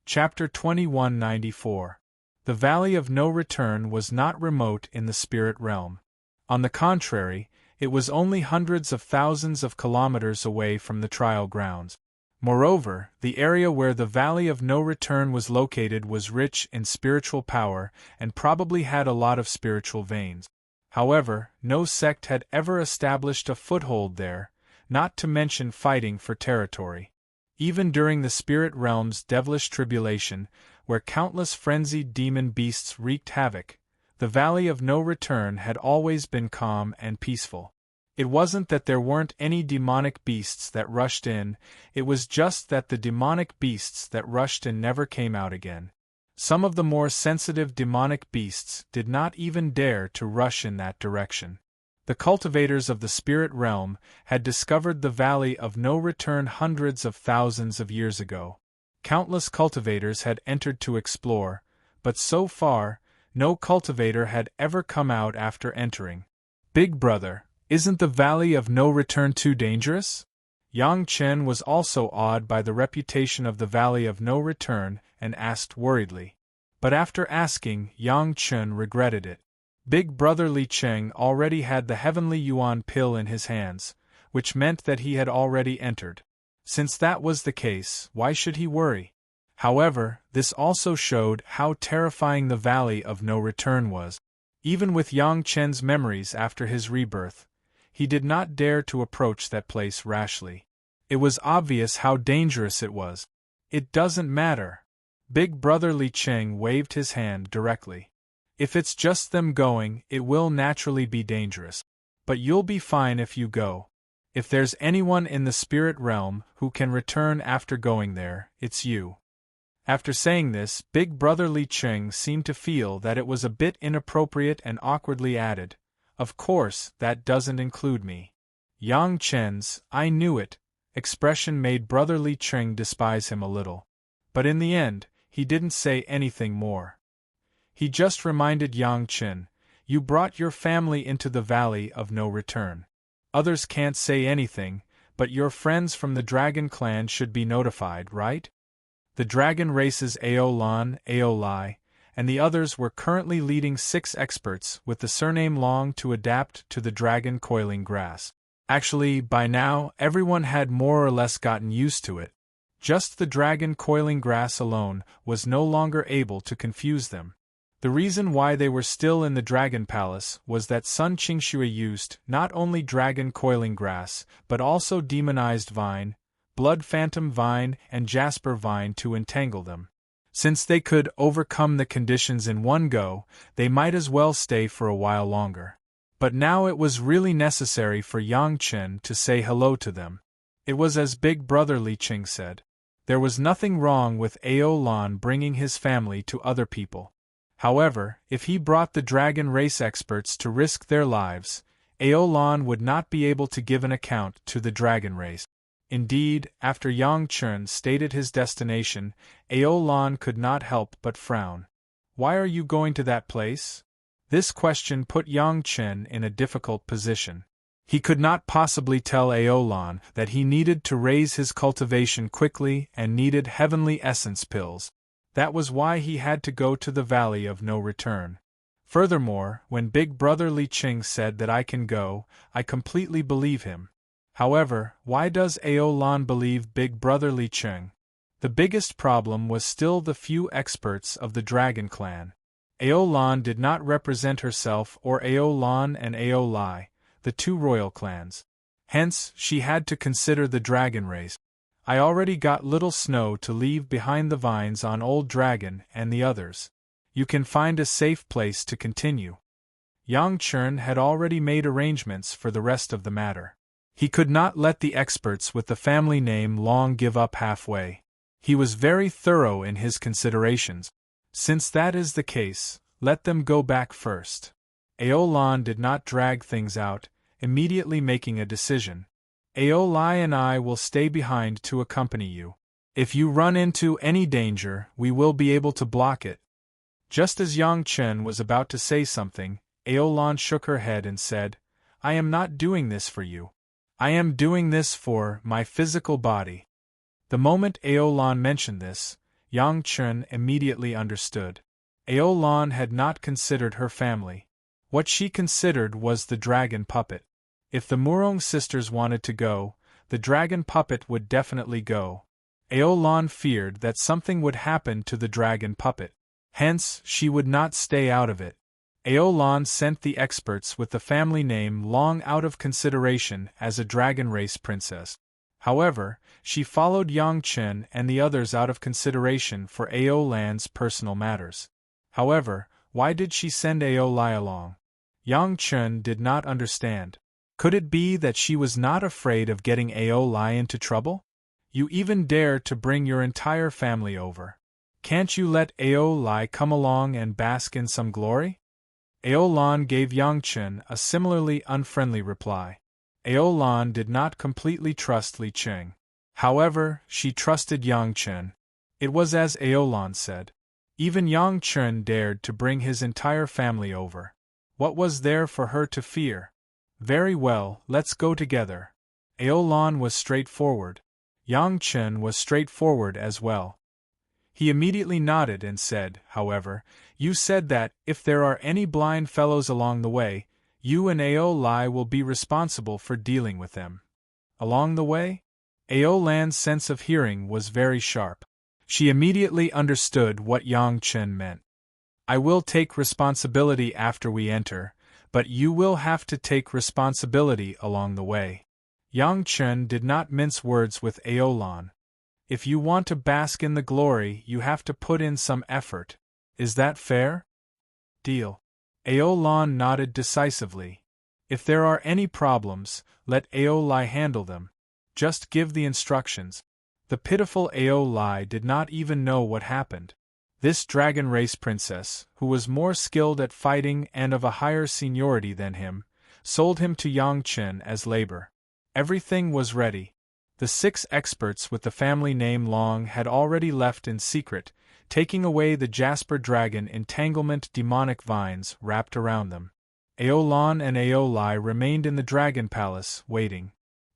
Chapter 2194. The Valley of No Return was not remote in the spirit realm. On the contrary, it was only hundreds of thousands of kilometers away from the trial grounds. Moreover, the area where the Valley of No Return was located was rich in spiritual power and probably had a lot of spiritual veins. However, no sect had ever established a foothold there, not to mention fighting for territory. Even during the spirit realm's devilish tribulation, where countless frenzied demon beasts wreaked havoc, the Valley of No Return had always been calm and peaceful. It wasn't that there weren't any demonic beasts that rushed in, it was just that the demonic beasts that rushed in never came out again. Some of the more sensitive demonic beasts did not even dare to rush in that direction. The cultivators of the spirit realm had discovered the Valley of No Return hundreds of thousands of years ago. Countless cultivators had entered to explore, but so far, no cultivator had ever come out after entering. Big brother, isn't the Valley of No Return too dangerous? Yang Chen was also awed by the reputation of the Valley of No Return and asked worriedly. But after asking, Yang Chen regretted it. Big Brother Li Qing already had the Heavenly Yuan pill in his hands, which meant that he had already entered. Since that was the case, why should he worry? However, this also showed how terrifying the Valley of No Return was. Even with Yang Chen's memories after his rebirth, he did not dare to approach that place rashly. It was obvious how dangerous it was. It doesn't matter. Big Brother Li Qing waved his hand directly. If it's just them going, it will naturally be dangerous. But you'll be fine if you go. If there's anyone in the spirit realm who can return after going there, it's you. After saying this, Big Brother Li Qing seemed to feel that it was a bit inappropriate and awkwardly added, "Of course, that doesn't include me." Yang Chen's "I knew it" expression made Brother Li Qing despise him a little. But in the end, he didn't say anything more. He just reminded Yang Chen, "You brought your family into the Valley of No Return. Others can't say anything, but your friends from the Dragon Clan should be notified, right?" The dragon races Aolan, Aolai, and the others were currently leading 6 experts with the surname Long to adapt to the dragon coiling grass. Actually, by now, everyone had more or less gotten used to it. Just the dragon coiling grass alone was no longer able to confuse them. The reason why they were still in the Dragon Palace was that Sun Qingxue used not only dragon coiling grass, but also demonized vine, blood phantom vine, and jasper vine to entangle them. Since they could overcome the conditions in one go, they might as well stay for a while longer. But now it was really necessary for Yang Chen to say hello to them. It was as Big Brother Li Qing said. There was nothing wrong with Aolan bringing his family to other people. However, if he brought the dragon race experts to risk their lives, Aolan would not be able to give an account to the dragon race. Indeed, after Yang Chun stated his destination, Aolan could not help but frown. Why are you going to that place? This question put Yang Chen in a difficult position. He could not possibly tell Aolan that he needed to raise his cultivation quickly and needed heavenly essence pills. That was why he had to go to the Valley of No Return. Furthermore, when Big Brother Li Qing said that I can go, I completely believe him. However, why does Aolan believe Big Brother Li Qing? The biggest problem was still the few experts of the Dragon Clan. Aolan did not represent herself or Aolan and Aolai, the two royal clans. Hence, she had to consider the dragon race. I already got Little Snow to leave behind the vines on Old Dragon and the others. You can find a safe place to continue. Yang Chun had already made arrangements for the rest of the matter. He could not let the experts with the family name Long give up halfway. He was very thorough in his considerations. Since that is the case, let them go back first. Aolan did not drag things out, immediately making a decision. Aolai and I will stay behind to accompany you. If you run into any danger, we will be able to block it. Just as Yang Chen was about to say something, Aolan shook her head and said, I am not doing this for you. I am doing this for my physical body. The moment Aolan mentioned this, Yang Chen immediately understood. Aolan had not considered her family. What she considered was the dragon puppet. If the Murong sisters wanted to go, the dragon puppet would definitely go. Aolan feared that something would happen to the dragon puppet. Hence, she would not stay out of it. Aolan sent the experts with the family name Long out of consideration as a dragon race princess. However, she followed Yang Chen and the others out of consideration for Aolan's personal matters. However, why did she send Aolai along? Yang Chen did not understand. Could it be that she was not afraid of getting Aolai into trouble? You even dare to bring your entire family over. Can't you let Aolai come along and bask in some glory? Aolan gave Yang Chen a similarly unfriendly reply. Aolan did not completely trust Li Qing. However, she trusted Yang Chen. It was as Aolan said. Even Yang Chen dared to bring his entire family over. What was there for her to fear? Very well, let's go together. Aolan was straightforward. Yang Chen was straightforward as well. He immediately nodded and said, however, you said that, if there are any blind fellows along the way, you and Aolai will be responsible for dealing with them. Along the way? Aolan's sense of hearing was very sharp. She immediately understood what Yang Chen meant. I will take responsibility after we enter, but you will have to take responsibility along the way. Yang Chen did not mince words with Aolan. If you want to bask in the glory, you have to put in some effort. Is that fair? Deal. Aolan nodded decisively. If there are any problems, let Aolai handle them. Just give the instructions. The pitiful Aolai did not even know what happened. This dragon race princess, who was more skilled at fighting and of a higher seniority than him, sold him to Yang Chen as labor. Everything was ready. The 6 experts with the family name Long had already left in secret, taking away the Jasper Dragon entanglement demonic vines wrapped around them. Aolan and Aolai remained in the Dragon Palace, waiting.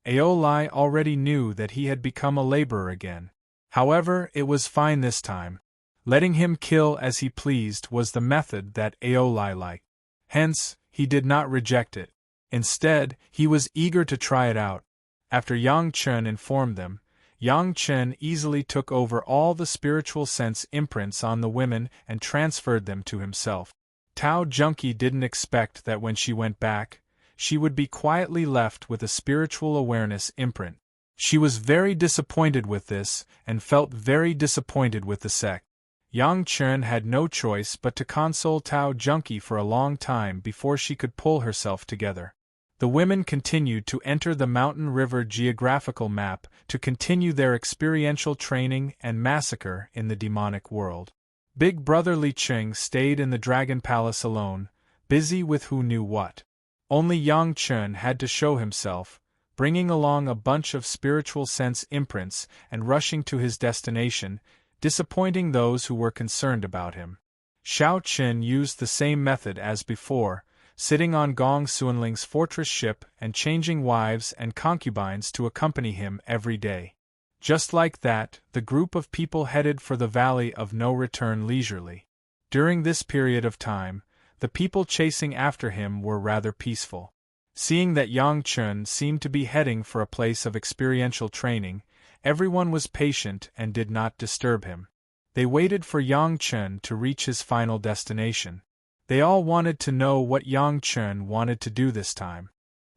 Aolai already knew that he had become a laborer again. However, it was fine this time. Letting him kill as he pleased was the method that Aolai liked. Hence, he did not reject it. Instead, he was eager to try it out. After Yang Chen informed them, Yang Chen easily took over all the spiritual sense imprints on the women and transferred them to himself. Tao Junkie didn't expect that when she went back, she would be quietly left with a spiritual awareness imprint. She was very disappointed with this, and felt very disappointed with the sect. Yang Chen had no choice but to console Tao Junkie for a long time before she could pull herself together. The women continued to enter the Mountain River geographical map to continue their experiential training and massacre in the demonic world. Big Brother Li Qing stayed in the Dragon Palace alone, busy with who knew what. Only Yang Chen had to show himself, bringing along a bunch of spiritual sense imprints and rushing to his destination, disappointing those who were concerned about him. Xiao Qin used the same method as before, sitting on Gong Xuanling's fortress ship and changing wives and concubines to accompany him every day. Just like that, the group of people headed for the Valley of No Return leisurely. During this period of time, the people chasing after him were rather peaceful. Seeing that Yang Chun seemed to be heading for a place of experiential training, everyone was patient and did not disturb him. They waited for Yang Chun to reach his final destination. They all wanted to know what Yang Chun wanted to do this time.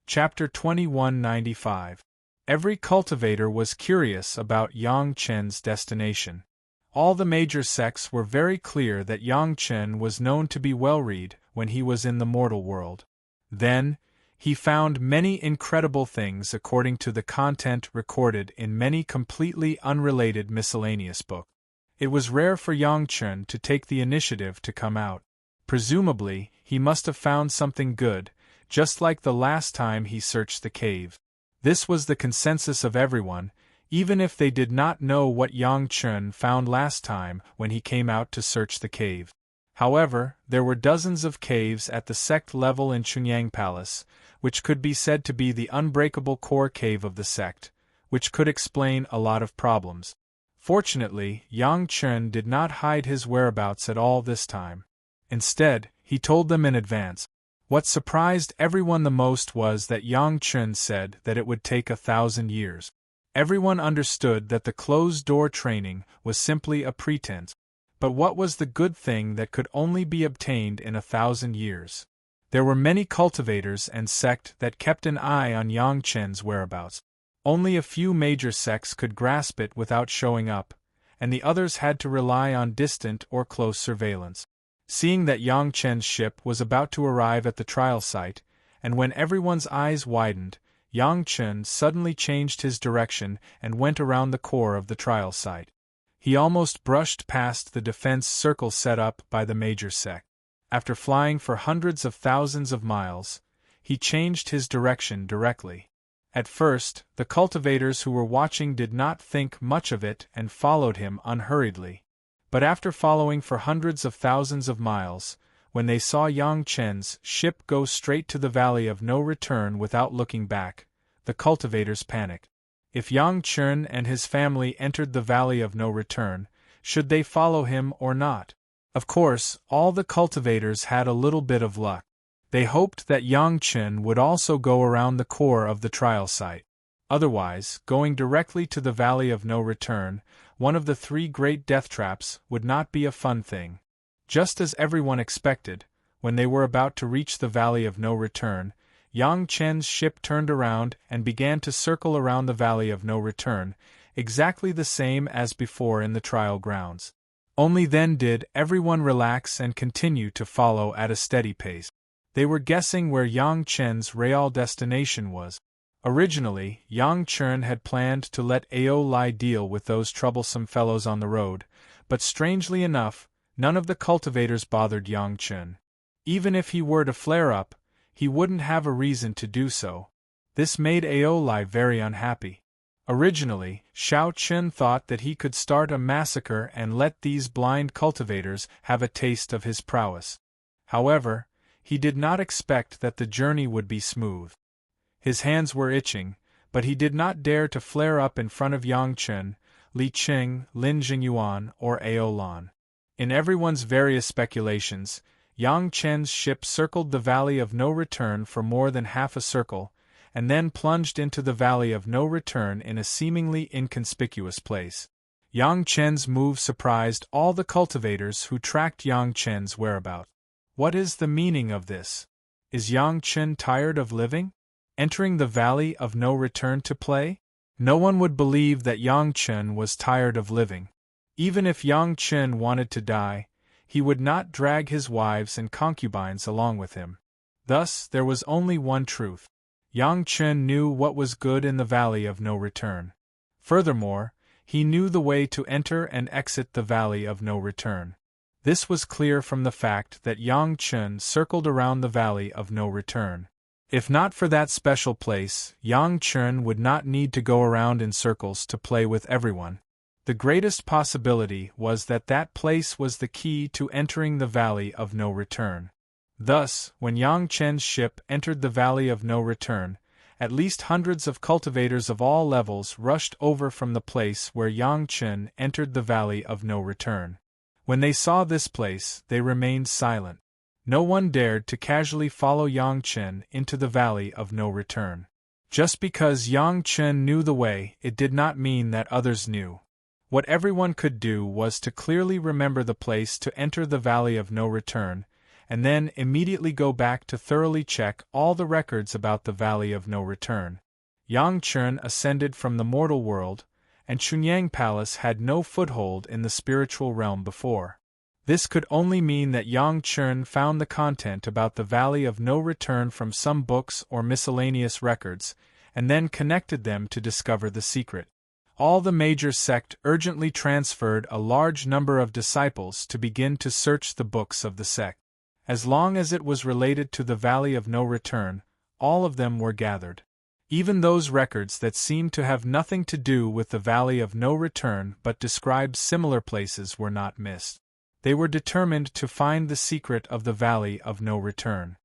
Chapter 2195. Every cultivator was curious about Yang Chen's destination. All the major sects were very clear that Yang Chen was known to be well-read when he was in the mortal world. Then, he found many incredible things according to the content recorded in many completely unrelated miscellaneous books. It was rare for Yang Chen to take the initiative to come out. Presumably, he must have found something good, just like the last time he searched the cave. This was the consensus of everyone, even if they did not know what Yang Chen found last time when he came out to search the cave. However, there were dozens of caves at the sect level in Chunyang Palace, which could be said to be the unbreakable core cave of the sect, which could explain a lot of problems. Fortunately, Yang Chen did not hide his whereabouts at all this time. Instead, he told them in advance. What surprised everyone the most was that Yang Chen said that it would take 1,000 years. Everyone understood that the closed-door training was simply a pretense. But what was the good thing that could only be obtained in 1,000 years? There were many cultivators and sects that kept an eye on Yang Chen's whereabouts. Only a few major sects could grasp it without showing up, and the others had to rely on distant or close surveillance. Seeing that Yang Chen's ship was about to arrive at the trial site, and when everyone's eyes widened, Yang Chen suddenly changed his direction and went around the core of the trial site. He almost brushed past the defense circle set up by the major sect. After flying for hundreds of thousands of miles, he changed his direction directly. At first, the cultivators who were watching did not think much of it and followed him unhurriedly. But after following for hundreds of thousands of miles, when they saw Yang Chen's ship go straight to the Valley of No Return without looking back, the cultivators panicked. If Yang Chen and his family entered the Valley of No Return, should they follow him or not? Of course, all the cultivators had a little bit of luck. They hoped that Yang Chen would also go around the core of the trial site. Otherwise, going directly to the Valley of No Return, one of the 3 great death traps, would not be a fun thing. Just as everyone expected, when they were about to reach the Valley of No Return, Yang Chen's ship turned around and began to circle around the Valley of No Return, exactly the same as before in the trial grounds. Only then did everyone relax and continue to follow at a steady pace. They were guessing where Yang Chen's real destination was. Originally, Yang Chen had planned to let Ao Lai deal with those troublesome fellows on the road, but strangely enough, none of the cultivators bothered Yang Chen. Even if he were to flare up, he wouldn't have a reason to do so. This made Ao Lai very unhappy. Originally, Xiao Chen thought that he could start a massacre and let these blind cultivators have a taste of his prowess. However, he did not expect that the journey would be smooth. His hands were itching, but he did not dare to flare up in front of Yang Chen, Li Qing, Lin Jingyuan, or Ao Lan. In everyone's various speculations, Yang Chen's ship circled the Valley of No Return for more than half a circle, and then plunged into the Valley of No Return in a seemingly inconspicuous place. Yang Chen's move surprised all the cultivators who tracked Yang Chen's whereabouts. What is the meaning of this? Is Yang Chen tired of living? Entering the Valley of No Return to play? No one would believe that Yang Chen was tired of living. Even if Yang Chen wanted to die, he would not drag his wives and concubines along with him. Thus, there was only one truth. Yang Chen knew what was good in the Valley of No Return. Furthermore, he knew the way to enter and exit the Valley of No Return. This was clear from the fact that Yang Chen circled around the Valley of No Return. If not for that special place, Yang Chen would not need to go around in circles to play with everyone. The greatest possibility was that that place was the key to entering the Valley of No Return. Thus, when Yang Chen's ship entered the Valley of No Return, at least hundreds of cultivators of all levels rushed over from the place where Yang Chen entered the Valley of No Return. When they saw this place, they remained silent. No one dared to casually follow Yang Chen into the Valley of No Return. Just because Yang Chen knew the way, it did not mean that others knew. What everyone could do was to clearly remember the place to enter the Valley of No Return, and then immediately go back to thoroughly check all the records about the Valley of No Return. Yang Chen ascended from the mortal world, and Chunyang Palace had no foothold in the spiritual realm before. This could only mean that Yang Chen found the content about the Valley of No Return from some books or miscellaneous records, and then connected them to discover the secret. All the major sect urgently transferred a large number of disciples to begin to search the books of the sect. As long as it was related to the Valley of No Return, all of them were gathered. Even those records that seemed to have nothing to do with the Valley of No Return but described similar places were not missed. They were determined to find the secret of the Valley of No Return.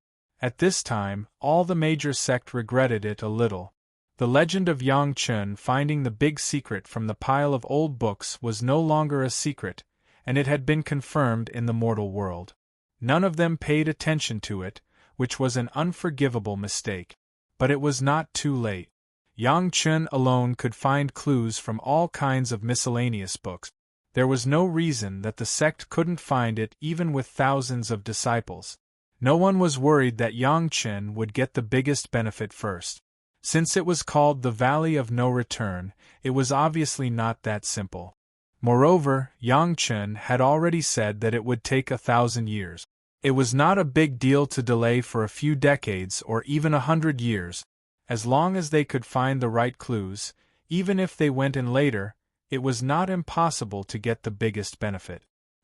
At this time, all the major sect regretted it a little. The legend of Yang Chen finding the big secret from the pile of old books was no longer a secret, and it had been confirmed in the mortal world. None of them paid attention to it, which was an unforgivable mistake. But it was not too late. Yang Chen alone could find clues from all kinds of miscellaneous books. There was no reason that the sect couldn't find it even with thousands of disciples. No one was worried that Yang Chen would get the biggest benefit first. Since it was called the Valley of No Return, it was obviously not that simple. Moreover, Yang Chen had already said that it would take 1,000 years. It was not a big deal to delay for a few decades or even 100 years. As long as they could find the right clues, even if they went in later, it was not impossible to get the biggest benefit.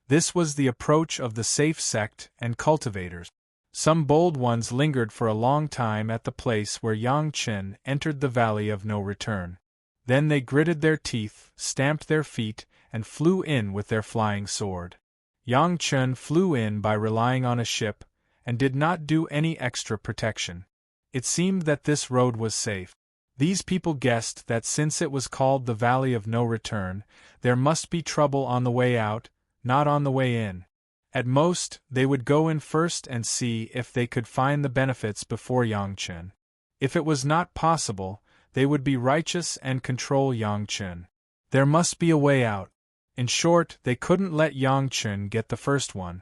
This was the approach of the safe sect and cultivators. Some bold ones lingered for a long time at the place where Yang Chen entered the Valley of No Return. Then they gritted their teeth, stamped their feet, and flew in with their flying sword. Yang Chen flew in by relying on a ship, and did not do any extra protection. It seemed that this road was safe. These people guessed that since it was called the Valley of No Return, there must be trouble on the way out, not on the way in. At most, they would go in first and see if they could find the benefits before Yang Chen. If it was not possible, they would be righteous and control Yang Chen. There must be a way out. In short, they couldn't let Yang Chen get the first one.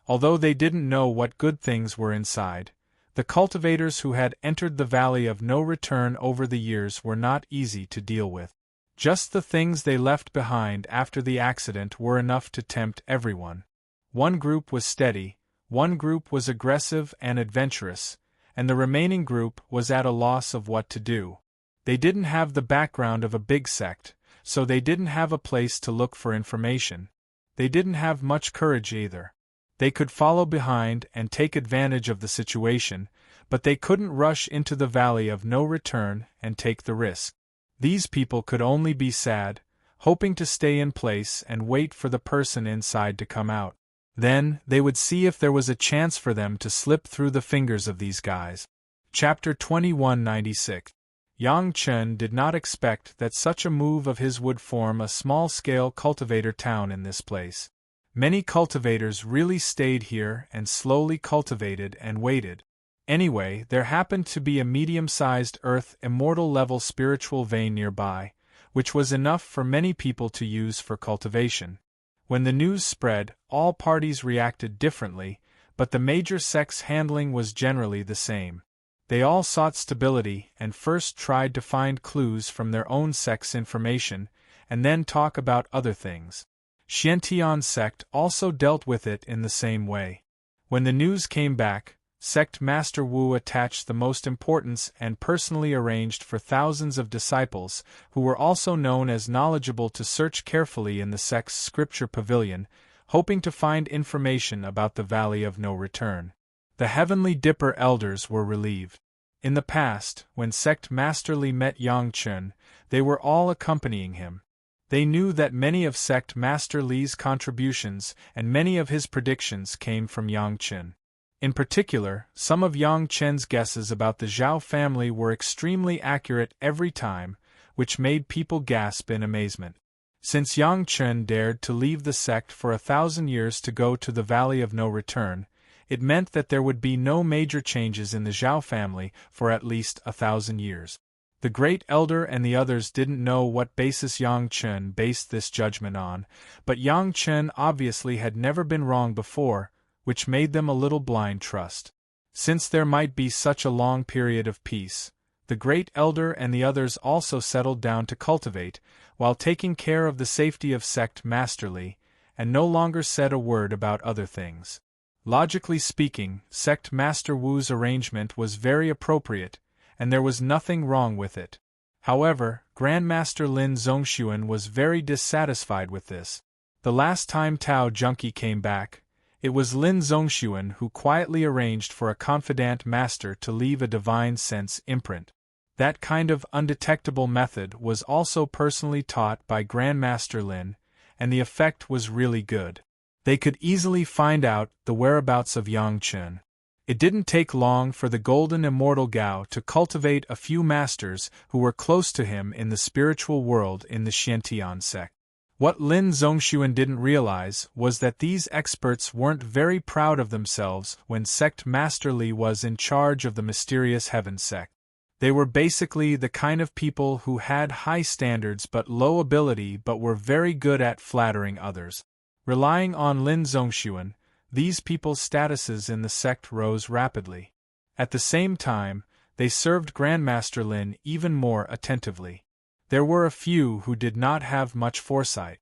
Although they didn't know what good things were inside, the cultivators who had entered the Valley of No Return over the years were not easy to deal with. Just the things they left behind after the accident were enough to tempt everyone. One group was steady, one group was aggressive and adventurous, and the remaining group was at a loss of what to do. They didn't have the background of a big sect, so they didn't have a place to look for information. They didn't have much courage either. They could follow behind and take advantage of the situation, but they couldn't rush into the Valley of No Return and take the risk. These people could only be sad, hoping to stay in place and wait for the person inside to come out. Then, they would see if there was a chance for them to slip through the fingers of these guys. Chapter 2196. Yang Chen did not expect that such a move of his would form a small-scale cultivator town in this place. Many cultivators really stayed here and slowly cultivated and waited. Anyway, there happened to be a medium-sized Earth Immortal level spiritual vein nearby, which was enough for many people to use for cultivation. When the news spread, all parties reacted differently, but the major sects' handling was generally the same. They all sought stability and first tried to find clues from their own sect's information, and then talk about other things. Xiantian's sect also dealt with it in the same way. When the news came back, Sect Master Wu attached the most importance and personally arranged for thousands of disciples, who were also known as knowledgeable, to search carefully in the sect's scripture pavilion, hoping to find information about the Valley of No Return. The Heavenly Dipper elders were relieved. In the past, when Sect Master Li met Yang Chen, they were all accompanying him. They knew that many of Sect Master Li's contributions and many of his predictions came from Yang Chen. In particular, some of Yang Chen's guesses about the Zhao family were extremely accurate every time, which made people gasp in amazement. Since Yang Chen dared to leave the sect for 1,000 years to go to the Valley of No Return, it meant that there would be no major changes in the Zhao family for at least 1,000 years. The Great Elder and the others didn't know what basis Yang Chen based this judgment on, but Yang Chen obviously had never been wrong before, which made them a little blind trust. Since there might be such a long period of peace, the Great Elder and the others also settled down to cultivate, while taking care of the safety of Sect Master Li, and no longer said a word about other things. Logically speaking, Sect Master Wu's arrangement was very appropriate, and there was nothing wrong with it. However, Grandmaster Lin Zongxuan was very dissatisfied with this. The last time Tao Junkie came back, it was Lin Zongxuan who quietly arranged for a confidant master to leave a divine sense imprint. That kind of undetectable method was also personally taught by Grandmaster Lin, and the effect was really good. They could easily find out the whereabouts of Yang Chen. It didn't take long for the golden immortal Gao to cultivate a few masters who were close to him in the spiritual world in the Xiantian sect. What Lin Zongxuan didn't realize was that these experts weren't very proud of themselves when Sect Master Li was in charge of the mysterious Heaven sect. They were basically the kind of people who had high standards but low ability but were very good at flattering others. Relying on Lin Zongxuan, these people's statuses in the sect rose rapidly. At the same time, they served Grandmaster Lin even more attentively. There were a few who did not have much foresight.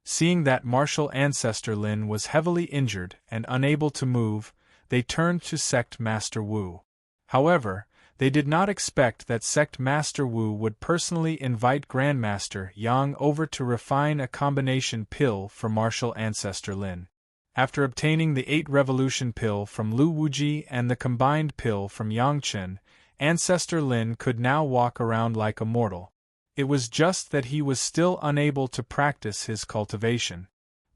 Seeing that martial ancestor Lin was heavily injured and unable to move, they turned to Sect Master Wu. However, they did not expect that Sect Master Wu would personally invite Grandmaster Yang over to refine a combination pill for martial ancestor Lin. After obtaining the 8 revolution pill from Lu Wuji and the combined pill from Yang Chen, ancestor Lin could now walk around like a mortal. It was just that he was still unable to practice his cultivation.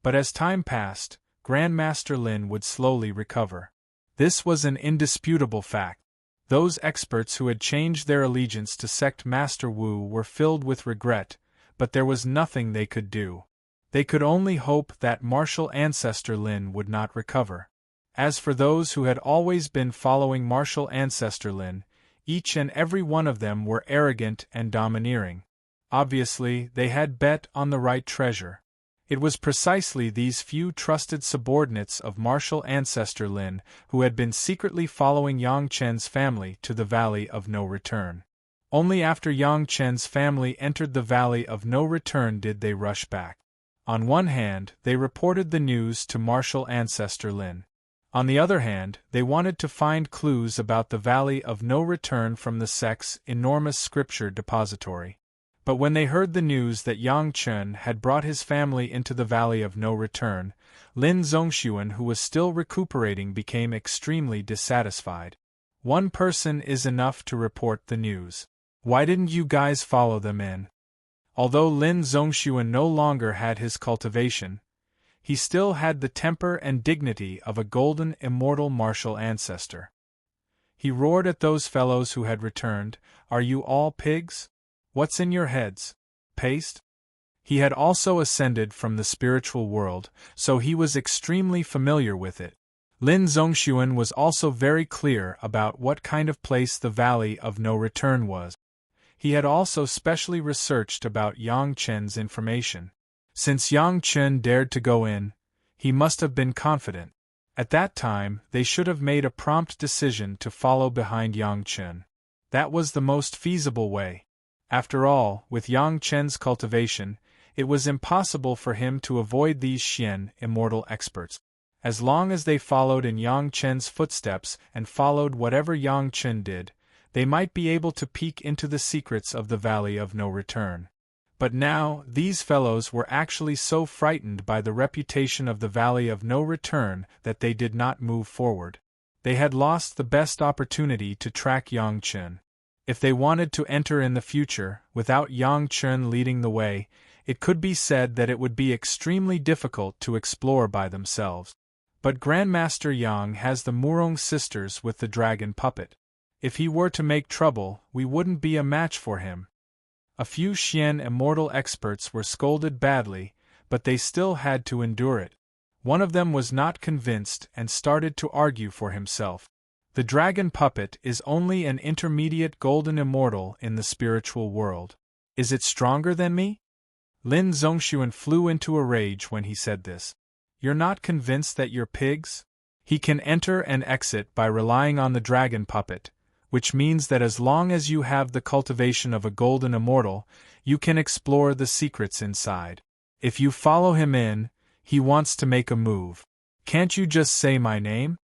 But as time passed, Grandmaster Lin would slowly recover. This was an indisputable fact. Those experts who had changed their allegiance to Sect Master Wu were filled with regret, but there was nothing they could do. They could only hope that martial ancestor Lin would not recover. As for those who had always been following martial ancestor Lin, each and every one of them were arrogant and domineering. Obviously, they had bet on the right treasure. It was precisely these few trusted subordinates of martial ancestor Lin who had been secretly following Yang Chen's family to the Valley of No Return. Only after Yang Chen's family entered the Valley of No Return did they rush back. On one hand, they reported the news to martial ancestor Lin. On the other hand, they wanted to find clues about the Valley of No Return from the sect's enormous scripture depository. But when they heard the news that Yang Chen had brought his family into the Valley of No Return, Lin Zongxuan, who was still recuperating, became extremely dissatisfied. One person is enough to report the news. Why didn't you guys follow them in? Although Lin Zongxuan no longer had his cultivation, he still had the temper and dignity of a golden immortal martial ancestor. He roared at those fellows who had returned, "Are you all pigs? What's in your heads? Paste?" He had also ascended from the spiritual world, so he was extremely familiar with it. Lin Zongxuan was also very clear about what kind of place the Valley of No Return was. He had also specially researched about Yang Chen's information. Since Yang Chen dared to go in, he must have been confident. At that time, they should have made a prompt decision to follow behind Yang Chen. That was the most feasible way. After all, with Yang Chen's cultivation, it was impossible for him to avoid these Xian immortal experts. As long as they followed in Yang Chen's footsteps and followed whatever Yang Chen did, they might be able to peek into the secrets of the Valley of No Return. But now, these fellows were actually so frightened by the reputation of the Valley of No Return that they did not move forward. They had lost the best opportunity to track Yang Chen. If they wanted to enter in the future, without Yang Chen leading the way, it could be said that it would be extremely difficult to explore by themselves. But Grandmaster Yang has the Murong sisters with the dragon puppet. If he were to make trouble, we wouldn't be a match for him. A few Xian Immortal experts were scolded badly, but they still had to endure it. One of them was not convinced and started to argue for himself. The dragon puppet is only an intermediate golden immortal in the spiritual world. Is it stronger than me? Lin Zongxuan flew into a rage when he said this. You're not convinced that you're pigs? He can enter and exit by relying on the dragon puppet, which means that as long as you have the cultivation of a golden immortal, you can explore the secrets inside. If you follow him in, he wants to make a move. Can't you just say my name?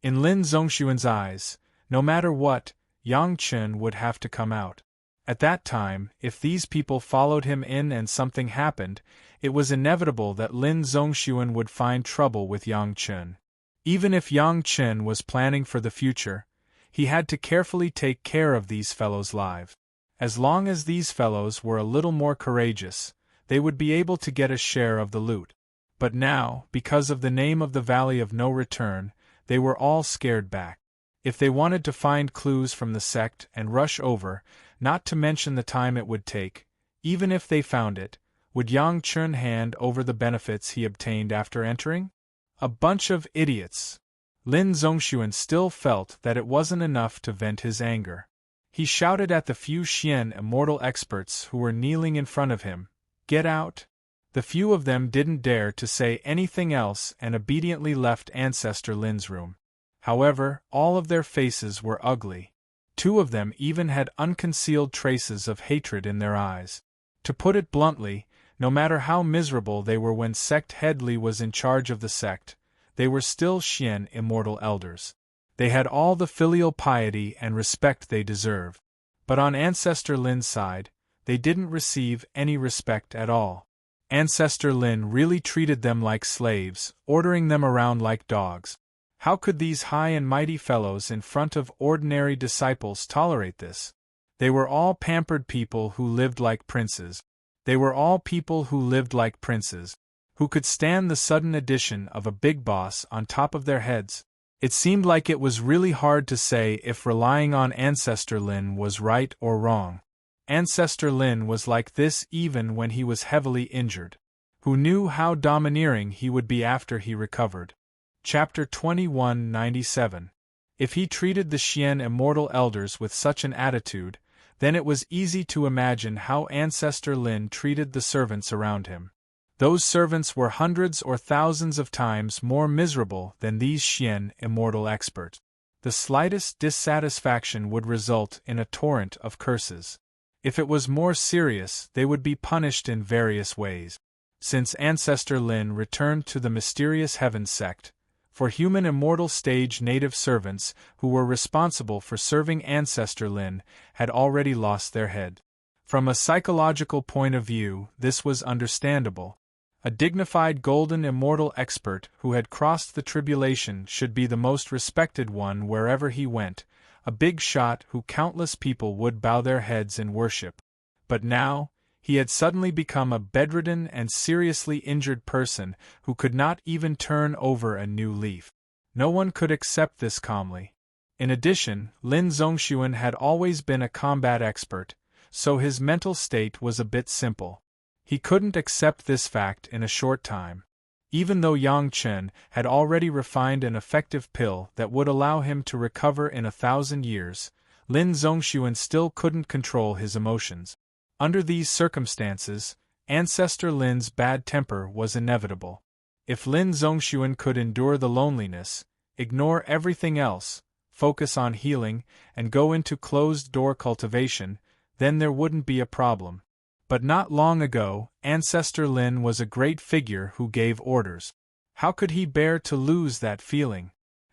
In Lin Zongxuan's eyes, no matter what, Yang Chen would have to come out. At that time, if these people followed him in and something happened, it was inevitable that Lin Zongxuan would find trouble with Yang Chen. Even if Yang Chen was planning for the future, he had to carefully take care of these fellows' lives. As long as these fellows were a little more courageous, they would be able to get a share of the loot. But now, because of the name of the Valley of No Return, they were all scared back. If they wanted to find clues from the sect and rush over, not to mention the time it would take, even if they found it, would Yang Chen hand over the benefits he obtained after entering? A bunch of idiots. Lin Zongxuan still felt that it wasn't enough to vent his anger. He shouted at the few Xian Immortal experts who were kneeling in front of him, "Get out!" The few of them didn't dare to say anything else and obediently left Ancestor Lin's room. However, all of their faces were ugly. Two of them even had unconcealed traces of hatred in their eyes. To put it bluntly, no matter how miserable they were when Sect Head Li was in charge of the sect, they were still Xian Immortal elders. They had all the filial piety and respect they deserve. But on Ancestor Lin's side, they didn't receive any respect at all. Ancestor Lin really treated them like slaves, ordering them around like dogs. How could these high and mighty fellows in front of ordinary disciples tolerate this? They were all pampered people who lived like princes. They were all people who lived like princes, who could stand the sudden addition of a big boss on top of their heads. It seemed like it was really hard to say if relying on Ancestor Lin was right or wrong. Ancestor Lin was like this even when he was heavily injured. Who knew how domineering he would be after he recovered? Chapter 2197. If he treated the Xian Immortal Elders with such an attitude, then it was easy to imagine how Ancestor Lin treated the servants around him. Those servants were hundreds or thousands of times more miserable than these Xian Immortal experts. The slightest dissatisfaction would result in a torrent of curses. If it was more serious, they would be punished in various ways. Since Ancestor Lin returned to the mysterious Heaven sect, for human immortal stage native servants who were responsible for serving Ancestor Lin had already lost their head. From a psychological point of view, this was understandable. A dignified golden immortal expert who had crossed the tribulation should be the most respected one wherever he went, a big shot who countless people would bow their heads in worship. But now, he had suddenly become a bedridden and seriously injured person who could not even turn over a new leaf. No one could accept this calmly. In addition, Lin Zongxuan had always been a combat expert, so his mental state was a bit simple. He couldn't accept this fact in a short time. Even though Yang Chen had already refined an effective pill that would allow him to recover in 1,000 years, Lin Zongxuan still couldn't control his emotions. Under these circumstances, Ancestor Lin's bad temper was inevitable. If Lin Zongxuan could endure the loneliness, ignore everything else, focus on healing, and go into closed-door cultivation, then there wouldn't be a problem. But not long ago, Ancestor Lin was a great figure who gave orders. How could he bear to lose that feeling?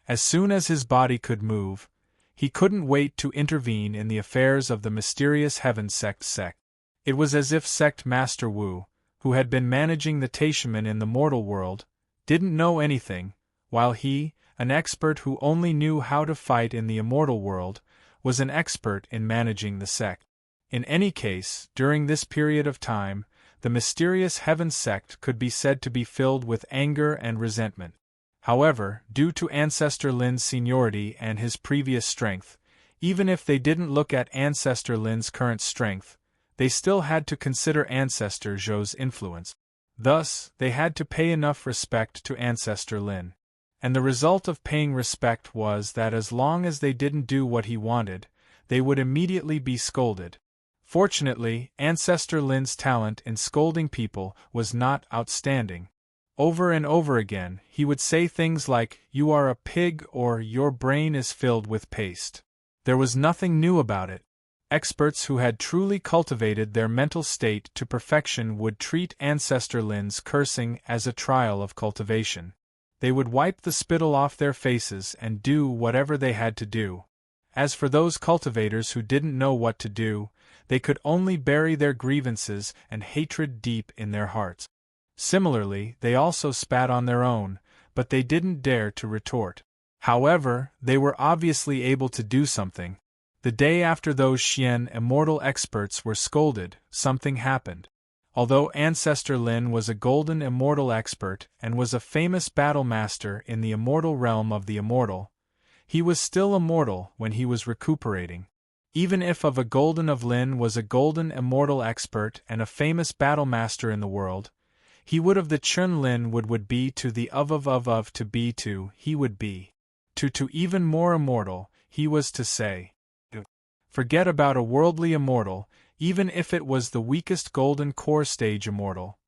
As soon as his body could move, he couldn't wait to intervene in the affairs of the mysterious Heaven sect. It was as if Sect Master Wu, who had been managing the Taishaman in the mortal world, didn't know anything, while he, an expert who only knew how to fight in the immortal world, was an expert in managing the sect. In any case, during this period of time, the mysterious Heaven sect could be said to be filled with anger and resentment. However, due to Ancestor Lin's seniority and his previous strength, even if they didn't look at Ancestor Lin's current strength, they still had to consider Ancestor Zhou's influence. Thus, they had to pay enough respect to Ancestor Lin. And the result of paying respect was that as long as they didn't do what he wanted, they would immediately be scolded. Fortunately, Ancestor Lin's talent in scolding people was not outstanding. Over and over again, he would say things like, "You are a pig," or "Your brain is filled with paste." There was nothing new about it. Experts who had truly cultivated their mental state to perfection would treat Ancestor Lin's cursing as a trial of cultivation. They would wipe the spittle off their faces and do whatever they had to do. As for those cultivators who didn't know what to do, they could only bury their grievances and hatred deep in their hearts. Similarly, they also spat on their own, but they didn't dare to retort. However, they were obviously able to do something. The day after those Xian immortal experts were scolded, something happened. Although Ancestor Lin was a golden immortal expert and was a famous battle master in the immortal realm of the immortal, he was still immortal when he was recuperating. Even if a golden of Lin was a golden immortal expert and a famous battle master in the world, he would of the Chun Lin would be to the of to be to, he would be. To even more immortal, he was to say. Forget about a worldly immortal, even if it was the weakest golden core stage immortal.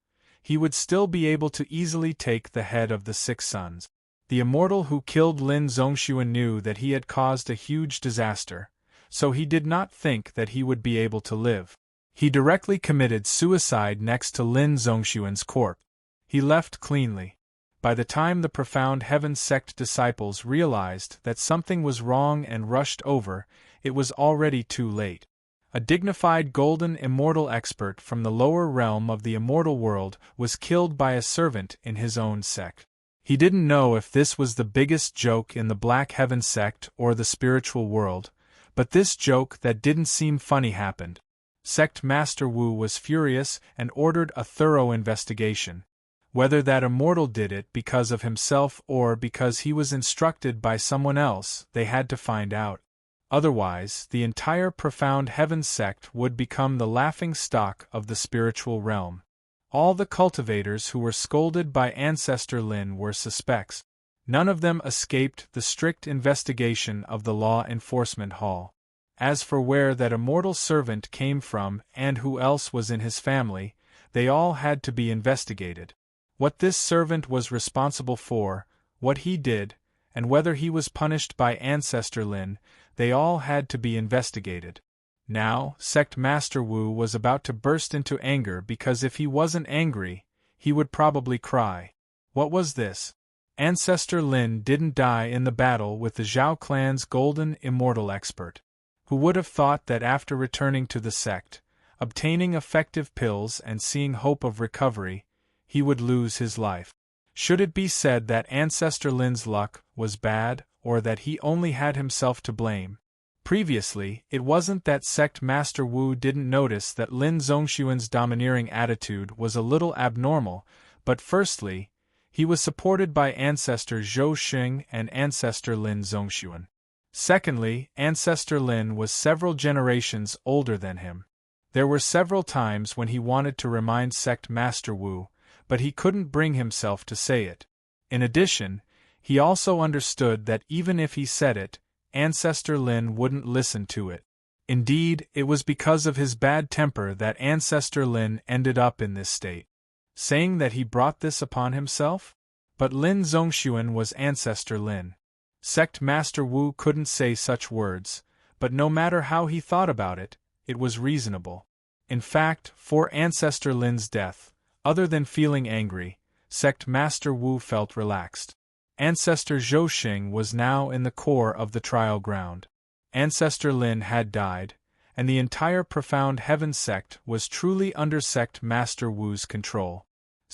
He would still be able to easily take the head of the 6 sons. The immortal who killed Lin Zhongxuan knew that he had caused a huge disaster, so he did not think that he would be able to live. He directly committed suicide next to Lin Zhongxuan's corpse. He left cleanly. By the time the profound Heaven sect disciples realized that something was wrong and rushed over, it was already too late. A dignified golden immortal expert from the lower realm of the immortal world was killed by a servant in his own sect. He didn't know if this was the biggest joke in the Black Heaven sect or the spiritual world, but this joke that didn't seem funny happened. Sect Master Wu was furious and ordered a thorough investigation. Whether that immortal did it because of himself or because he was instructed by someone else, they had to find out. Otherwise, the entire profound Heaven sect would become the laughing stock of the spiritual realm. All the cultivators who were scolded by Ancestor Lin were suspects. None of them escaped the strict investigation of the Law Enforcement Hall. As for where that immortal servant came from and who else was in his family, they all had to be investigated. What this servant was responsible for, what he did, and whether he was punished by Ancestor Lin, they all had to be investigated. Now, Sect Master Wu was about to burst into anger because if he wasn't angry, he would probably cry. What was this? Ancestor Lin didn't die in the battle with the Zhao clan's golden immortal expert. Who would have thought that after returning to the sect, obtaining effective pills and seeing hope of recovery, he would lose his life? Should it be said that Ancestor Lin's luck was bad, or that he only had himself to blame? Previously, it wasn't that Sect Master Wu didn't notice that Lin Zhongxuan's domineering attitude was a little abnormal, but firstly, he was supported by Ancestor Zhou Xing and Ancestor Lin Zhongxuan. Secondly, Ancestor Lin was several generations older than him. There were several times when he wanted to remind Sect Master Wu, but he couldn't bring himself to say it. In addition, he also understood that even if he said it, Ancestor Lin wouldn't listen to it. Indeed, it was because of his bad temper that Ancestor Lin ended up in this state. Saying that he brought this upon himself? But Lin Zhongxuan was Ancestor Lin. Sect Master Wu couldn't say such words, but no matter how he thought about it, it was reasonable. In fact, for Ancestor Lin's death, other than feeling angry, Sect Master Wu felt relaxed. Ancestor Zhou Xing was now in the core of the trial ground. Ancestor Lin had died, and the entire profound Heaven sect was truly under Sect Master Wu's control.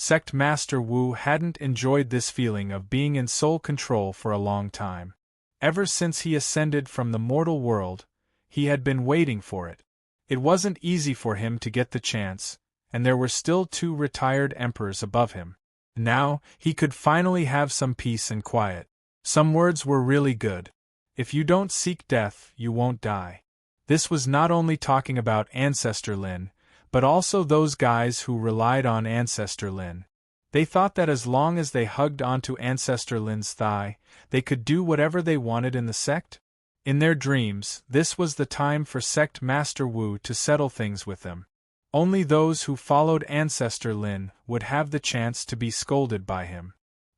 Sect Master Wu hadn't enjoyed this feeling of being in sole control for a long time. Ever since he ascended from the mortal world, he had been waiting for it. It wasn't easy for him to get the chance, and there were still 2 retired emperors above him. Now, he could finally have some peace and quiet. Some words were really good. If you don't seek death, you won't die. This was not only talking about Ancestor Lin, but also those guys who relied on Ancestor Lin. They thought that as long as they hugged onto Ancestor Lin's thigh, they could do whatever they wanted in the sect. In their dreams, this was the time for Sect Master Wu to settle things with them. Only those who followed Ancestor Lin would have the chance to be scolded by him.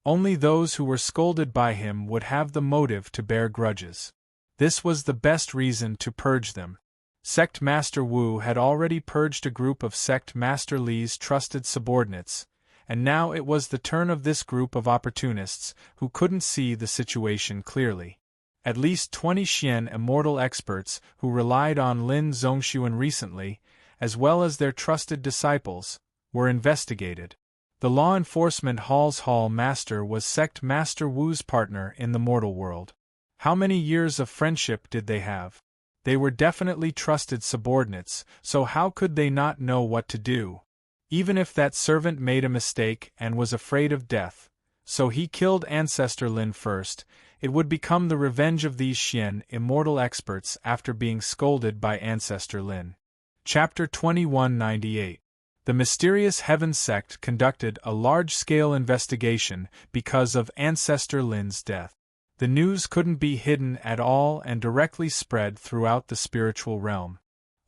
Only those who were scolded by him would have the motive to bear grudges. This was the best reason to purge them. Sect Master Wu had already purged a group of Sect Master Li's trusted subordinates, and now it was the turn of this group of opportunists who couldn't see the situation clearly. At least 20 Xian Immortal experts who relied on Lin Zhongxuan recently, as well as their trusted disciples, were investigated. The law enforcement hall master was Sect Master Wu's partner in the mortal world. How many years of friendship did they have? They were definitely trusted subordinates, so how could they not know what to do? Even if that servant made a mistake and was afraid of death, so he killed Ancestor Lin first, it would become the revenge of these Xian Immortal experts after being scolded by Ancestor Lin. Chapter 2198. The mysterious Heaven sect conducted a large-scale investigation because of Ancestor Lin's death. The news couldn't be hidden at all and directly spread throughout the spiritual realm.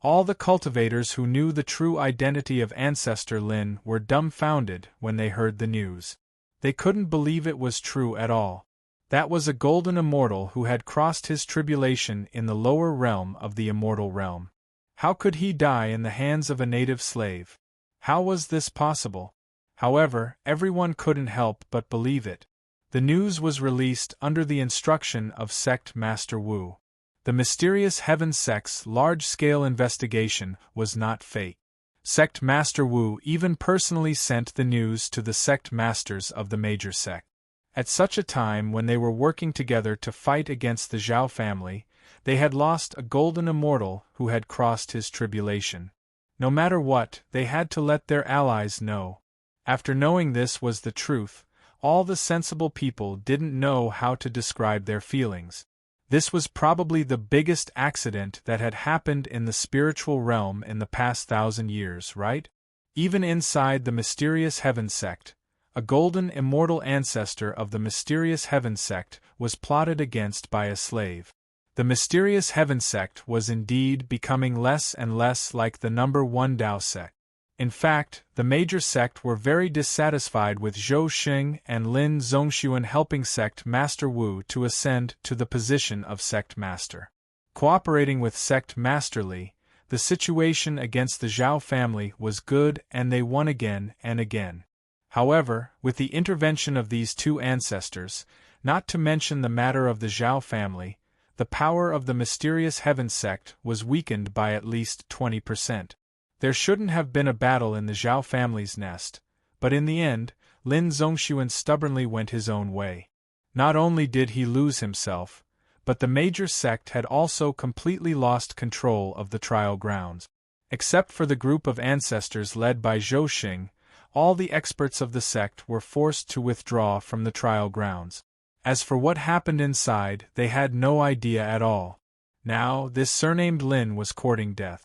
All the cultivators who knew the true identity of Ancestor Lin were dumbfounded when they heard the news. They couldn't believe it was true at all. That was a golden immortal who had crossed his tribulation in the lower realm of the immortal realm. How could he die in the hands of a native slave? How was this possible? However, everyone couldn't help but believe it. The news was released under the instruction of Sect Master Wu. The mysterious Heaven sect's large-scale investigation was not fake. Sect Master Wu even personally sent the news to the sect masters of the major sect. At such a time when they were working together to fight against the Zhao family, they had lost a golden immortal who had crossed his tribulation. No matter what, they had to let their allies know. After knowing this was the truth, all the sensible people didn't know how to describe their feelings. This was probably the biggest accident that had happened in the spiritual realm in the past 1,000 years, right? Even inside the mysterious Heaven sect, a golden immortal ancestor of the mysterious Heaven sect was plotted against by a slave. The mysterious Heaven sect was indeed becoming less and less like the number 1 Dao sect. In fact, the major sect were very dissatisfied with Zhou Xing and Lin Zhongxuan helping Sect Master Wu to ascend to the position of Sect Master. Cooperating with Sect Master Li, the situation against the Zhao family was good and they won again and again. However, with the intervention of these 2 ancestors, not to mention the matter of the Zhao family, the power of the mysterious Heaven sect was weakened by at least 20%. There shouldn't have been a battle in the Zhao family's nest, but in the end, Lin Zhongxuan stubbornly went his own way. Not only did he lose himself, but the major sect had also completely lost control of the trial grounds. Except for the group of ancestors led by Zhou Xing, all the experts of the sect were forced to withdraw from the trial grounds. As for what happened inside, they had no idea at all. Now, this surnamed Lin was courting death.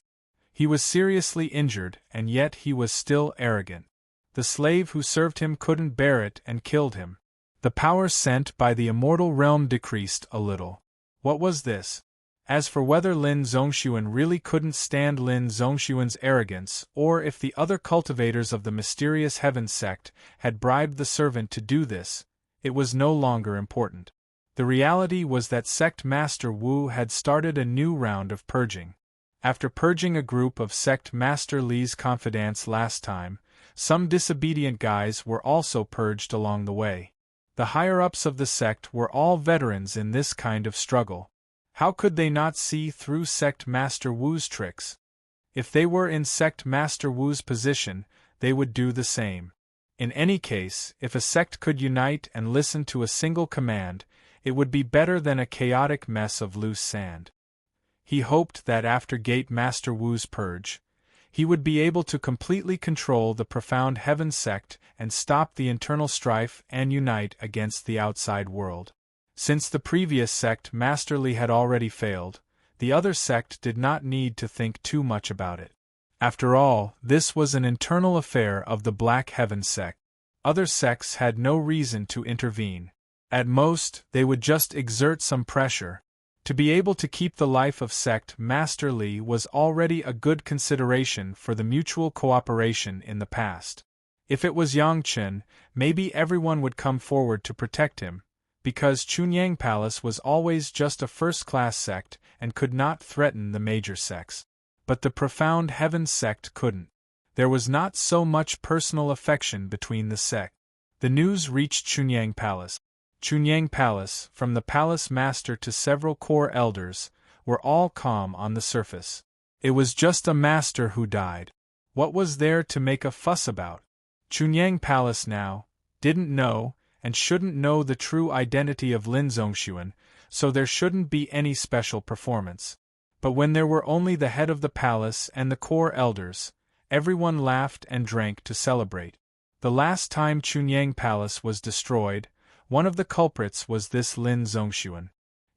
He was seriously injured, and yet he was still arrogant. The slave who served him couldn't bear it and killed him. The power sent by the immortal realm decreased a little. What was this? As for whether Lin Zhongxuan really couldn't stand Lin Zhongxuan's arrogance, or if the other cultivators of the mysterious Heaven sect had bribed the servant to do this, it was no longer important. The reality was that Sect Master Wu had started a new round of purging. After purging a group of Sect Master Li's confidants last time, some disobedient guys were also purged along the way. The higher-ups of the sect were all veterans in this kind of struggle. How could they not see through Sect Master Wu's tricks? If they were in Sect Master Wu's position, they would do the same. In any case, if a sect could unite and listen to a single command, it would be better than a chaotic mess of loose sand. He hoped that after Gate Master Wu's purge, he would be able to completely control the Profound Heaven sect and stop the internal strife and unite against the outside world. Since the previous sect masterly had already failed, the other sect did not need to think too much about it. After all, this was an internal affair of the Black Heaven sect. Other sects had no reason to intervene. At most, they would just exert some pressure. To be able to keep the life of sect masterly was already a good consideration for the mutual cooperation in the past. If it was Yangchen, maybe everyone would come forward to protect him, because Chunyang Palace was always just a first-class sect and could not threaten the major sects. But the Profound Heaven sect couldn't. There was not so much personal affection between the sect. The news reached Chunyang Palace. Chunyang Palace, from the palace master to several core elders, were all calm on the surface. It was just a master who died. What was there to make a fuss about? Chunyang Palace now didn't know and shouldn't know the true identity of Lin Zongxuan, so there shouldn't be any special performance. But when there were only the head of the palace and the core elders, everyone laughed and drank to celebrate. The last time Chunyang Palace was destroyed, one of the culprits was this Lin Zongxuan.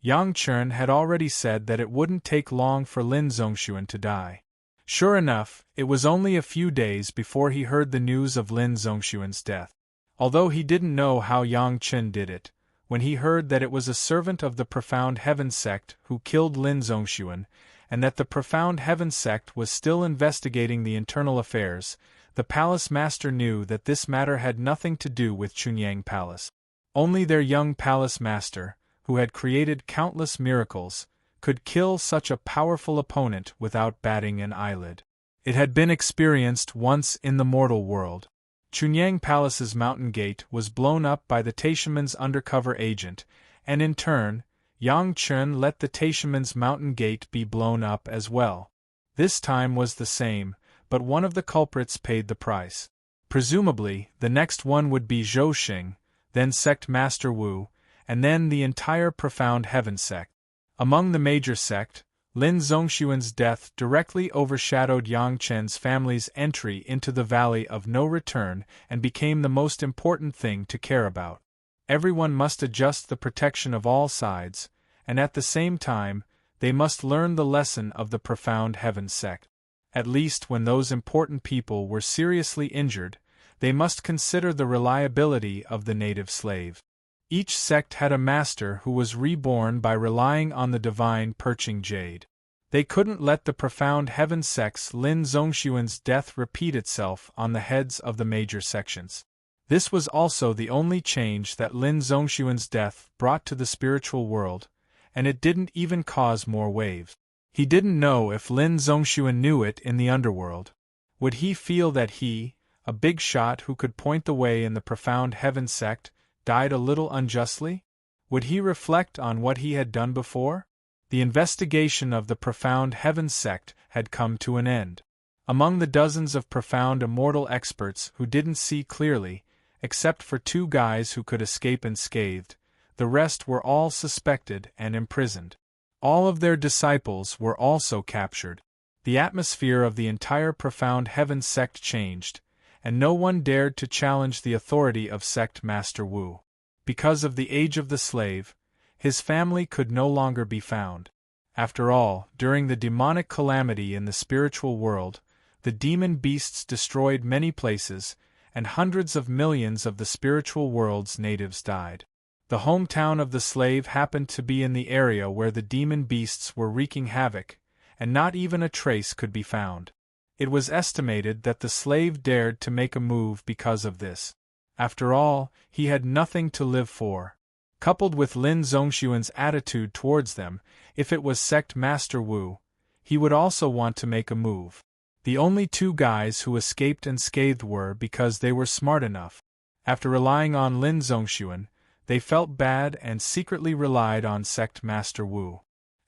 Yang Chern had already said that it wouldn't take long for Lin Zongxuan to die. Sure enough, it was only a few days before he heard the news of Lin Zongxuan's death. Although he didn't know how Yang Chen did it, when he heard that it was a servant of the Profound Heaven sect who killed Lin Zongxuan, and that the Profound Heaven sect was still investigating the internal affairs, the palace master knew that this matter had nothing to do with Chunyang Palace. Only their young palace master, who had created countless miracles, could kill such a powerful opponent without batting an eyelid. It had been experienced once in the mortal world. Chunyang Palace's mountain gate was blown up by the Taishaman's undercover agent, and in turn, Yang Chen let the Taishaman's mountain gate be blown up as well. This time was the same, but one of the culprits paid the price. Presumably, the next one would be Zhou Xing, then Sect Master Wu, and then the entire Profound Heaven sect. Among the major sect, Lin Zongxuan's death directly overshadowed Yang Chen's family's entry into the Valley of No Return and became the most important thing to care about. Everyone must adjust the protection of all sides, and at the same time, they must learn the lesson of the Profound Heaven sect. At least when those important people were seriously injured, they must consider the reliability of the native slave. Each sect had a master who was reborn by relying on the divine perching jade. They couldn't let the Profound Heaven sect's Lin Zongxuan's death repeat itself on the heads of the major sections. This was also the only change that Lin Zongxuan's death brought to the spiritual world, and it didn't even cause more waves. He didn't know if Lin Zongxuan knew it in the underworld. Would he feel that he, a big shot who could point the way in the Profound Heaven sect, died a little unjustly? Would he reflect on what he had done before? The investigation of the Profound Heaven sect had come to an end. Among the dozens of profound immortal experts who didn't see clearly, except for 2 guys who could escape unscathed, the rest were all suspected and imprisoned. All of their disciples were also captured. The atmosphere of the entire Profound Heaven sect changed, and no one dared to challenge the authority of Sect Master Wu. Because of the age of the slave, his family could no longer be found. After all, during the demonic calamity in the spiritual world, the demon beasts destroyed many places, and hundreds of millions of the spiritual world's natives died. The hometown of the slave happened to be in the area where the demon beasts were wreaking havoc, and not even a trace could be found. It was estimated that the slave dared to make a move because of this. After all, he had nothing to live for. Coupled with Lin Zongxuan's attitude towards them, if it was Sect Master Wu, he would also want to make a move. The only 2 guys who escaped unscathed were because they were smart enough. After relying on Lin Zongxuan, they felt bad and secretly relied on Sect Master Wu.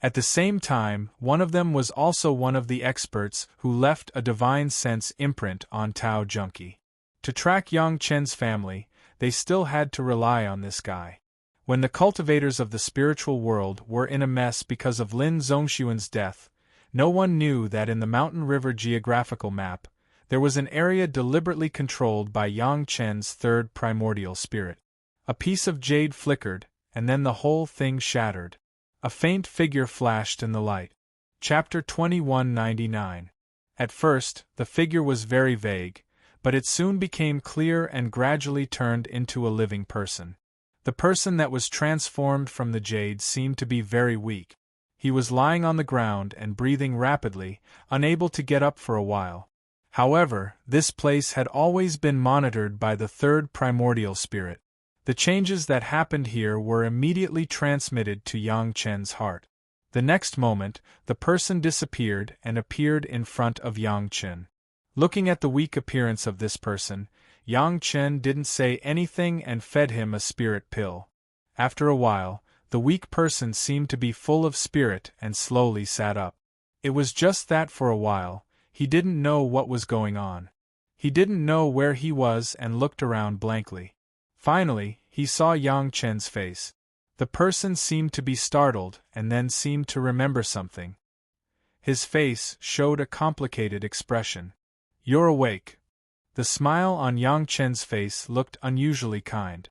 At the same time, one of them was also one of the experts who left a divine sense imprint on Tao Junkie. To track Yang Chen's family, they still had to rely on this guy. When the cultivators of the spiritual world were in a mess because of Lin Zongxuan's death, no one knew that in the Mountain River geographical map, there was an area deliberately controlled by Yang Chen's third primordial spirit. A piece of jade flickered, and then the whole thing shattered. A faint figure flashed in the light. Chapter 2199. At first, the figure was very vague, but it soon became clear and gradually turned into a living person. The person that was transformed from the jade seemed to be very weak. He was lying on the ground and breathing rapidly, unable to get up for a while. However, this place had always been monitored by the third primordial spirit. The changes that happened here were immediately transmitted to Yang Chen's heart. The next moment, the person disappeared and appeared in front of Yang Chen. Looking at the weak appearance of this person, Yang Chen didn't say anything and fed him a spirit pill. After a while, the weak person seemed to be full of spirit and slowly sat up. It was just that for a while, he didn't know what was going on. He didn't know where he was and looked around blankly. Finally, he saw Yang Chen's face. The person seemed to be startled and then seemed to remember something. His face showed a complicated expression. "You're awake." The smile on Yang Chen's face looked unusually kind.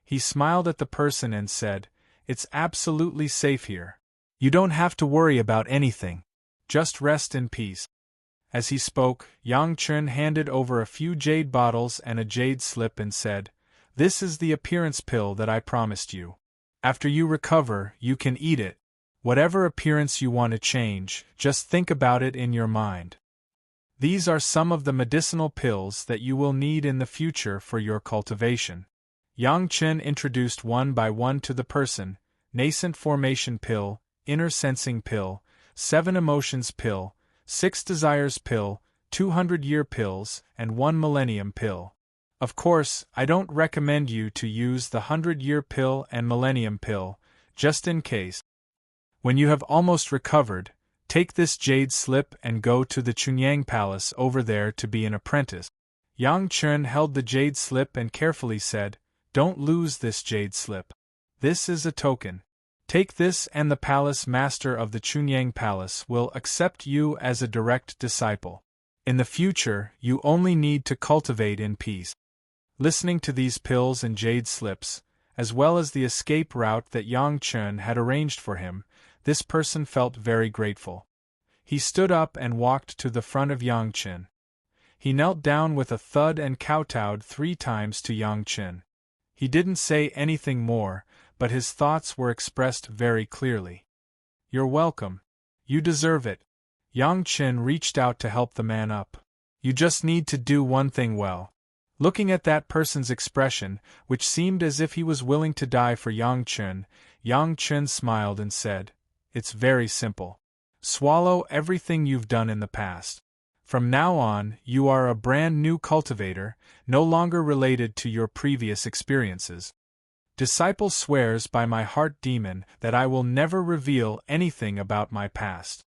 He smiled at the person and said, "It's absolutely safe here. You don't have to worry about anything. Just rest in peace." As he spoke, Yang Chen handed over a few jade bottles and a jade slip and said, "This is the appearance pill that I promised you. After you recover, you can eat it. Whatever appearance you want to change, just think about it in your mind. These are some of the medicinal pills that you will need in the future for your cultivation." Yang Chen introduced one by one to the person: Nascent Formation Pill, Inner Sensing Pill, 7 Emotions Pill, 6 Desires Pill, 200-Year Pills, and 1 Millennium Pill. Of course, I don't recommend you to use the 100-Year Pill and Millennium Pill, just in case. When you have almost recovered, take this jade slip and go to the Chunyang Palace over there to be an apprentice. Yang Chen held the jade slip and carefully said, "Don't lose this jade slip. This is a token. Take this and the palace master of the Chunyang Palace will accept you as a direct disciple. In the future, you only need to cultivate in peace." Listening to these pills and jade slips, as well as the escape route that Yang Chen had arranged for him, this person felt very grateful. He stood up and walked to the front of Yang Chen. He knelt down with a thud and kowtowed 3 times to Yang Chen. He didn't say anything more, but his thoughts were expressed very clearly. "You're welcome. You deserve it." Yang Chen reached out to help the man up. "You just need to do one thing well." Looking at that person's expression, which seemed as if he was willing to die for Yang Chen smiled and said, "It's very simple. Swallow everything you've done in the past. From now on, you are a brand new cultivator, no longer related to your previous experiences. Disciple swears by my heart demon that I will never reveal anything about my past.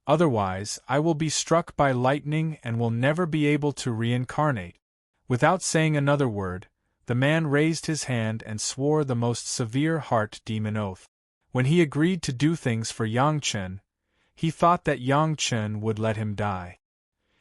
Otherwise, I will be struck by lightning and will never be able to reincarnate." Without saying another word, the man raised his hand and swore the most severe heart demon oath. When he agreed to do things for Yang Chen, he thought that Yang Chen would let him die.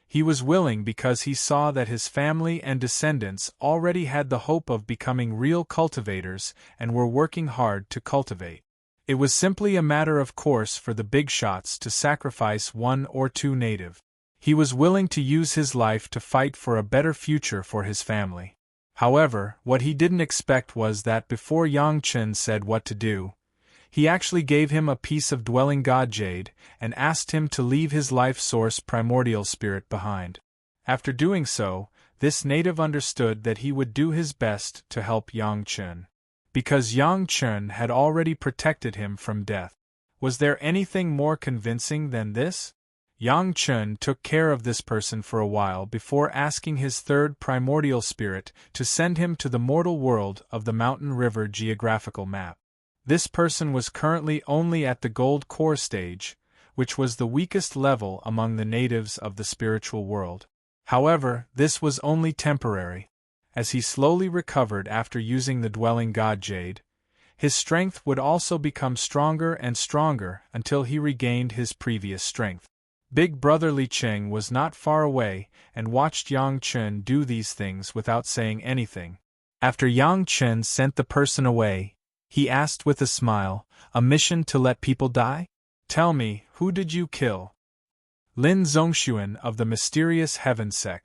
He was willing because he saw that his family and descendants already had the hope of becoming real cultivators and were working hard to cultivate. It was simply a matter of course for the big shots to sacrifice 1 or 2 native. He was willing to use his life to fight for a better future for his family. However, what he didn't expect was that before Yang Chen said what to do, he actually gave him a piece of dwelling god jade and asked him to leave his life source primordial spirit behind. After doing so, this native understood that he would do his best to help Yang Chen. Because Yang Chen had already protected him from death. Was there anything more convincing than this? Yang Chen took care of this person for a while before asking his third primordial spirit to send him to the mortal world of the Mountain River geographical map. This person was currently only at the gold core stage, which was the weakest level among the natives of the spiritual world. However, this was only temporary. As he slowly recovered after using the dwelling god jade, his strength would also become stronger and stronger until he regained his previous strength. Big brother Li Qing was not far away and watched Yang Chen do these things without saying anything. After Yang Chen sent the person away, he asked with a smile, "A mission to let people die? Tell me, who did you kill?" "Lin Zongxuan of the mysterious heaven sect."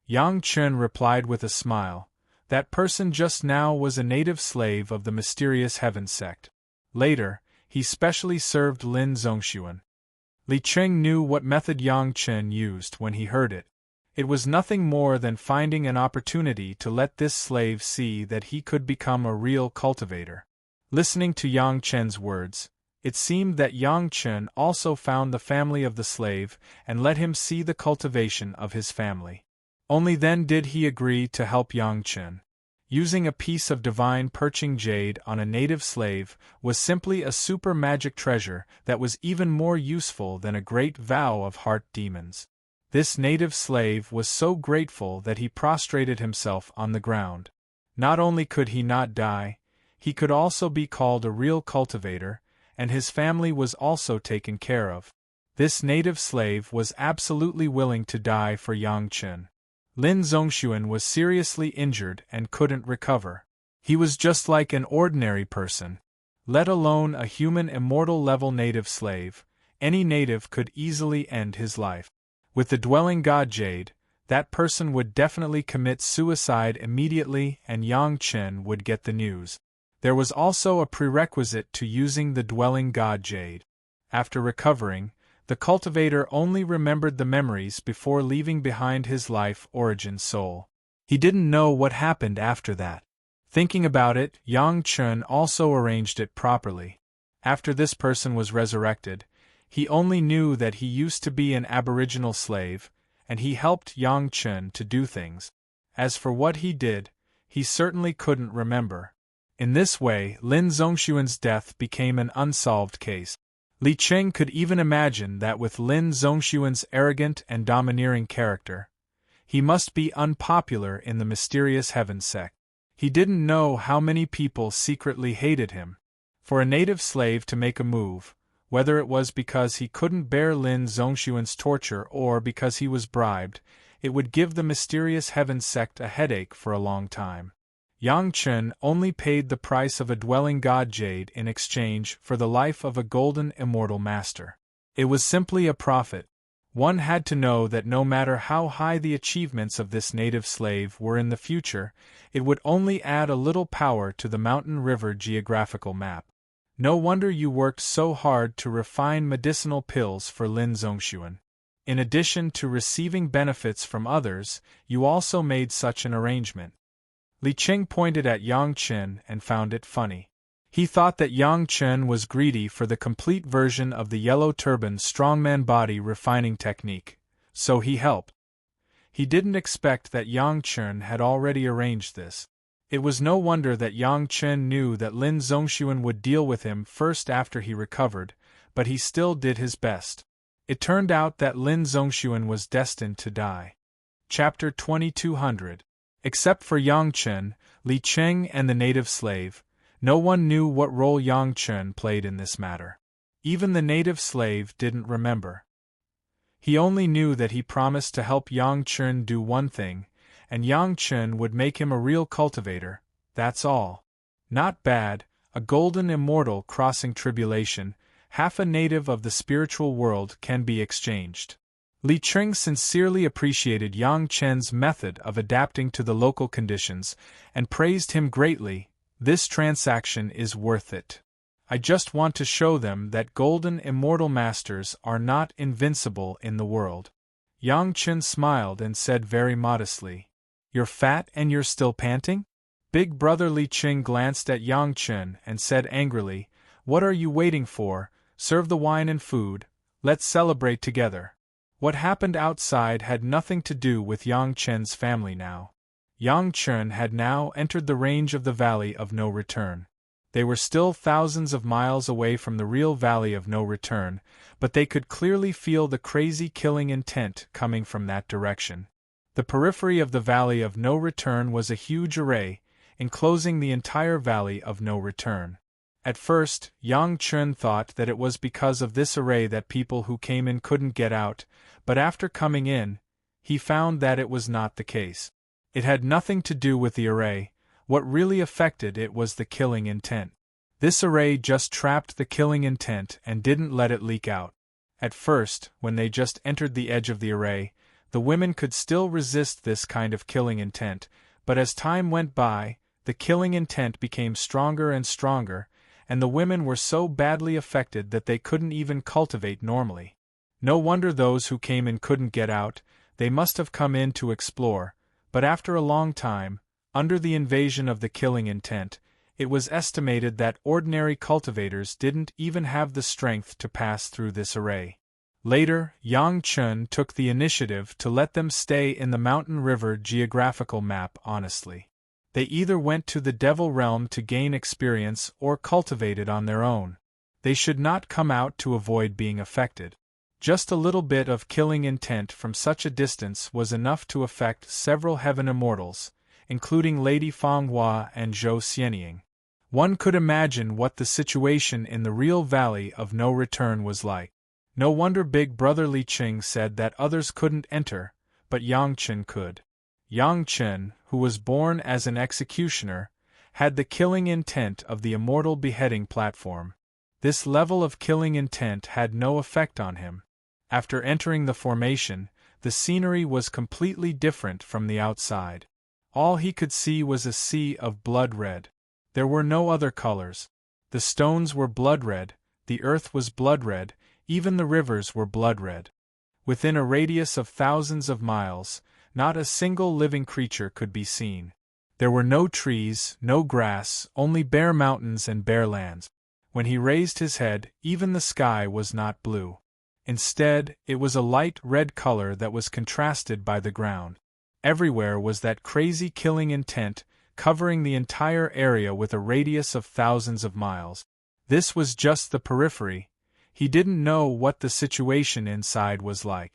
Yang Chen replied with a smile, "That person just now was a native slave of the mysterious heaven sect. Later, he specially served Lin Zongxuan." Li Qing knew what method Yang Chen used when he heard it. It was nothing more than finding an opportunity to let this slave see that he could become a real cultivator. Listening to Yang Chen's words, it seemed that Yang Chen also found the family of the slave and let him see the cultivation of his family. Only then did he agree to help Yang Chen. Using a piece of divine perching jade on a native slave was simply a super magic treasure that was even more useful than a great vow of heart demons. This native slave was so grateful that he prostrated himself on the ground. Not only could he not die, he could also be called a real cultivator, and his family was also taken care of. This native slave was absolutely willing to die for Yang Chen. Lin Zongxuan was seriously injured and couldn't recover. He was just like an ordinary person. Let alone a human immortal level native slave, any native could easily end his life. With the dwelling god jade, that person would definitely commit suicide immediately and Yang Chen would get the news. There was also a prerequisite to using the dwelling god jade. After recovering, the cultivator only remembered the memories before leaving behind his life origin soul. He didn't know what happened after that. Thinking about it, Yang Chen also arranged it properly. After this person was resurrected, he only knew that he used to be an aboriginal slave, and he helped Yang Chen to do things. As for what he did, he certainly couldn't remember. In this way, Lin Zongxuan's death became an unsolved case. Li Qing could even imagine that with Lin Zongxuan's arrogant and domineering character, he must be unpopular in the mysterious heaven sect. He didn't know how many people secretly hated him. For a native slave to make a move, whether it was because he couldn't bear Lin Zongxuan's torture or because he was bribed, it would give the mysterious heaven sect a headache for a long time. Yang Chen only paid the price of a dwelling god jade in exchange for the life of a golden immortal master. It was simply a profit. One had to know that no matter how high the achievements of this native slave were in the future, it would only add a little power to the mountain river geographical map. No wonder you worked so hard to refine medicinal pills for Lin Zongxuan. In addition to receiving benefits from others, you also made such an arrangement. Li Qing pointed at Yang Chen and found it funny. He thought that Yang Chen was greedy for the complete version of the yellow turban strongman body refining technique, so he helped. He didn't expect that Yang Chen had already arranged this. It was no wonder that Yang Chen knew that Lin Zongxuan would deal with him first after he recovered, but he still did his best. It turned out that Lin Zongxuan was destined to die. Chapter 2200. Except for Yang Chen, Li Qing and the native slave, no one knew what role Yang Chen played in this matter. Even the native slave didn't remember. He only knew that he promised to help Yang Chen do one thing, and Yang Chen would make him a real cultivator, that's all. Not bad, a golden immortal crossing tribulation, half a native of the spiritual world can be exchanged. Li Qing sincerely appreciated Yang Chen's method of adapting to the local conditions, and praised him greatly. This transaction is worth it. I just want to show them that golden immortal masters are not invincible in the world. Yang Chen smiled and said very modestly, "You're fat and you're still panting?" Big brother Li Qing glanced at Yang Chen and said angrily, "What are you waiting for? Serve the wine and food, let's celebrate together." What happened outside had nothing to do with Yang Chen's family now. Yang Chen had now entered the range of the Valley of No Return. They were still thousands of miles away from the real Valley of No Return, but they could clearly feel the crazy killing intent coming from that direction. The periphery of the Valley of No Return was a huge array, enclosing the entire Valley of No Return. At first, Yang Chun thought that it was because of this array that people who came in couldn't get out, but after coming in, he found that it was not the case. It had nothing to do with the array. What really affected it was the killing intent. This array just trapped the killing intent and didn't let it leak out. At first, when they just entered the edge of the array, the women could still resist this kind of killing intent, but as time went by, the killing intent became stronger and stronger, and the women were so badly affected that they couldn't even cultivate normally. No wonder those who came in couldn't get out. They must have come in to explore, but after a long time, under the invasion of the killing intent, it was estimated that ordinary cultivators didn't even have the strength to pass through this array. Later, Yang Chun took the initiative to let them stay in the mountain river geographical map honestly. They either went to the Devil Realm to gain experience or cultivated on their own. They should not come out to avoid being affected. Just a little bit of killing intent from such a distance was enough to affect several heaven immortals, including Lady Fanghua and Zhou Xianying. One could imagine what the situation in the real Valley of No Return was like. No wonder Big Brother Li Qing said that others couldn't enter, but Yang Chen could. Yang Chen, who was born as an executioner, had the killing intent of the immortal beheading platform. This level of killing intent had no effect on him. After entering the formation, the scenery was completely different from the outside. All he could see was a sea of blood red. There were no other colors. The stones were blood red, the earth was blood red, even the rivers were blood red. Within a radius of thousands of miles, not a single living creature could be seen. There were no trees, no grass, only bare mountains and bare lands. When he raised his head, even the sky was not blue. Instead, it was a light red color that was contrasted by the ground. Everywhere was that crazy killing intent, covering the entire area with a radius of thousands of miles. This was just the periphery. He didn't know what the situation inside was like.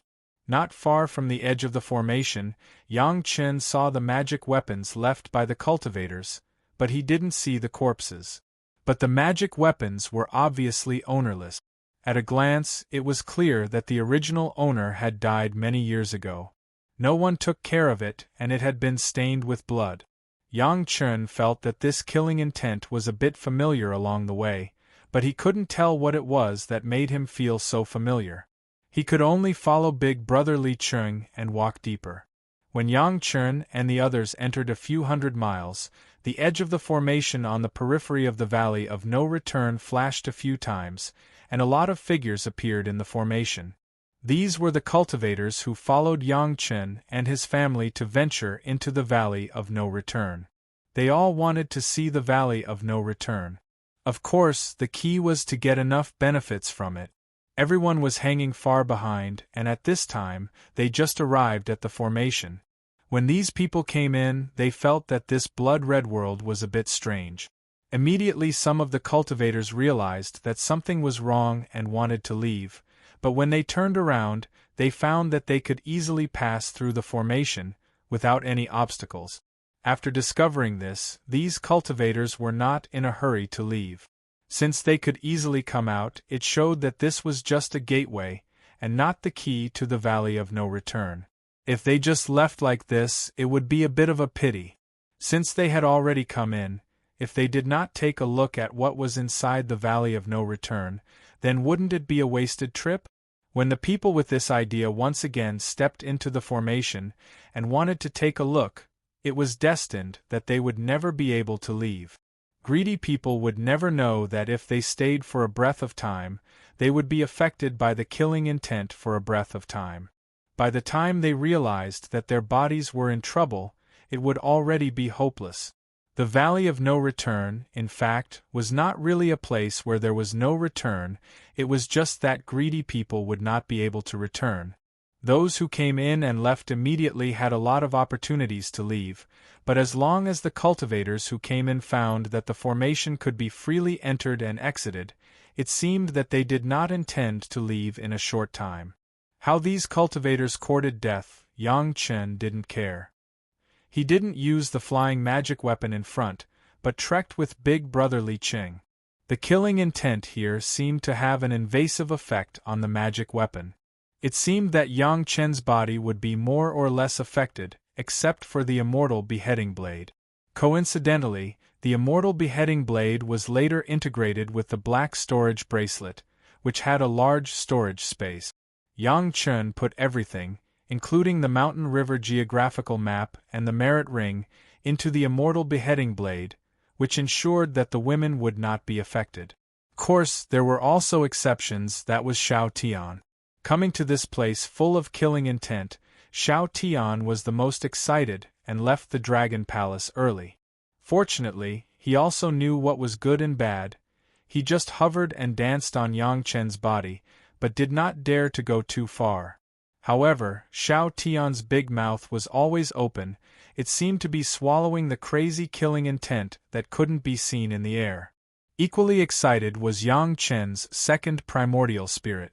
Not far from the edge of the formation, Yang Chen saw the magic weapons left by the cultivators, but he didn't see the corpses. But the magic weapons were obviously ownerless. At a glance, it was clear that the original owner had died many years ago. No one took care of it, and it had been stained with blood. Yang Chen felt that this killing intent was a bit familiar along the way, but he couldn't tell what it was that made him feel so familiar. He could only follow Big Brother Li Qing and walk deeper. When Yang Chen and the others entered a few hundred miles, the edge of the formation on the periphery of the Valley of No Return flashed a few times, and a lot of figures appeared in the formation. These were the cultivators who followed Yang Chen and his family to venture into the Valley of No Return. They all wanted to see the Valley of No Return. Of course, the key was to get enough benefits from it. Everyone was hanging far behind, and at this time, they just arrived at the formation. When these people came in, they felt that this blood-red world was a bit strange. Immediately some of the cultivators realized that something was wrong and wanted to leave, but when they turned around, they found that they could easily pass through the formation, without any obstacles. After discovering this, these cultivators were not in a hurry to leave. Since they could easily come out, it showed that this was just a gateway, and not the key to the Valley of No Return. If they just left like this, it would be a bit of a pity. Since they had already come in, if they did not take a look at what was inside the Valley of No Return, then wouldn't it be a wasted trip? When the people with this idea once again stepped into the formation and wanted to take a look, it was destined that they would never be able to leave. Greedy people would never know that if they stayed for a breath of time, they would be affected by the killing intent for a breath of time. By the time they realized that their bodies were in trouble, it would already be hopeless. The Valley of No Return, in fact, was not really a place where there was no return, it was just that greedy people would not be able to return. Those who came in and left immediately had a lot of opportunities to leave, but as long as the cultivators who came in found that the formation could be freely entered and exited, it seemed that they did not intend to leave in a short time. How these cultivators courted death, Yang Chen didn't care. He didn't use the flying magic weapon in front, but trekked with Big Brother Li Qing. The killing intent here seemed to have an invasive effect on the magic weapon. It seemed that Yang Chen's body would be more or less affected, except for the Immortal beheading blade. Coincidentally, the Immortal beheading blade was later integrated with the black storage bracelet, which had a large storage space. Yang Chen put everything, including the Mountain River geographical map and the merit ring, into the Immortal beheading blade, which ensured that the women would not be affected. Of course, there were also exceptions. That was Xiao Tian. Coming to this place full of killing intent, Xiao Tian was the most excited and left the Dragon Palace early. Fortunately, he also knew what was good and bad. He just hovered and danced on Yang Chen's body, but did not dare to go too far. However, Xiao Tian's big mouth was always open. It seemed to be swallowing the crazy killing intent that couldn't be seen in the air. Equally excited was Yang Chen's second primordial spirit.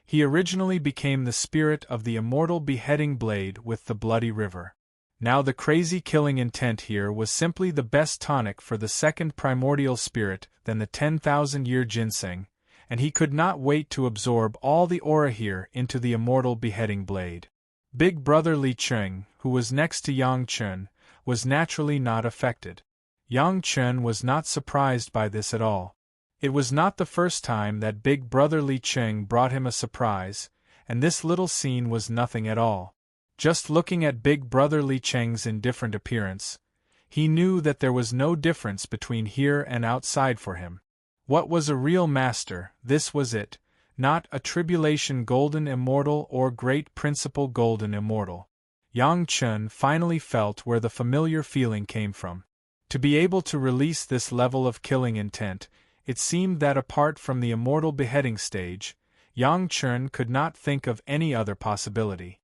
He originally became the spirit of the Immortal beheading blade with the Bloody River. Now the crazy killing intent here was simply the best tonic for the second primordial spirit than the 10,000-year ginseng, and he could not wait to absorb all the aura here into the Immortal beheading blade. Big Brother Li Qing, who was next to Yang Chen, was naturally not affected. Yang Chen was not surprised by this at all. It was not the first time that Big Brother Li Qing brought him a surprise, and this little scene was nothing at all. Just looking at Big Brother Li Qing's indifferent appearance, he knew that there was no difference between here and outside for him. What was a real master, this was it, not a tribulation golden immortal or great principle golden immortal. Yang Chen finally felt where the familiar feeling came from. To be able to release this level of killing intent, it seemed that apart from the Immortal beheading stage, Yang Chen could not think of any other possibility.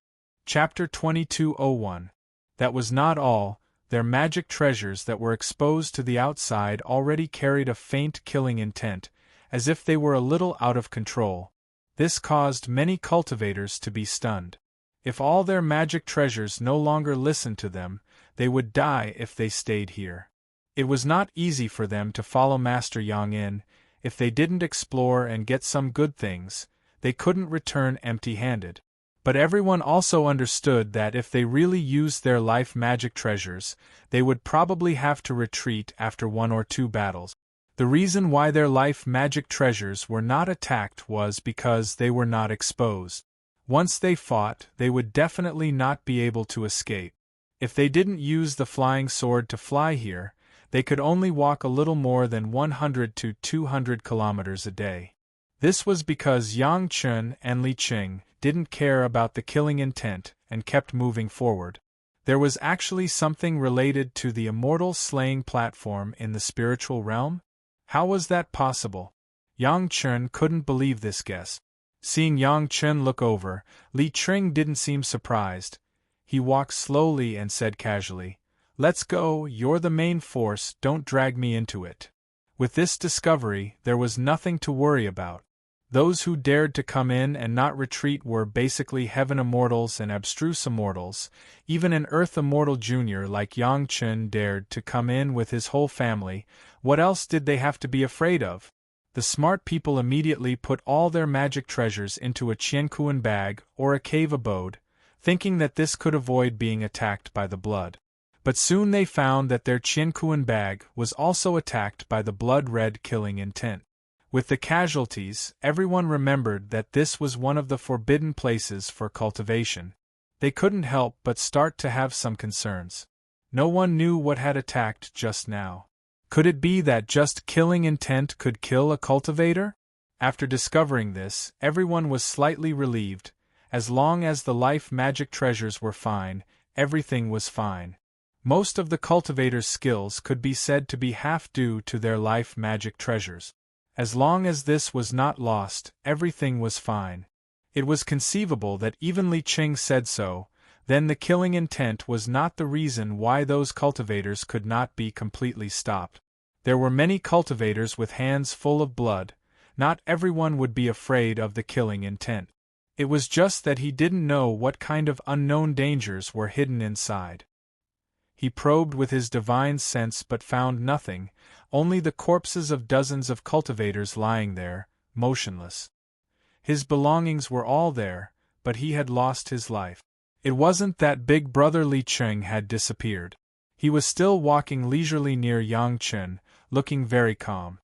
Chapter 2201. That was not all. Their magic treasures that were exposed to the outside already carried a faint killing intent, as if they were a little out of control. This caused many cultivators to be stunned. If all their magic treasures no longer listened to them, they would die if they stayed here. It was not easy for them to follow Master Yang in. If they didn't explore and get some good things, they couldn't return empty-handed. But everyone also understood that if they really used their life magic treasures, they would probably have to retreat after 1 or 2 battles. The reason why their life magic treasures were not attacked was because they were not exposed. Once they fought, they would definitely not be able to escape. If they didn't use the flying sword to fly here, they could only walk a little more than 100 to 200 kilometers a day. This was because Yang Chen and Li Qing didn't care about the killing intent and kept moving forward. There was actually something related to the Immortal slaying platform in the spiritual realm? How was that possible? Yang Chen couldn't believe this guess. Seeing Yang Chen look over, Li Qing didn't seem surprised. He walked slowly and said casually, "Let's go, you're the main force, don't drag me into it." With this discovery, there was nothing to worry about. Those who dared to come in and not retreat were basically Heaven Immortals and Abstruse Immortals. Even an Earth Immortal Junior like Yang Chen dared to come in with his whole family. What else did they have to be afraid of? The smart people immediately put all their magic treasures into a Qiankuan bag or a cave abode, thinking that this could avoid being attacked by the blood. But soon they found that their Qiankuan bag was also attacked by the blood-red killing intent. With the casualties, everyone remembered that this was one of the forbidden places for cultivation. They couldn't help but start to have some concerns. No one knew what had attacked just now. Could it be that just killing intent could kill a cultivator? After discovering this, everyone was slightly relieved. As long as the life magic treasures were fine, everything was fine. Most of the cultivator's skills could be said to be half due to their life magic treasures. As long as this was not lost, everything was fine. It was conceivable that even Li Qing said so. Then the killing intent was not the reason why those cultivators could not be completely stopped. There were many cultivators with hands full of blood. Not everyone would be afraid of the killing intent. It was just that he didn't know what kind of unknown dangers were hidden inside. He probed with his divine sense but found nothing, only the corpses of dozens of cultivators lying there, motionless. His belongings were all there, but he had lost his life. It wasn't that Big Brother Li Cheng had disappeared. He was still walking leisurely near Yang Chen, looking very calm.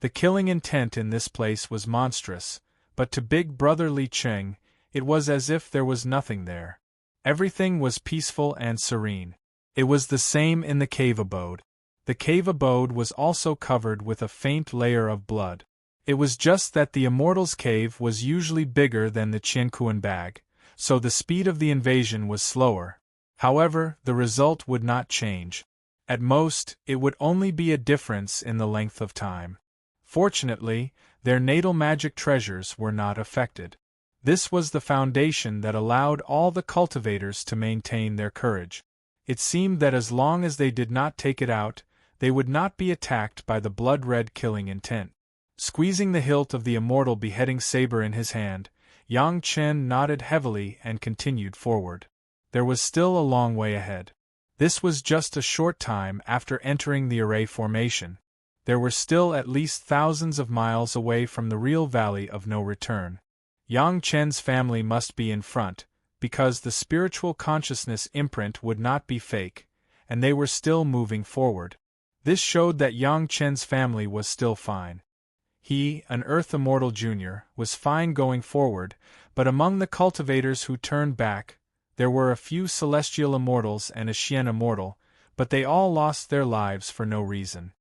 The killing intent in this place was monstrous, but to Big Brother Li Cheng, it was as if there was nothing there. Everything was peaceful and serene. It was the same in the cave abode. The cave abode was also covered with a faint layer of blood. It was just that the Immortal's cave was usually bigger than the Qiankuan bag, so the speed of the invasion was slower. However, the result would not change. At most, it would only be a difference in the length of time. Fortunately, their natal magic treasures were not affected. This was the foundation that allowed all the cultivators to maintain their courage. It seemed that as long as they did not take it out, they would not be attacked by the blood-red killing intent. Squeezing the hilt of the immortal beheading saber in his hand, Yang Chen nodded heavily and continued forward. There was still a long way ahead. This was just a short time after entering the array formation. There were still at least thousands of miles away from the real valley of no return. Yang Chen's family must be in front, because the spiritual consciousness imprint would not be fake, and they were still moving forward. This showed that Yang Chen's family was still fine. He, an Earth Immortal Jr., was fine going forward, but among the cultivators who turned back, there were a few Celestial Immortals and a Xian Immortal, but they all lost their lives for no reason.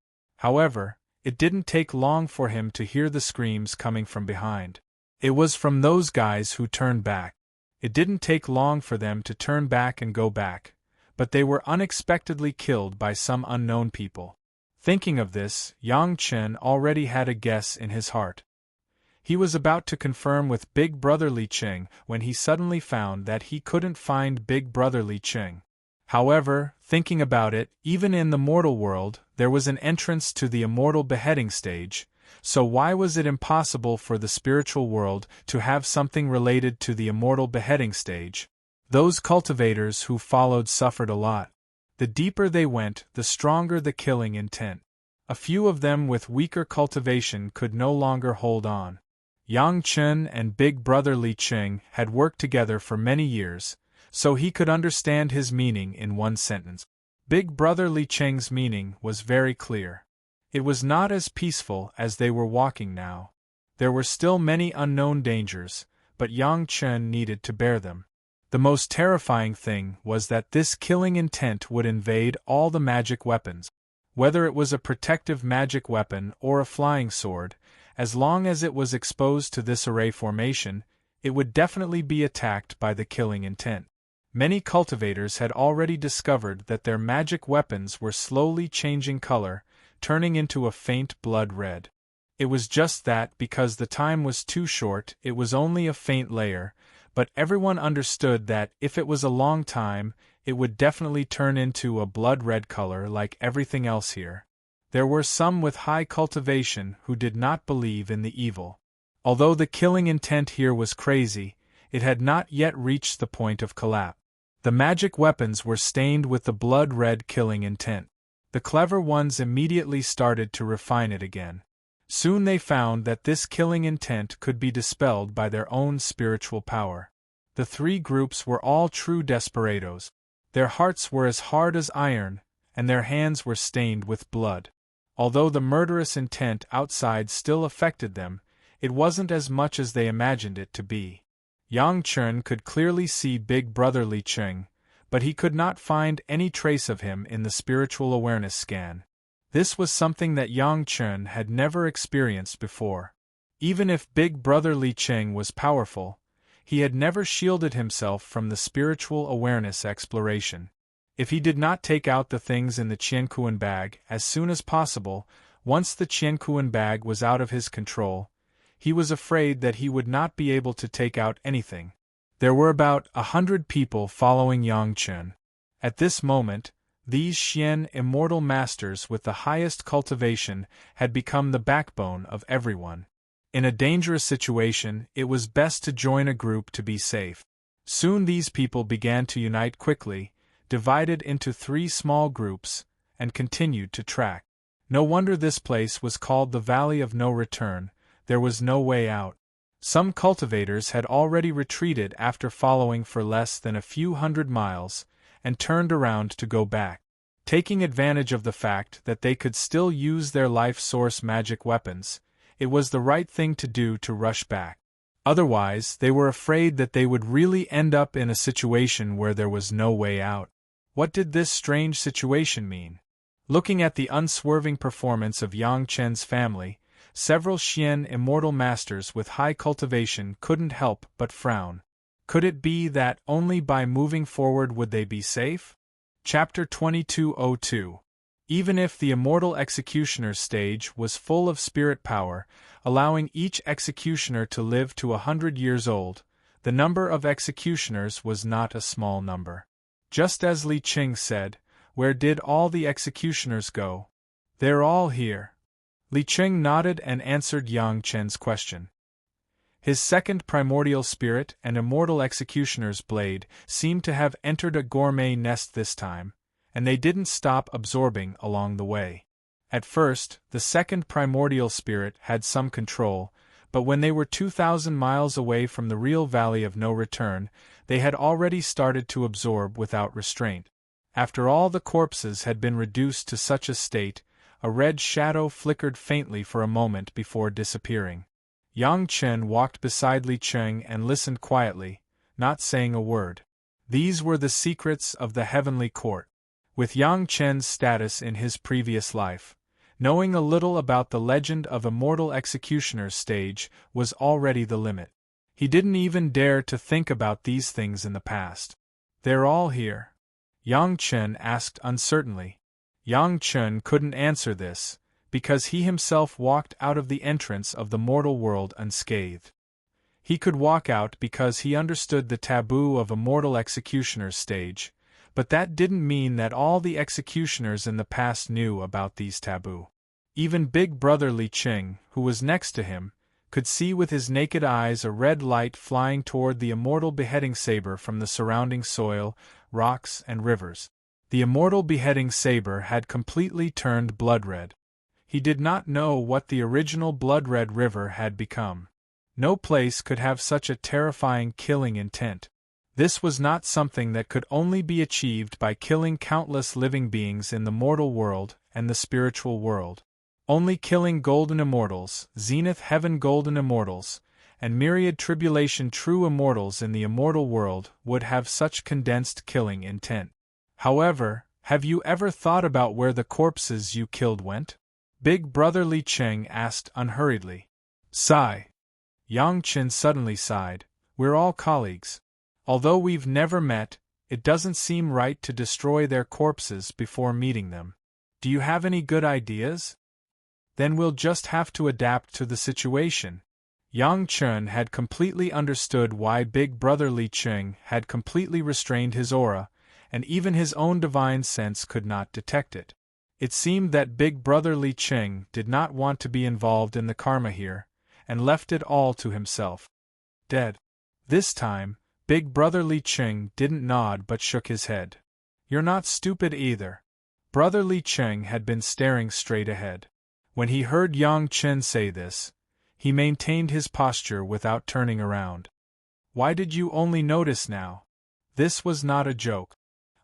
However, it didn't take long for him to hear the screams coming from behind. It was from those guys who turned back. It didn't take long for them to turn back and go back, but they were unexpectedly killed by some unknown people. Thinking of this, Yang Chen already had a guess in his heart. He was about to confirm with Big Brother Li Cheng when he suddenly found that he couldn't find Big Brother Li Cheng. However, thinking about it, even in the mortal world, there was an entrance to the immortal beheading stage, so why was it impossible for the spiritual world to have something related to the immortal beheading stage? Those cultivators who followed suffered a lot. The deeper they went, the stronger the killing intent. A few of them with weaker cultivation could no longer hold on. Yang Chen and Big Brother Li Cheng had worked together for many years, so he could understand his meaning in one sentence. Big Brother Li Cheng's meaning was very clear. It was not as peaceful as they were walking now. There were still many unknown dangers, but Yang Chen needed to bear them. The most terrifying thing was that this killing intent would invade all the magic weapons. Whether it was a protective magic weapon or a flying sword, as long as it was exposed to this array formation, it would definitely be attacked by the killing intent. Many cultivators had already discovered that their magic weapons were slowly changing color, turning into a faint blood red. It was just that because the time was too short, it was only a faint layer, but everyone understood that if it was a long time, it would definitely turn into a blood red color like everything else here. There were some with high cultivation who did not believe in the evil. Although the killing intent here was crazy, it had not yet reached the point of collapse. The magic weapons were stained with the blood red killing intent. The clever ones immediately started to refine it again. Soon they found that this killing intent could be dispelled by their own spiritual power. The three groups were all true desperados. Their hearts were as hard as iron, and their hands were stained with blood. Although the murderous intent outside still affected them, it wasn't as much as they imagined it to be. Yang Chen could clearly see Big Brother Li Cheng, but he could not find any trace of him in the spiritual awareness scan. This was something that Yang Chen had never experienced before. Even if Big Brother Li Cheng was powerful, he had never shielded himself from the spiritual awareness exploration. If he did not take out the things in the Qiankuan bag as soon as possible, once the Qiankuan bag was out of his control, he was afraid that he would not be able to take out anything. There were about 100 people following Yang Chen. At this moment, these Xian immortal masters with the highest cultivation had become the backbone of everyone. In a dangerous situation, it was best to join a group to be safe. Soon these people began to unite quickly, divided into 3 small groups, and continued to track. No wonder this place was called the Valley of No Return. There was no way out. Some cultivators had already retreated after following for less than a few hundred miles, and turned around to go back. Taking advantage of the fact that they could still use their life source magic weapons, it was the right thing to do to rush back. Otherwise, they were afraid that they would really end up in a situation where there was no way out. What did this strange situation mean? Looking at the unswerving performance of Yang Chen's family, several Xian immortal masters with high cultivation couldn't help but frown. Could it be that only by moving forward would they be safe? Chapter 2202. Even if the Immortal Executioner's stage was full of spirit power, allowing each executioner to live to 100 years old, the number of executioners was not a small number. Just as Li Qing said, "Where did all the executioners go?" "They're all here." Li Qing nodded and answered Yang Chen's question. His second primordial spirit and immortal executioner's blade seemed to have entered a gourmet nest this time, and they didn't stop absorbing along the way. At first, the second primordial spirit had some control, but when they were 2,000 miles away from the real Valley of No Return, they had already started to absorb without restraint. After all the corpses had been reduced to such a state, a red shadow flickered faintly for a moment before disappearing. Yang Chen walked beside Li Qing and listened quietly, not saying a word. These were the secrets of the heavenly court. With Yang Chen's status in his previous life, knowing a little about the legend of Immortal Executioner's stage was already the limit. He didn't even dare to think about these things in the past. "They're all here?" Yang Chen asked uncertainly. Yang Chen couldn't answer this, because he himself walked out of the entrance of the mortal world unscathed. He could walk out because he understood the taboo of Immortal Executioner's stage, but that didn't mean that all the executioners in the past knew about these taboo. Even Big Brother Li Qing, who was next to him, could see with his naked eyes a red light flying toward the immortal beheading saber from the surrounding soil, rocks, and rivers. The immortal beheading saber had completely turned blood-red. He did not know what the original blood-red river had become. No place could have such a terrifying killing intent. This was not something that could only be achieved by killing countless living beings in the mortal world and the spiritual world. Only killing golden immortals, zenith heaven golden immortals, and myriad tribulation true immortals in the immortal world would have such condensed killing intent. However, have you ever thought about where the corpses you killed went? Big Brother Li Qing asked unhurriedly. Sigh. Yang Chen suddenly sighed. "We're all colleagues. Although we've never met, it doesn't seem right to destroy their corpses before meeting them. Do you have any good ideas? Then we'll just have to adapt to the situation." Yang Chen had completely understood why Big Brother Li Qing had completely restrained his aura, and even his own divine sense could not detect it. It seemed that Big Brother Li Qing did not want to be involved in the karma here, and left it all to himself. Dead. This time, Big Brother Li Qing didn't nod but shook his head. "You're not stupid either." Brother Li Qing had been staring straight ahead. When he heard Yang Chen say this, he maintained his posture without turning around. "Why did you only notice now?" This was not a joke.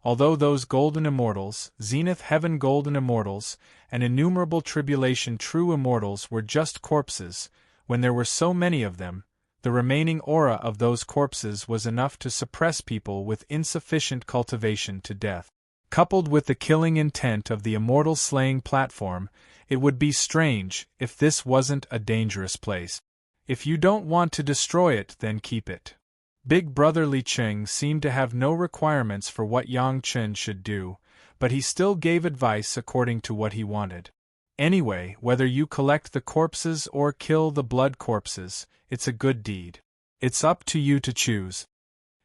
Although those golden immortals, zenith heaven golden immortals, and innumerable tribulation true immortals were just corpses, when there were so many of them, the remaining aura of those corpses was enough to suppress people with insufficient cultivation to death. Coupled with the killing intent of the immortal slaying platform, it would be strange if this wasn't a dangerous place. If you don't want to destroy it, then keep it. Big Brother Li Qing seemed to have no requirements for what Yang Chen should do, but he still gave advice according to what he wanted. Anyway, whether you collect the corpses or kill the blood corpses, it's a good deed. It's up to you to choose.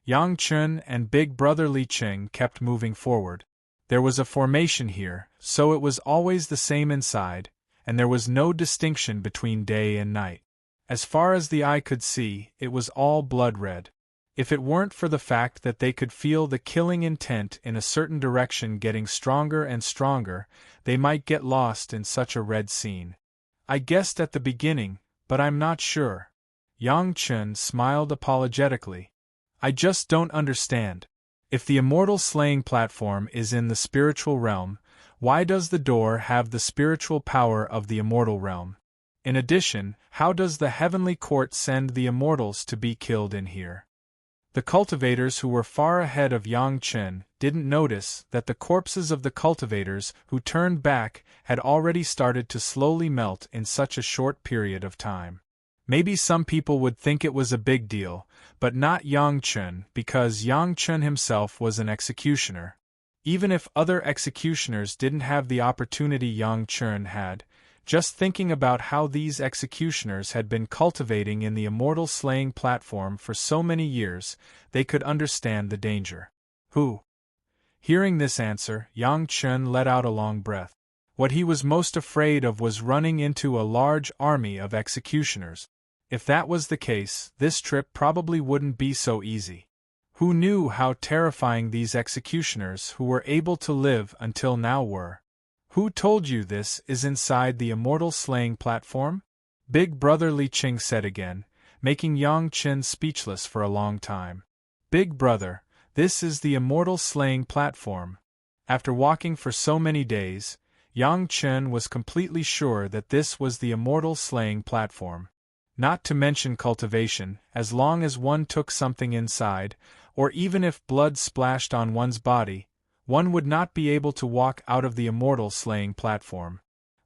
Yang Chen and Big Brother Li Qing kept moving forward. There was a formation here, so it was always the same inside, and there was no distinction between day and night. As far as the eye could see, it was all blood red. If it weren't for the fact that they could feel the killing intent in a certain direction getting stronger and stronger, they might get lost in such a red scene. I guessed at the beginning, but I'm not sure. Yang Chen smiled apologetically. I just don't understand. If the immortal slaying platform is in the spiritual realm, why does the door have the spiritual power of the immortal realm? In addition, how does the heavenly court send the immortals to be killed in here? The cultivators who were far ahead of Yang Chen didn't notice that the corpses of the cultivators who turned back had already started to slowly melt in such a short period of time. Maybe some people would think it was a big deal, but not Yang Chen, because Yang Chen himself was an executioner. Even if other executioners didn't have the opportunity Yang Chen had, just thinking about how these executioners had been cultivating in the immortal slaying platform for so many years, they could understand the danger. Who? Hearing this answer, Yang Chen let out a long breath. What he was most afraid of was running into a large army of executioners. If that was the case, this trip probably wouldn't be so easy. Who knew how terrifying these executioners who were able to live until now were? Who told you this is inside the immortal slaying platform? Big Brother Li Qing said again, making Yang Chen speechless for a long time. Big Brother, this is the immortal slaying platform. After walking for so many days, Yang Chen was completely sure that this was the immortal slaying platform. Not to mention cultivation, as long as one took something inside, or even if blood splashed on one's body, one would not be able to walk out of the immortal slaying platform.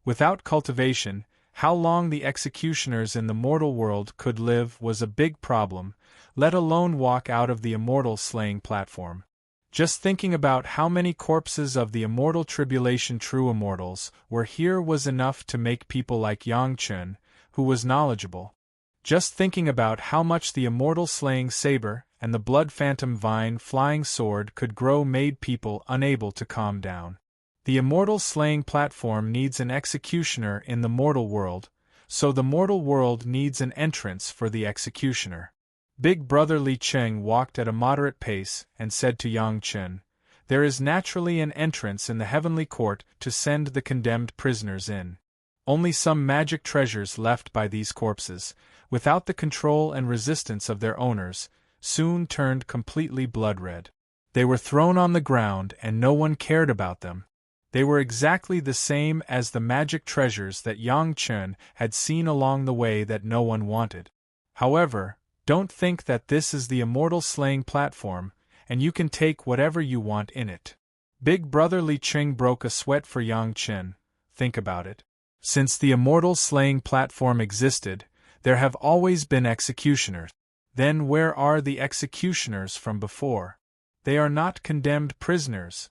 Without cultivation, how long the executioners in the mortal world could live was a big problem, let alone walk out of the immortal slaying platform. Just thinking about how many corpses of the immortal tribulation true immortals were here was enough to make people like Yang Chen, who was knowledgeable. Just thinking about how much the immortal slaying saber and the blood phantom vine flying sword could grow made people unable to calm down. The immortal slaying platform needs an executioner in the mortal world, so the mortal world needs an entrance for the executioner. Big Brother Li Qing walked at a moderate pace and said to Yang Chen, "There is naturally an entrance in the heavenly court to send the condemned prisoners in. Only some magic treasures left by these corpses, without the control and resistance of their owners, soon turned completely blood-red. They were thrown on the ground and no one cared about them. They were exactly the same as the magic treasures that Yang Chen had seen along the way that no one wanted. However, don't think that this is the immortal slaying platform, and you can take whatever you want in it." Big Brother Li Qing broke a sweat for Yang Chen. Think about it. Since the immortal slaying platform existed, there have always been executioners. Then where are the executioners from before? They are not condemned prisoners.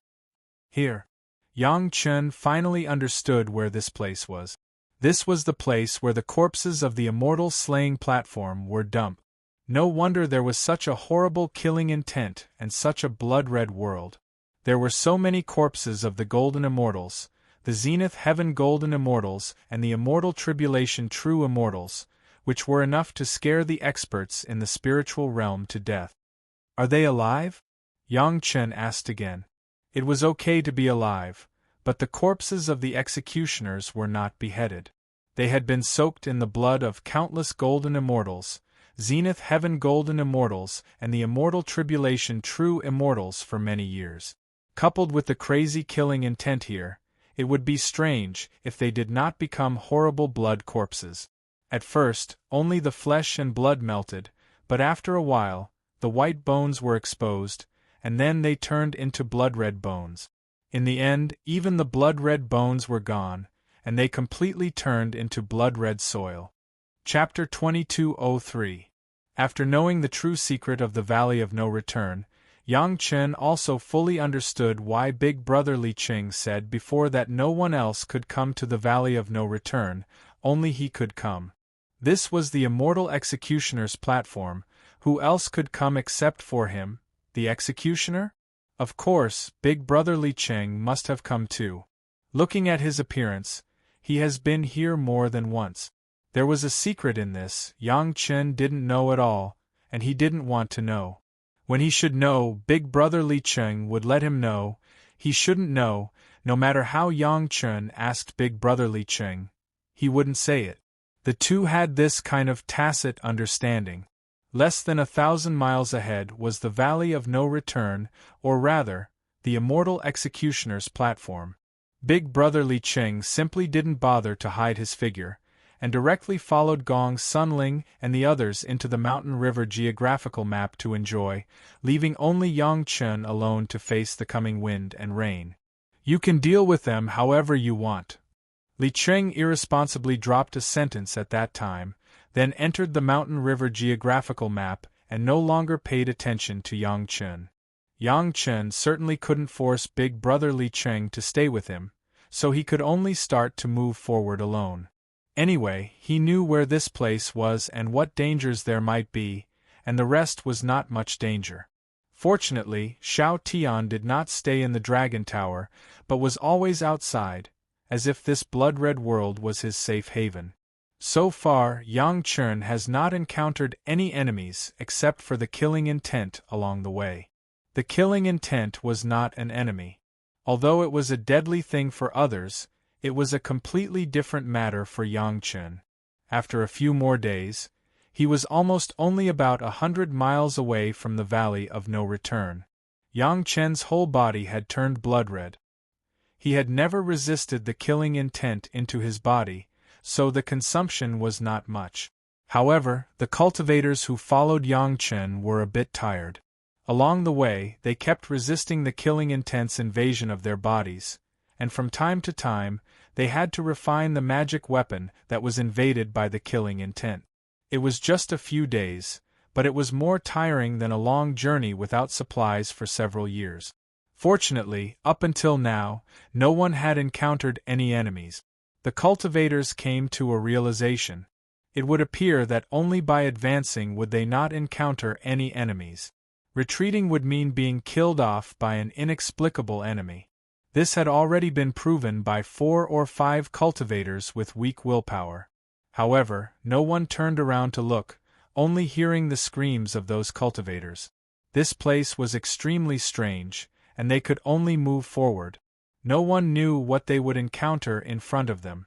Here. Yang Chen finally understood where this place was. This was the place where the corpses of the immortal slaying platform were dumped. No wonder there was such a horrible killing intent and such a blood-red world. There were so many corpses of the golden immortals, the Zenith Heaven golden immortals and the immortal tribulation true immortals, which were enough to scare the experts in the spiritual realm to death. "Are they alive?" Yang Chen asked again. It was okay to be alive, but the corpses of the executioners were not beheaded. They had been soaked in the blood of countless golden immortals, Zenith Heaven golden immortals and the immortal tribulation true immortals for many years. Coupled with the crazy killing intent here, it would be strange if they did not become horrible blood corpses. At first, only the flesh and blood melted, but after a while, the white bones were exposed, and then they turned into blood-red bones. In the end, even the blood-red bones were gone, and they completely turned into blood-red soil. Chapter 2203. After knowing the true secret of the Valley of No Return, Yang Chen also fully understood why Big Brother Li Qing said before that no one else could come to the Valley of No Return, only he could come. This was the immortal executioner's platform. Who else could come except for him, the executioner? Of course, Big Brother Li Qing must have come too. Looking at his appearance, he has been here more than once. There was a secret in this. Yang Chen didn't know at all, and he didn't want to know. When he should know, Big Brother Li Cheng would let him know. He shouldn't know, no matter how Yang Chen asked Big Brother Li Cheng. He wouldn't say it. The two had this kind of tacit understanding. Less than 1,000 miles ahead was the Valley of No Return, or rather, the Immortal Executioner's platform. Big Brother Li Cheng simply didn't bother to hide his figure, and directly followed Gong Sunling and the others into the mountain river geographical map to enjoy, leaving only Yang Chen alone to face the coming wind and rain. You can deal with them however you want. Li Cheng irresponsibly dropped a sentence at that time, then entered the mountain river geographical map and no longer paid attention to Yang Chen. Yang Chen certainly couldn't force Big Brother Li Cheng to stay with him, so he could only start to move forward alone. Anyway, he knew where this place was and what dangers there might be, and the rest was not much danger. Fortunately, Xiao Tian did not stay in the Dragon Tower, but was always outside, as if this blood-red world was his safe haven. So far, Yang Chen has not encountered any enemies except for the killing intent along the way. The killing intent was not an enemy. Although it was a deadly thing for others, it was a completely different matter for Yang Chen. After a few more days, he was almost only about 100 miles away from the Valley of No Return. Yang Chen's whole body had turned blood-red. He had never resisted the killing intent into his body, so the consumption was not much. However, the cultivators who followed Yang Chen were a bit tired. Along the way, they kept resisting the killing intent's invasion of their bodies, and from time to time, they had to refine the magic weapon that was invaded by the killing intent. It was just a few days, but it was more tiring than a long journey without supplies for several years. Fortunately, up until now, no one had encountered any enemies. The cultivators came to a realization. It would appear that only by advancing would they not encounter any enemies. Retreating would mean being killed off by an inexplicable enemy. This had already been proven by 4 or 5 cultivators with weak willpower. However, no one turned around to look, only hearing the screams of those cultivators. This place was extremely strange, and they could only move forward. No one knew what they would encounter in front of them.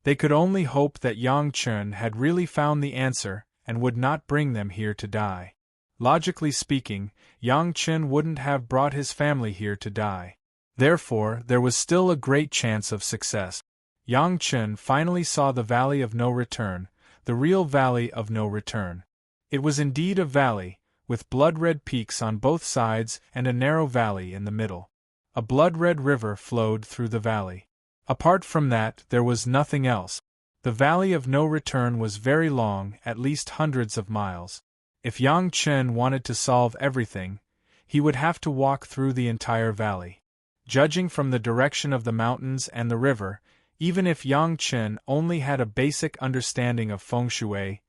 They could only hope that Yang Chen had really found the answer and would not bring them here to die. Logically speaking, Yang Chen wouldn't have brought his family here to die. Therefore, there was still a great chance of success. Yang Chen finally saw the Valley of No Return, the real Valley of No Return. It was indeed a valley, with blood-red peaks on both sides and a narrow valley in the middle. A blood-red river flowed through the valley. Apart from that, there was nothing else. The Valley of No Return was very long, at least hundreds of miles. If Yang Chen wanted to solve everything, he would have to walk through the entire valley. Judging from the direction of the mountains and the river, even if Yang Chen only had a basic understanding of feng shui,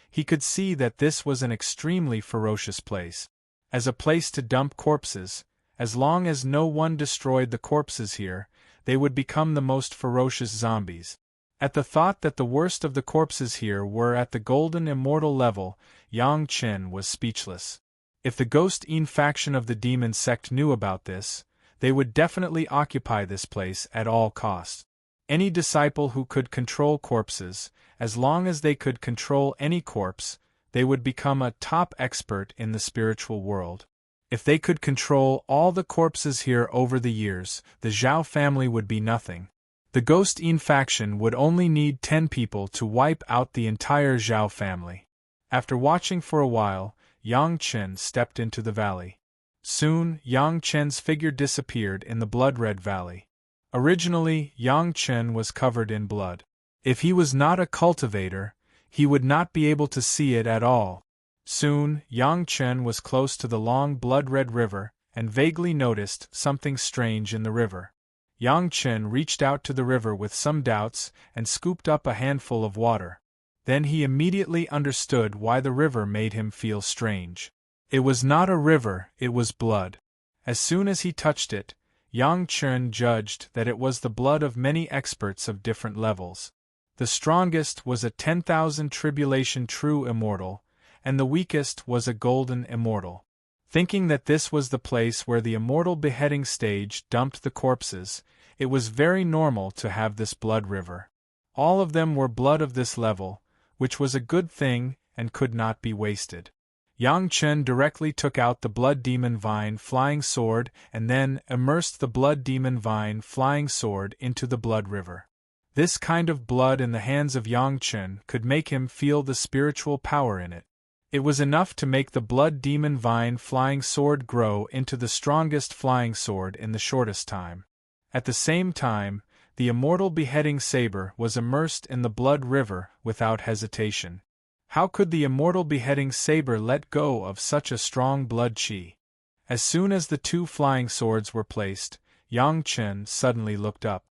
he could see that this was an extremely ferocious place. As a place to dump corpses, as long as no one destroyed the corpses here, they would become the most ferocious zombies. At the thought that the worst of the corpses here were at the golden immortal level, Yang Chen was speechless. If the Ghost-Yin faction of the demon sect knew about this, they would definitely occupy this place at all costs. Any disciple who could control corpses, as long as they could control any corpse, they would become a top expert in the spiritual world. If they could control all the corpses here over the years, the Zhao family would be nothing. The Ghost-Yin faction would only need 10 people to wipe out the entire Zhao family. After watching for a while, Yang Chen stepped into the valley. Soon, Yang Chen's figure disappeared in the blood-red valley. Originally, Yang Chen was covered in blood. If he was not a cultivator, he would not be able to see it at all. Soon, Yang Chen was close to the long blood-red river and vaguely noticed something strange in the river. Yang Chen reached out to the river with some doubts and scooped up a handful of water. Then he immediately understood why the river made him feel strange. It was not a river, it was blood. As soon as he touched it, Yang Chen judged that it was the blood of many experts of different levels. The strongest was a 10,000 tribulation true immortal, and the weakest was a golden immortal. Thinking that this was the place where the immortal beheading stage dumped the corpses, it was very normal to have this blood river. All of them were blood of this level, which was a good thing and could not be wasted. Yang Chen directly took out the blood demon vine flying sword and then immersed the blood demon vine flying sword into the blood river. This kind of blood in the hands of Yang Chen could make him feel the spiritual power in it. It was enough to make the blood demon vine flying sword grow into the strongest flying sword in the shortest time. At the same time, the immortal beheading saber was immersed in the blood river without hesitation. How could the immortal beheading saber let go of such a strong blood chi? As soon as the two flying swords were placed, Yang Chen suddenly looked up.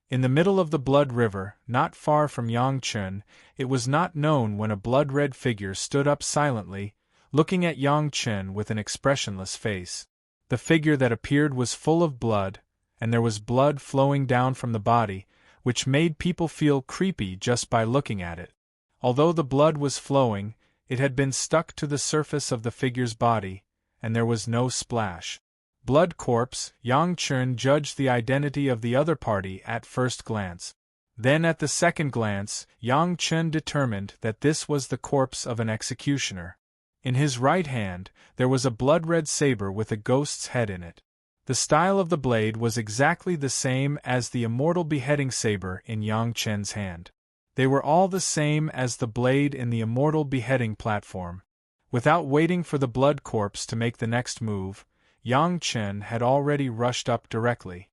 In the middle of the blood river, not far from Yang Chen, it was not known when a blood-red figure stood up silently, looking at Yang Chen with an expressionless face. The figure that appeared was full of blood, and there was blood flowing down from the body, which made people feel creepy just by looking at it. Although the blood was flowing, it had been stuck to the surface of the figure's body, and there was no splash. Blood corpse, Yang Chen judged the identity of the other party at first glance. Then at the second glance, Yang Chen determined that this was the corpse of an executioner. In his right hand, there was a blood-red saber with a ghost's head in it. The style of the blade was exactly the same as the immortal beheading saber in Yang Chen's hand. They were all the same as the blade in the immortal beheading platform. Without waiting for the blood corpse to make the next move, Yang Chen had already rushed up directly.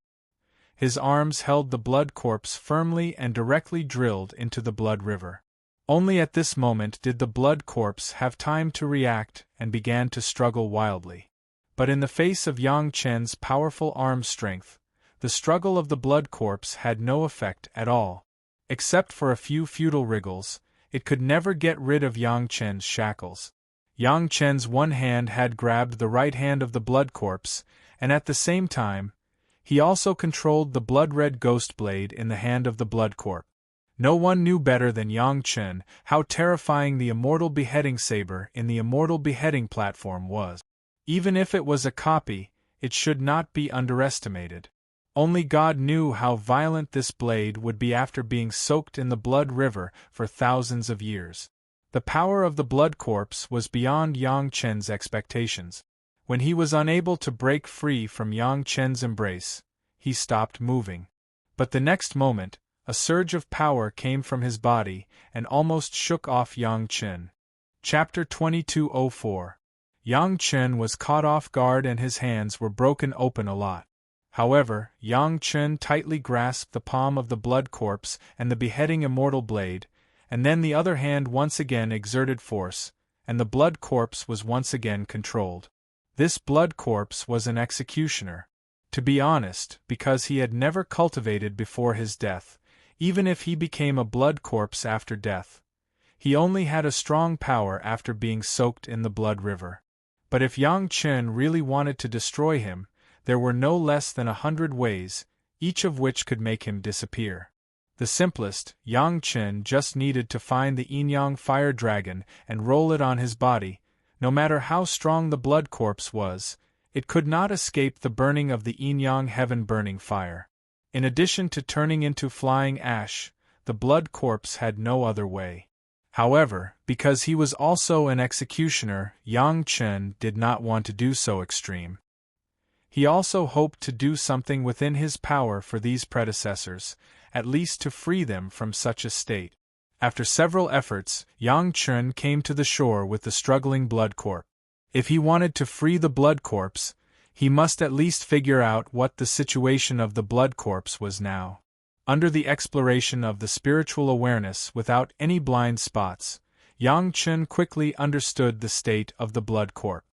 His arms held the blood corpse firmly and directly drilled into the blood river. Only at this moment did the blood corpse have time to react and began to struggle wildly. But in the face of Yang Chen's powerful arm strength, the struggle of the blood corpse had no effect at all. Except for a few futile wriggles, it could never get rid of Yang Chen's shackles. Yang Chen's one hand had grabbed the right hand of the blood corpse, and at the same time, he also controlled the blood-red ghost blade in the hand of the blood corpse. No one knew better than Yang Chen how terrifying the immortal beheading saber in the immortal beheading platform was. Even if it was a copy, it should not be underestimated. Only God knew how violent this blade would be after being soaked in the blood river for thousands of years. The power of the blood corpse was beyond Yang Chen's expectations. When he was unable to break free from Yang Chen's embrace, he stopped moving. But the next moment, a surge of power came from his body and almost shook off Yang Chen. Chapter 2204. Yang Chen was caught off guard and his hands were broken open a lot. However, Yang Chen tightly grasped the palm of the blood corpse and the beheading immortal blade, and then the other hand once again exerted force, and the blood corpse was once again controlled. This blood corpse was an executioner. To be honest, because he had never cultivated before his death, even if he became a blood corpse after death, he only had a strong power after being soaked in the blood river. But if Yang Chen really wanted to destroy him, there were no less than 100 ways, each of which could make him disappear. The simplest, Yang Chen just needed to find the yin-yang fire dragon and roll it on his body. No matter how strong the blood corpse was, it could not escape the burning of the yin-yang heaven-burning fire. In addition to turning into flying ash, the blood corpse had no other way. However, because he was also an executioner, Yang Chen did not want to do so extreme. He also hoped to do something within his power for these predecessors, at least to free them from such a state. After several efforts, Yang Chen came to the shore with the struggling blood corpse. If he wanted to free the blood corpse, he must at least figure out what the situation of the blood corpse was now. Under the exploration of the spiritual awareness without any blind spots, Yang Chen quickly understood the state of the blood corpse.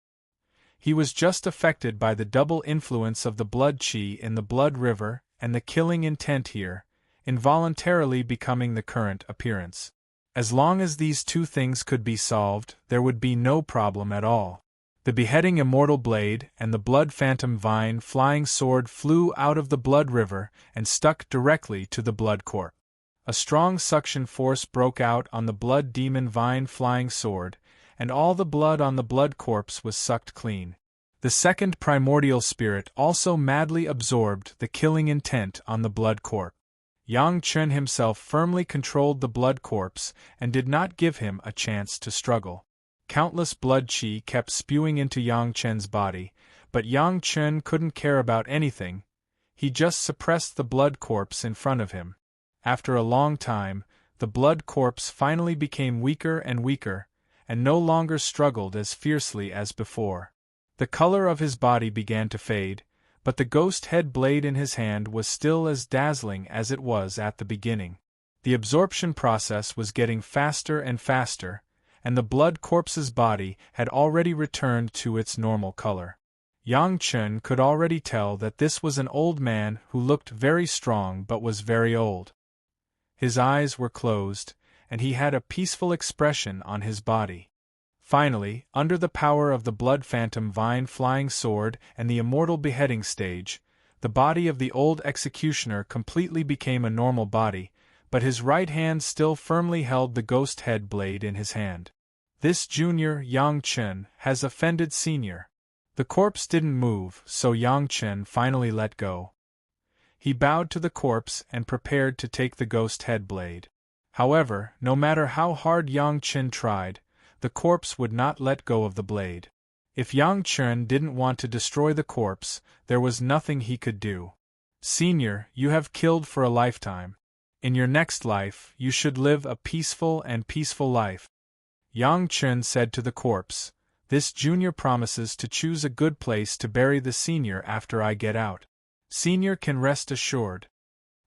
He was just affected by the double influence of the blood chi in the blood river and the killing intent here, involuntarily becoming the current appearance. As long as these two things could be solved, there would be no problem at all. The beheading immortal blade and the blood phantom vine flying sword flew out of the blood river and stuck directly to the blood corpse. A strong suction force broke out on the blood demon vine flying sword, and all the blood on the blood corpse was sucked clean. The second primordial spirit also madly absorbed the killing intent on the blood corpse. Yang Chen himself firmly controlled the blood corpse and did not give him a chance to struggle. Countless blood qi kept spewing into Yang Chen's body, but Yang Chen couldn't care about anything. He just suppressed the blood corpse in front of him. After a long time, the blood corpse finally became weaker and weaker, and no longer struggled as fiercely as before. The color of his body began to fade, but the ghost head blade in his hand was still as dazzling as it was at the beginning. The absorption process was getting faster and faster, and the blood corpse's body had already returned to its normal color. Yang Chen could already tell that this was an old man who looked very strong but was very old. His eyes were closed, and he had a peaceful expression on his body. Finally, under the power of the blood phantom vine flying sword and the immortal beheading stage, the body of the old executioner completely became a normal body, but his right hand still firmly held the ghost head blade in his hand. This junior Yang Chen has offended senior. The corpse didn't move, so Yang Chen finally let go. He bowed to the corpse and prepared to take the ghost head blade. However, no matter how hard Yang Chen tried, the corpse would not let go of the blade. If Yang Chen didn't want to destroy the corpse, there was nothing he could do. Senior, you have killed for a lifetime. In your next life, you should live a peaceful life. Yang Chen said to the corpse, "This junior promises to choose a good place to bury the senior after I get out. Senior can rest assured."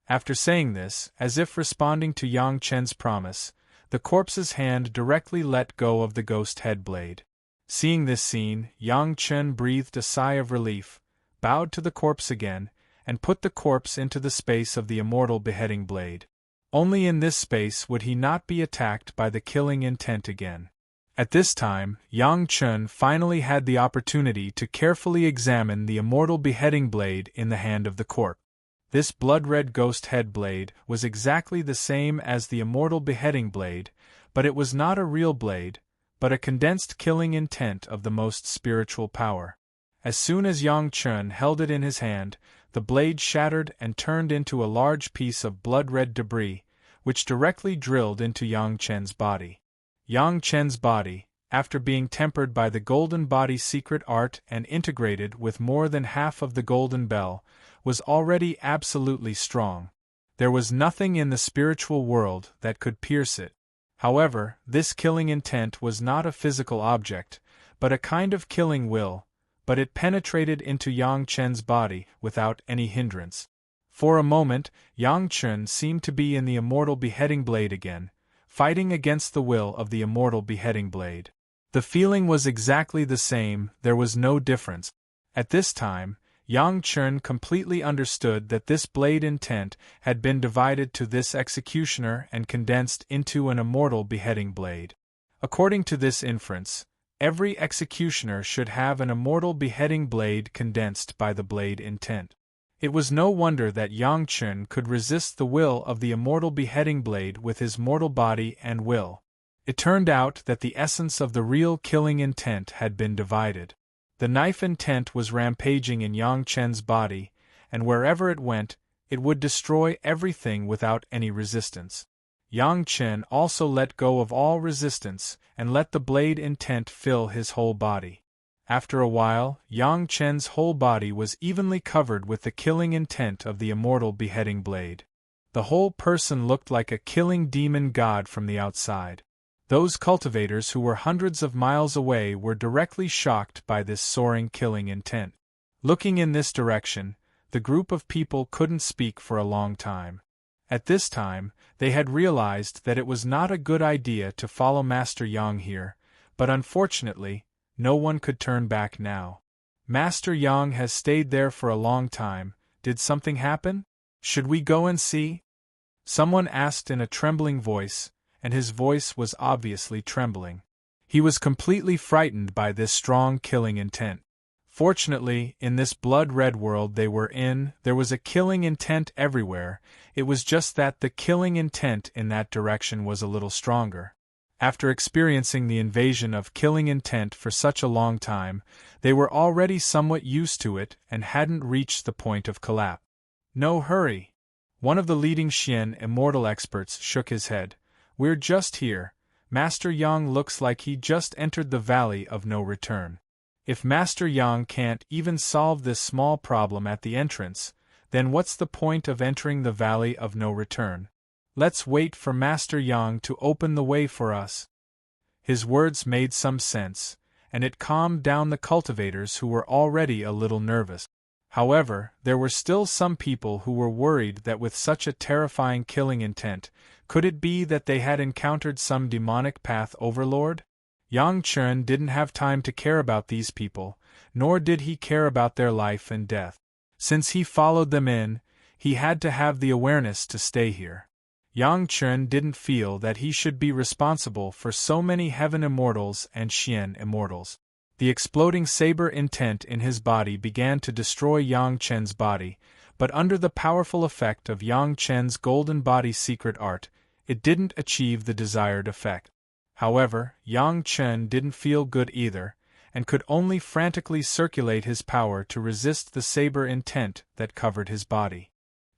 After saying this, as if responding to Yang Chen's promise, the corpse's hand directly let go of the ghost head blade. Seeing this scene, Yang Chen breathed a sigh of relief, bowed to the corpse again, and put the corpse into the space of the immortal beheading blade. Only in this space would he not be attacked by the killing intent again. At this time, Yang Chen finally had the opportunity to carefully examine the immortal beheading blade in the hand of the corpse. This blood-red ghost head blade was exactly the same as the immortal beheading blade, but it was not a real blade, but a condensed killing intent of the most spiritual power. As soon as Yang Chen held it in his hand, the blade shattered and turned into a large piece of blood-red debris, which directly drilled into Yang Chen's body. Yang Chen's body, after being tempered by the Golden Body secret art and integrated with more than half of the Golden Bell, was already absolutely strong. There was nothing in the spiritual world that could pierce it. However, this killing intent was not a physical object, but a kind of killing will, but it penetrated into Yang Chen's body without any hindrance. For a moment, Yang Chen seemed to be in the immortal beheading blade again, fighting against the will of the immortal beheading blade. The feeling was exactly the same, there was no difference. At this time, Yang Chen completely understood that this blade intent had been divided to this executioner and condensed into an immortal beheading blade. According to this inference, every executioner should have an immortal beheading blade condensed by the blade intent. It was no wonder that Yang Chen could resist the will of the immortal beheading blade with his mortal body and will. It turned out that the essence of the real killing intent had been divided. The knife intent was rampaging in Yang Chen's body, and wherever it went, it would destroy everything without any resistance. Yang Chen also let go of all resistance and let the blade intent fill his whole body. After a while, Yang Chen's whole body was evenly covered with the killing intent of the immortal beheading blade. The whole person looked like a killing demon god from the outside. Those cultivators who were hundreds of miles away were directly shocked by this soaring killing intent. Looking in this direction, the group of people couldn't speak for a long time. At this time, they had realized that it was not a good idea to follow Master Yang here, but unfortunately, no one could turn back now. Master Yang has stayed there for a long time. Did something happen? Should we go and see? Someone asked in a trembling voice, and his voice was obviously trembling. He was completely frightened by this strong killing intent. Fortunately, in this blood-red world they were in, there was a killing intent everywhere. It was just that the killing intent in that direction was a little stronger. After experiencing the invasion of killing intent for such a long time, they were already somewhat used to it and hadn't reached the point of collapse. No hurry. One of the leading Xian Immortal experts shook his head. We're just here. Master Yang looks like he just entered the Valley of No Return. If Master Yang can't even solve this small problem at the entrance, then what's the point of entering the Valley of No Return? Let's wait for Master Yang to open the way for us. His words made some sense, and it calmed down the cultivators who were already a little nervous. However, there were still some people who were worried that with such a terrifying killing intent, could it be that they had encountered some demonic path overlord? Yang Chen didn't have time to care about these people, nor did he care about their life and death. Since he followed them in, he had to have the awareness to stay here. Yang Chen didn't feel that he should be responsible for so many Heaven Immortals and Xian Immortals. The exploding saber intent in his body began to destroy Yang Chen's body, but under the powerful effect of Yang Chen's golden body secret art, it didn't achieve the desired effect. However, Yang Chen didn't feel good either, and could only frantically circulate his power to resist the saber intent that covered his body.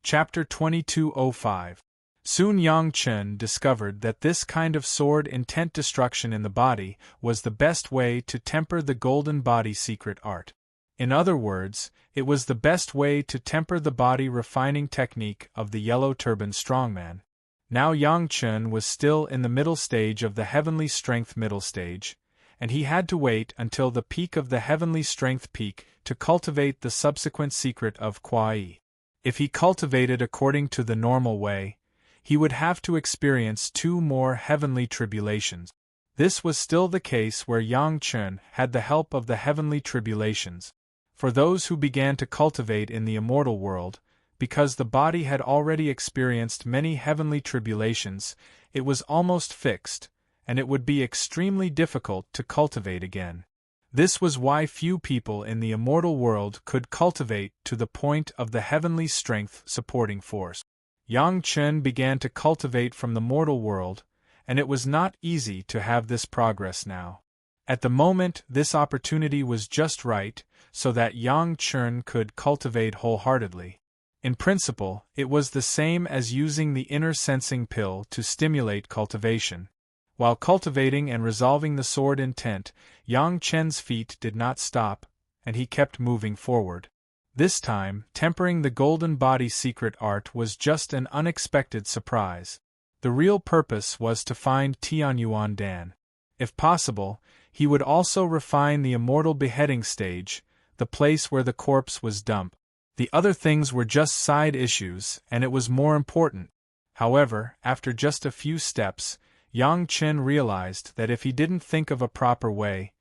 Chapter 2205. Soon Yang Chen discovered that this kind of sword intent destruction in the body was the best way to temper the golden body secret art. In other words, it was the best way to temper the body refining technique of the Yellow Turban Strongman. Now Yang Chen was still in the middle stage of the Heavenly Strength middle stage, and he had to wait until the peak of the Heavenly Strength peak to cultivate the subsequent secret of Kuai. If he cultivated according to the normal way, he would have to experience 2 more heavenly tribulations. This was still the case where Yang Chen had the help of the heavenly tribulations. For those who began to cultivate in the immortal world, because the body had already experienced many heavenly tribulations, it was almost fixed, and it would be extremely difficult to cultivate again. This was why few people in the immortal world could cultivate to the point of the heavenly strength supporting force. Yang Chen began to cultivate from the mortal world, and it was not easy to have this progress now. At the moment, this opportunity was just right, so that Yang Chen could cultivate wholeheartedly. In principle, it was the same as using the inner sensing pill to stimulate cultivation. While cultivating and resolving the sword intent, Yang Chen's feet did not stop, and he kept moving forward. This time, tempering the golden body secret art was just an unexpected surprise. The real purpose was to find Tianyuan Dan. If possible, he would also refine the immortal beheading stage, the place where the corpse was dumped. The other things were just side issues, and it was more important. However, after just a few steps, Yang Chen realized that if he didn't think of a proper way,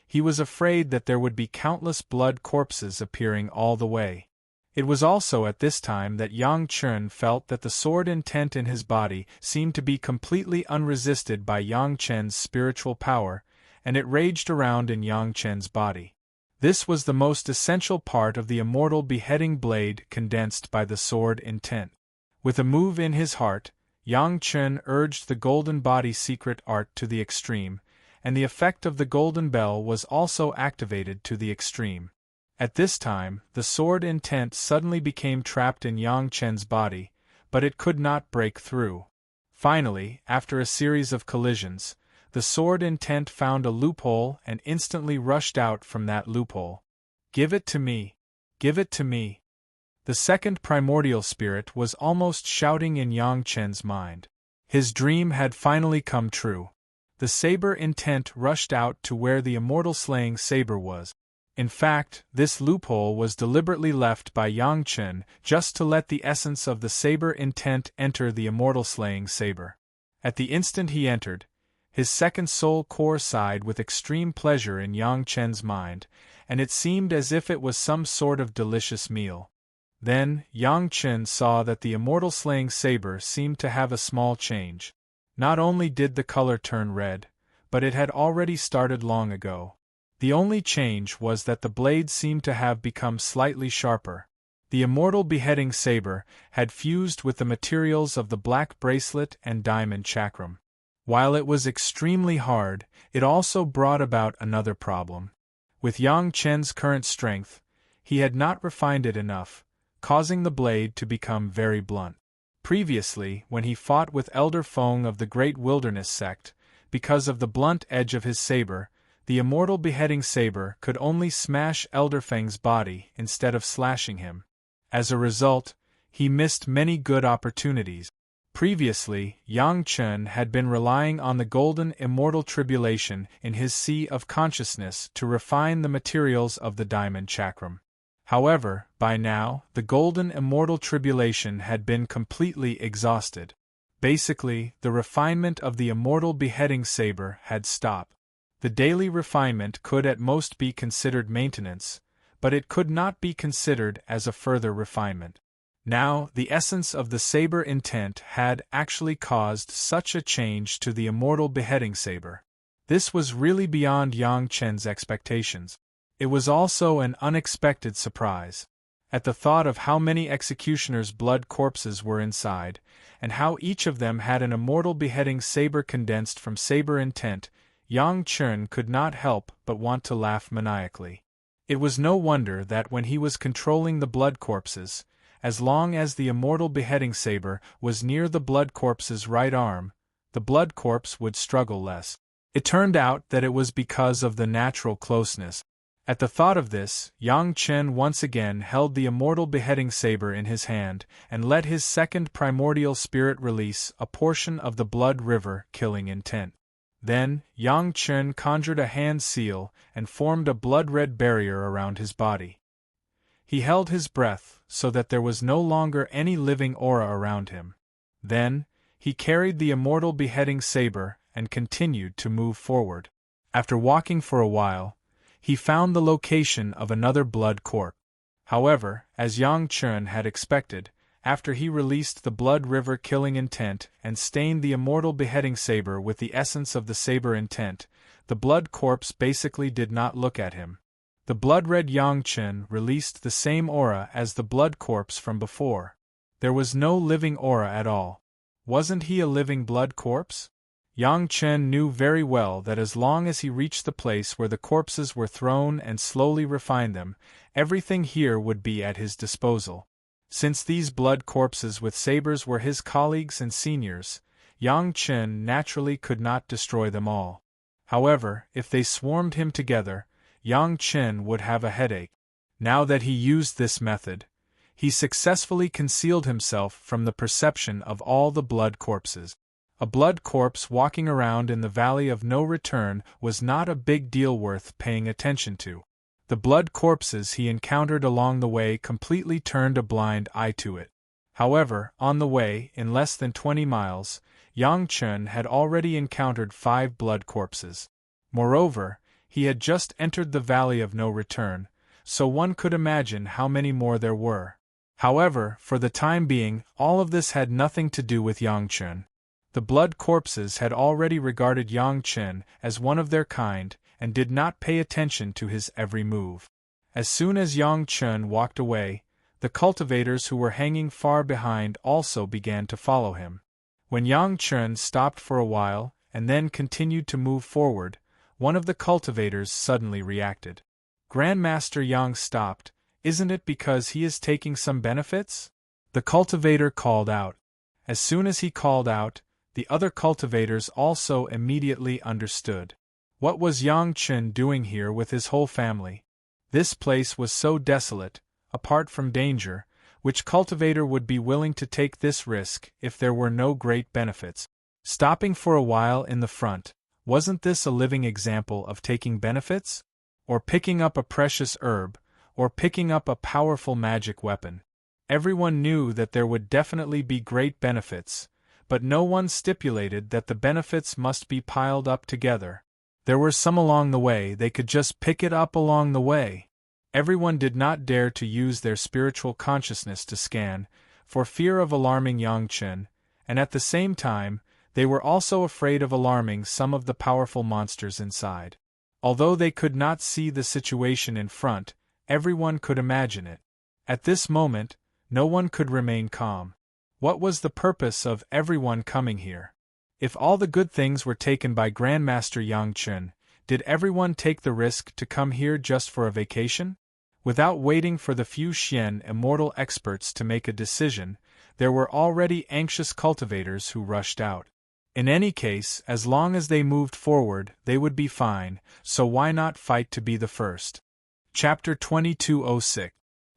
he was afraid that there would be countless blood corpses appearing all the way. It was also at this time that Yang Chen felt that the sword intent in his body seemed to be completely unresisted by Yang Chen's spiritual power, and it raged around in Yang Chen's body. This was the most essential part of the immortal beheading blade condensed by the sword intent. With a move in his heart, Yang Chen urged the golden body secret art to the extreme, and the effect of the golden bell was also activated to the extreme. At this time, the sword intent suddenly became trapped in Yang Chen's body, but it could not break through. Finally, after a series of collisions, the sword intent found a loophole and instantly rushed out from that loophole. Give it to me! Give it to me! The second primordial spirit was almost shouting in Yang Chen's mind. His dream had finally come true. The saber intent rushed out to where the immortal slaying saber was. In fact, this loophole was deliberately left by Yang Chen just to let the essence of the saber intent enter the immortal slaying saber. At the instant he entered, his second soul core sighed with extreme pleasure in Yang Chen's mind, and it seemed as if it was some sort of delicious meal. Then, Yang Chen saw that the immortal slaying saber seemed to have a small change. Not only did the color turn red, but it had already started long ago. The only change was that the blade seemed to have become slightly sharper. The immortal beheading saber had fused with the materials of the black bracelet and diamond chakram. While it was extremely hard, it also brought about another problem. With Yang Chen's current strength, he had not refined it enough, causing the blade to become very blunt. Previously, when he fought with Elder Feng of the Great Wilderness Sect, because of the blunt edge of his saber, the immortal beheading saber could only smash Elder Feng's body instead of slashing him. As a result, he missed many good opportunities. Previously, Yang Chen had been relying on the golden immortal tribulation in his sea of consciousness to refine the materials of the diamond chakram. However, by now, the golden immortal tribulation had been completely exhausted. Basically, the refinement of the immortal beheading saber had stopped. The daily refinement could at most be considered maintenance, but it could not be considered as a further refinement. Now, the essence of the saber intent had actually caused such a change to the immortal beheading saber. This was really beyond Yang Chen's expectations. It was also an unexpected surprise. At the thought of how many executioners' blood corpses were inside, and how each of them had an immortal beheading saber condensed from saber intent, Yang Chen could not help but want to laugh maniacally. It was no wonder that when he was controlling the blood corpses, as long as the immortal beheading saber was near the blood corpse's right arm, the blood corpse would struggle less. It turned out that it was because of the natural closeness. At the thought of this, Yang Chen once again held the immortal beheading saber in his hand and let his second primordial spirit release a portion of the blood river killing intent. Then, Yang Chen conjured a hand seal and formed a blood-red barrier around his body. He held his breath so that there was no longer any living aura around him. Then, he carried the immortal beheading saber and continued to move forward. After walking for a while, he found the location of another blood corpse. However, as Yang Chen had expected, after he released the blood river killing intent and stained the immortal beheading saber with the essence of the saber intent, the blood corpse basically did not look at him. The blood-red Yang Chen released the same aura as the blood corpse from before. There was no living aura at all. Wasn't he a living blood corpse? Yang Chen knew very well that as long as he reached the place where the corpses were thrown and slowly refined them, everything here would be at his disposal. Since these blood corpses with sabers were his colleagues and seniors, Yang Chen naturally could not destroy them all. However, if they swarmed him together, Yang Chen would have a headache. Now that he used this method, he successfully concealed himself from the perception of all the blood corpses. A blood corpse walking around in the Valley of No Return was not a big deal worth paying attention to. The blood corpses he encountered along the way completely turned a blind eye to it. However, on the way, in less than 20 miles, Yang Chen had already encountered 5 blood corpses. Moreover, he had just entered the Valley of No Return, so one could imagine how many more there were. However, for the time being, all of this had nothing to do with Yang Chen. The blood corpses had already regarded Yang Chen as one of their kind, and did not pay attention to his every move. As soon as Yang Chen walked away, the cultivators who were hanging far behind also began to follow him. When Yang Chen stopped for a while, and then continued to move forward, one of the cultivators suddenly reacted. Grandmaster Yang stopped. Isn't it because he is taking some benefits? The cultivator called out. As soon as he called out, the other cultivators also immediately understood. What was Yang Chen doing here with his whole family? This place was so desolate, apart from danger, which cultivator would be willing to take this risk if there were no great benefits? Stopping for a while in the front, wasn't this a living example of taking benefits? Or picking up a precious herb, or picking up a powerful magic weapon? Everyone knew that there would definitely be great benefits, but no one stipulated that the benefits must be piled up together. There were some along the way, they could just pick it up along the way. Everyone did not dare to use their spiritual consciousness to scan, for fear of alarming Yang Chen, and at the same time, they were also afraid of alarming some of the powerful monsters inside. Although they could not see the situation in front, everyone could imagine it. At this moment, no one could remain calm. What was the purpose of everyone coming here? If all the good things were taken by Grandmaster Yang Chun, did everyone take the risk to come here just for a vacation? Without waiting for the few Xian immortal experts to make a decision, there were already anxious cultivators who rushed out. In any case, as long as they moved forward, they would be fine, so why not fight to be the first? Chapter 2206.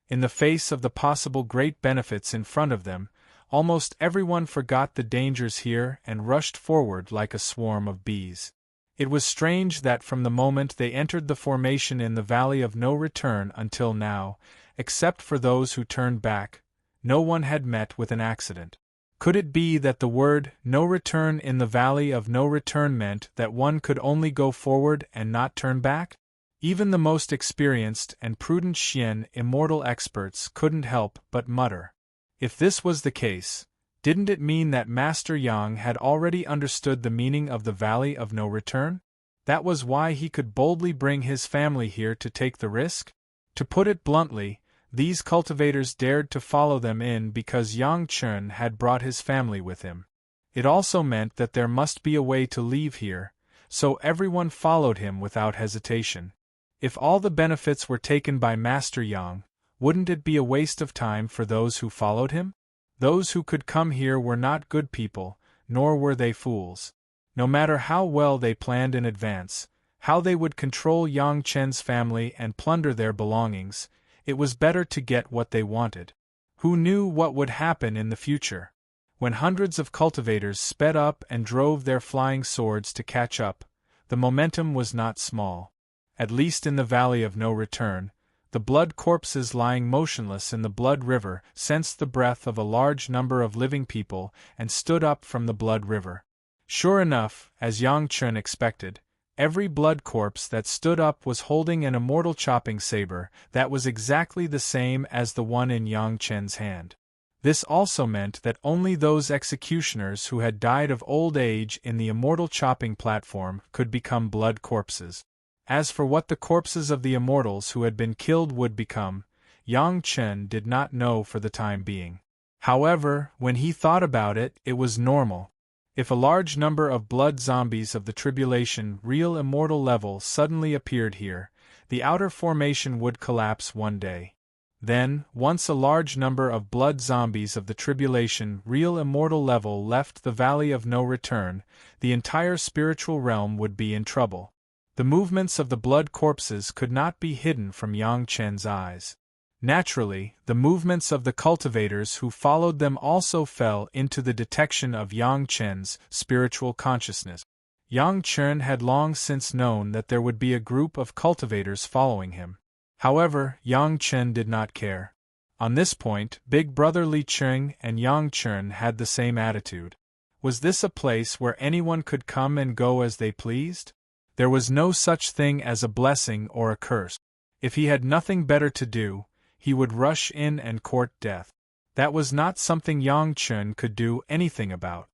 In the face of the possible great benefits in front of them, almost everyone forgot the dangers here and rushed forward like a swarm of bees. It was strange that from the moment they entered the formation in the Valley of No Return until now, except for those who turned back, no one had met with an accident. Could it be that the word "no return" in the Valley of No Return meant that one could only go forward and not turn back? Even the most experienced and prudent Xian immortal experts couldn't help but mutter. If this was the case, didn't it mean that Master Yang had already understood the meaning of the Valley of No Return? That was why he could boldly bring his family here to take the risk? To put it bluntly, these cultivators dared to follow them in because Yang Chun had brought his family with him. It also meant that there must be a way to leave here, so everyone followed him without hesitation. If all the benefits were taken by Master Yang, wouldn't it be a waste of time for those who followed him? Those who could come here were not good people, nor were they fools. No matter how well they planned in advance, how they would control Yang Chen's family and plunder their belongings, it was better to get what they wanted. Who knew what would happen in the future? When hundreds of cultivators sped up and drove their flying swords to catch up, the momentum was not small. At least in the Valley of No Return, the blood corpses lying motionless in the blood river sensed the breath of a large number of living people and stood up from the blood river. Sure enough, as Yang Chun expected, every blood corpse that stood up was holding an immortal chopping saber that was exactly the same as the one in Yang Chen's hand. This also meant that only those executioners who had died of old age in the immortal chopping platform could become blood corpses. As for what the corpses of the immortals who had been killed would become, Yang Chen did not know for the time being. However, when he thought about it, it was normal. If a large number of blood zombies of the tribulation real immortal level suddenly appeared here, the outer formation would collapse one day. Then, once a large number of blood zombies of the tribulation real immortal level left the Valley of No Return, the entire spiritual realm would be in trouble. The movements of the blood corpses could not be hidden from Yang Chen's eyes. Naturally, the movements of the cultivators who followed them also fell into the detection of Yang Chen's spiritual consciousness. Yang Chen had long since known that there would be a group of cultivators following him. However, Yang Chen did not care. On this point, Big Brother Li Cheng and Yang Chen had the same attitude. Was this a place where anyone could come and go as they pleased? There was no such thing as a blessing or a curse. If he had nothing better to do, he would rush in and court death. That was not something Yang Chen could do anything about.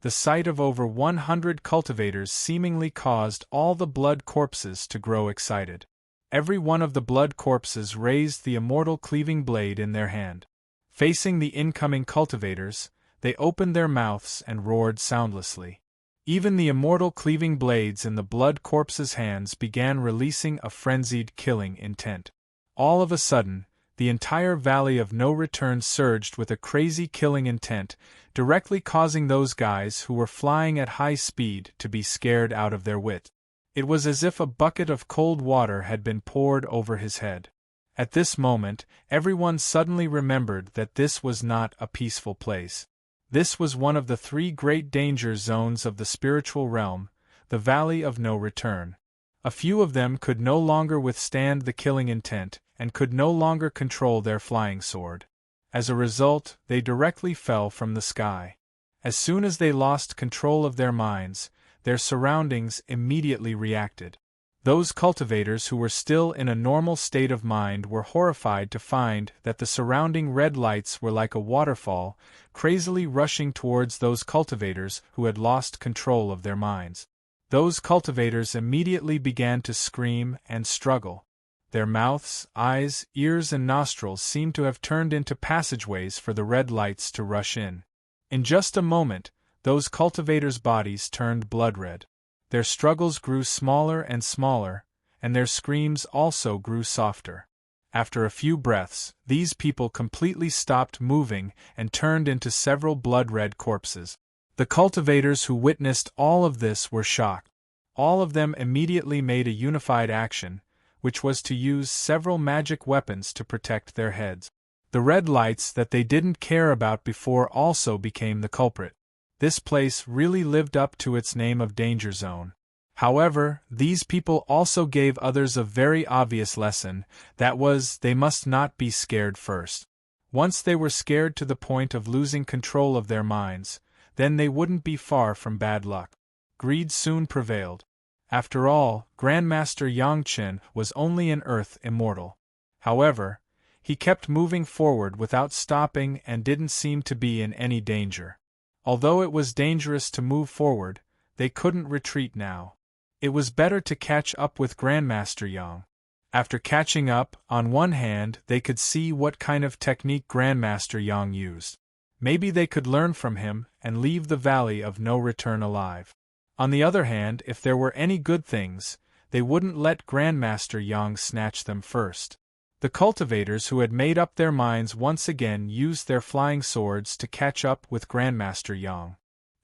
The sight of over 100 cultivators seemingly caused all the blood corpses to grow excited. Every one of the blood corpses raised the immortal cleaving blade in their hand. Facing the incoming cultivators, they opened their mouths and roared soundlessly. Even the immortal cleaving blades in the blood corpses' hands began releasing a frenzied killing intent. All of a sudden, the entire Valley of No Return surged with a crazy killing intent, directly causing those guys who were flying at high speed to be scared out of their wit. It was as if a bucket of cold water had been poured over his head. At this moment, everyone suddenly remembered that this was not a peaceful place. This was one of the 3 great danger zones of the spiritual realm, the Valley of No Return. A few of them could no longer withstand the killing intent, and could no longer control their flying sword. As a result, they directly fell from the sky. As soon as they lost control of their minds, their surroundings immediately reacted. Those cultivators who were still in a normal state of mind were horrified to find that the surrounding red lights were like a waterfall, crazily rushing towards those cultivators who had lost control of their minds. Those cultivators immediately began to scream and struggle. Their mouths, eyes, ears and nostrils seemed to have turned into passageways for the red lights to rush in. In just a moment, those cultivators' bodies turned blood-red. Their struggles grew smaller and smaller, and their screams also grew softer. After a few breaths, these people completely stopped moving and turned into several blood-red corpses. The cultivators who witnessed all of this were shocked. All of them immediately made a unified action, which was to use several magic weapons to protect their heads. The red lights that they didn't care about before also became the culprit. This place really lived up to its name of Danger Zone. However, these people also gave others a very obvious lesson, that was, they must not be scared first. Once they were scared to the point of losing control of their minds, then they wouldn't be far from bad luck. Greed soon prevailed. After all, Grandmaster Yang Chen was only an Earth immortal. However, he kept moving forward without stopping and didn't seem to be in any danger. Although it was dangerous to move forward, they couldn't retreat now. It was better to catch up with Grandmaster Yang. After catching up, on one hand they could see what kind of technique Grandmaster Yang used. Maybe they could learn from him and leave the Valley of No Return alive. On the other hand, if there were any good things, they wouldn't let Grandmaster Yang snatch them first. The cultivators who had made up their minds once again used their flying swords to catch up with Grandmaster Yang.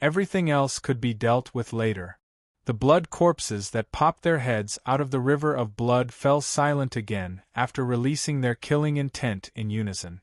Everything else could be dealt with later. The blood corpses that popped their heads out of the river of blood fell silent again after releasing their killing intent in unison.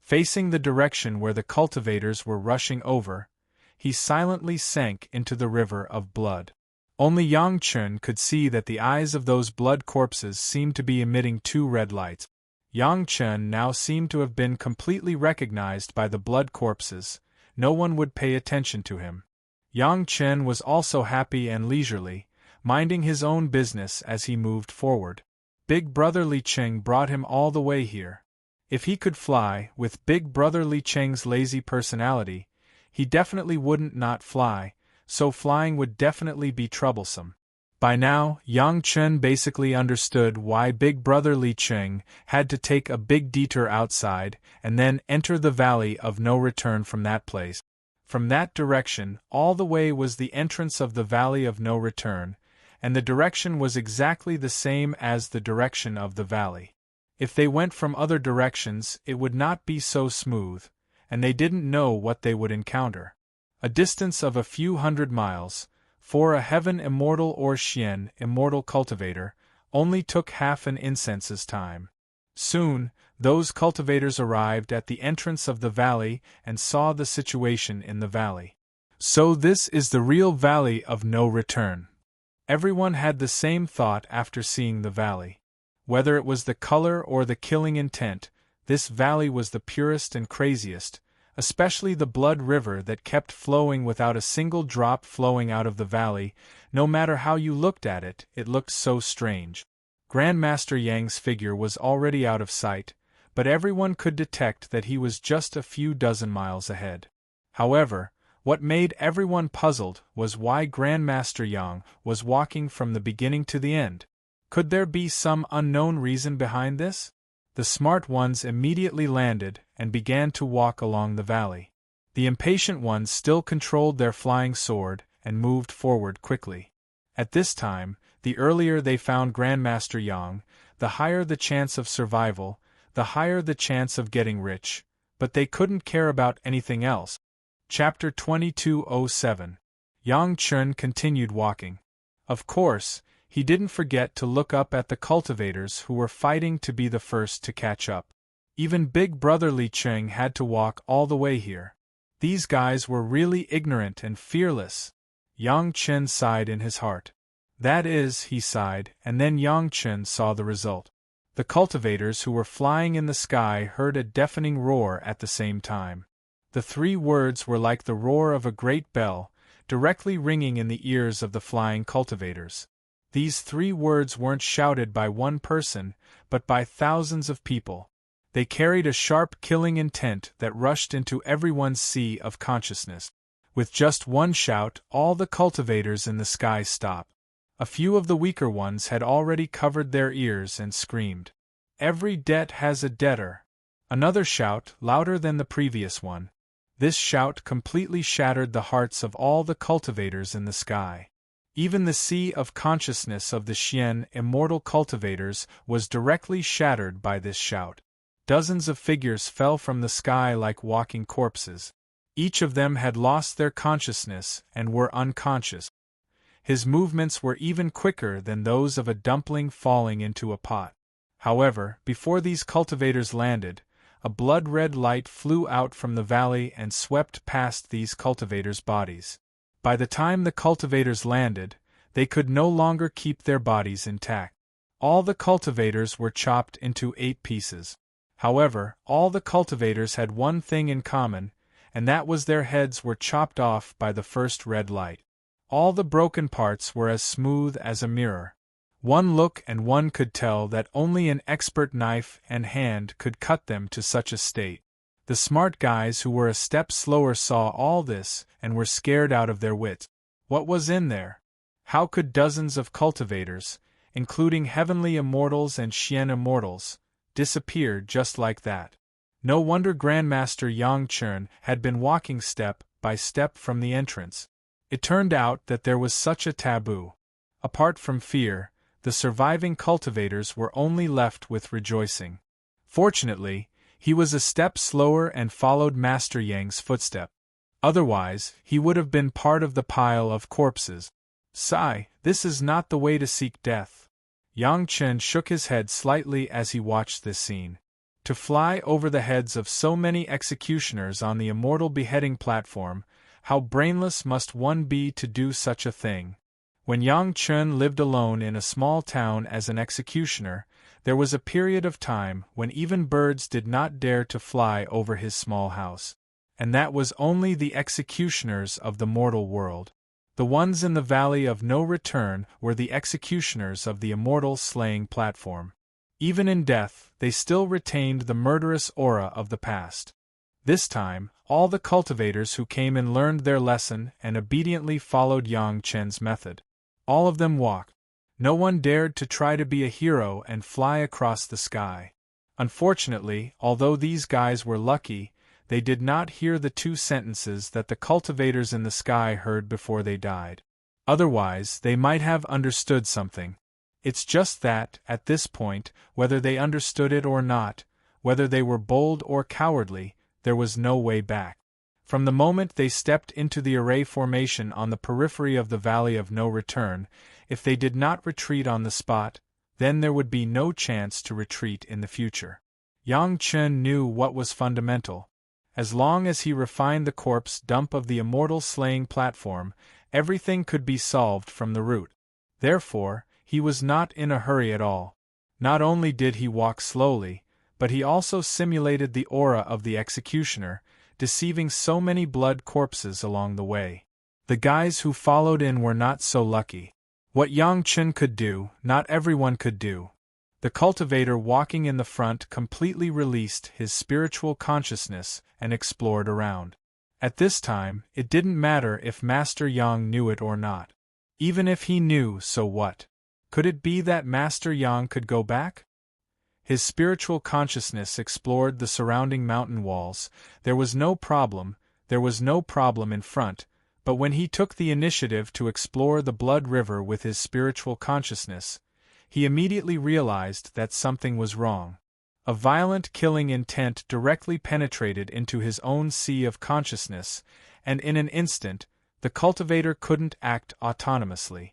Facing the direction where the cultivators were rushing over, he silently sank into the river of blood. Only Yang Chen could see that the eyes of those blood corpses seemed to be emitting two red lights. Yang Chen now seemed to have been completely recognized by the blood corpses. No one would pay attention to him. Yang Chen was also happy and leisurely, minding his own business as he moved forward. Big Brother Li Cheng brought him all the way here. If he could fly, with Big Brother Li Cheng's lazy personality, he definitely wouldn't not fly, so flying would definitely be troublesome. By now, Yang Chen basically understood why Big Brother Li Cheng had to take a big detour outside and then enter the Valley of No Return from that place. From that direction, all the way was the entrance of the Valley of No Return, and the direction was exactly the same as the direction of the valley. If they went from other directions, it would not be so smooth, and they didn't know what they would encounter. A distance of a few hundred miles, for a Heaven Immortal or Xian Immortal cultivator, only took half an incense's time. Soon, those cultivators arrived at the entrance of the valley and saw the situation in the valley. So this is the real Valley of No Return. Everyone had the same thought after seeing the valley. Whether it was the color or the killing intent, this valley was the purest and craziest, especially the blood river that kept flowing without a single drop flowing out of the valley. No matter how you looked at it, it looked so strange. Grandmaster Yang's figure was already out of sight, but everyone could detect that he was just a few dozen miles ahead. However, what made everyone puzzled was why Grandmaster Yang was walking from the beginning to the end. Could there be some unknown reason behind this? The smart ones immediately landed and began to walk along the valley. The impatient ones still controlled their flying sword and moved forward quickly. At this time, the earlier they found Grandmaster Yang, the higher the chance of survival, the higher the chance of getting rich, but they couldn't care about anything else. Chapter 2207. Yang Chen continued walking. Of course, he didn't forget to look up at the cultivators who were fighting to be the first to catch up. Even Big Brother Li Cheng had to walk all the way here. These guys were really ignorant and fearless. Yang Chen sighed in his heart. That is, he sighed, and then Yang Chen saw the result. The cultivators who were flying in the sky heard a deafening roar at the same time. The three words were like the roar of a great bell, directly ringing in the ears of the flying cultivators. These three words weren't shouted by one person, but by thousands of people. They carried a sharp killing intent that rushed into everyone's sea of consciousness. With just one shout, all the cultivators in the sky stopped. A few of the weaker ones had already covered their ears and screamed, "Every debt has a debtor!" Another shout, louder than the previous one. This shout completely shattered the hearts of all the cultivators in the sky. Even the sea of consciousness of the Xian immortal cultivators was directly shattered by this shout. Dozens of figures fell from the sky like walking corpses. Each of them had lost their consciousness and were unconscious. His movements were even quicker than those of a dumpling falling into a pot. However, before these cultivators landed, a blood-red light flew out from the valley and swept past these cultivators' bodies. By the time the cultivators landed, they could no longer keep their bodies intact. All the cultivators were chopped into 8 pieces. However, all the cultivators had one thing in common, and that was their heads were chopped off by the first red light. All the broken parts were as smooth as a mirror. One look and one could tell that only an expert knife and hand could cut them to such a state. The smart guys who were a step slower saw all this and were scared out of their wits. What was in there? How could dozens of cultivators, including heavenly immortals and Xian immortals, disappear just like that? No wonder Grandmaster Yang Chen had been walking step by step from the entrance. It turned out that there was such a taboo. Apart from fear, the surviving cultivators were only left with rejoicing. Fortunately, he was a step slower and followed Master Yang's footstep. Otherwise, he would have been part of the pile of corpses. Sigh, this is not the way to seek death. Yang Chen shook his head slightly as he watched this scene. To fly over the heads of so many executioners on the immortal beheading platform, how brainless must one be to do such a thing? When Yang Chen lived alone in a small town as an executioner, there was a period of time when even birds did not dare to fly over his small house. And that was only the executioners of the mortal world. The ones in the Valley of No Return were the executioners of the immortal slaying platform. Even in death, they still retained the murderous aura of the past. This time, all the cultivators who came in learned their lesson and obediently followed Yang Chen's method. All of them walked. No one dared to try to be a hero and fly across the sky. Unfortunately, although these guys were lucky, they did not hear the 2 sentences that the cultivators in the sky heard before they died. Otherwise, they might have understood something. It's just that, at this point, whether they understood it or not, whether they were bold or cowardly, there was no way back. From the moment they stepped into the array formation on the periphery of the Valley of No Return, if they did not retreat on the spot, then there would be no chance to retreat in the future. Yang Chen knew what was fundamental. As long as he refined the corpse dump of the immortal slaying platform, everything could be solved from the root. Therefore, he was not in a hurry at all. Not only did he walk slowly, but he also simulated the aura of the executioner, deceiving so many blood corpses along the way. The guys who followed in were not so lucky. What Yang Chen could do, not everyone could do. The cultivator walking in the front completely released his spiritual consciousness and explored around. At this time, it didn't matter if Master Yang knew it or not. Even if he knew, so what? Could it be that Master Yang could go back? His spiritual consciousness explored the surrounding mountain walls. There was no problem in front, but when he took the initiative to explore the blood river with his spiritual consciousness, he immediately realized that something was wrong. A violent killing intent directly penetrated into his own sea of consciousness, and in an instant, the cultivator couldn't act autonomously.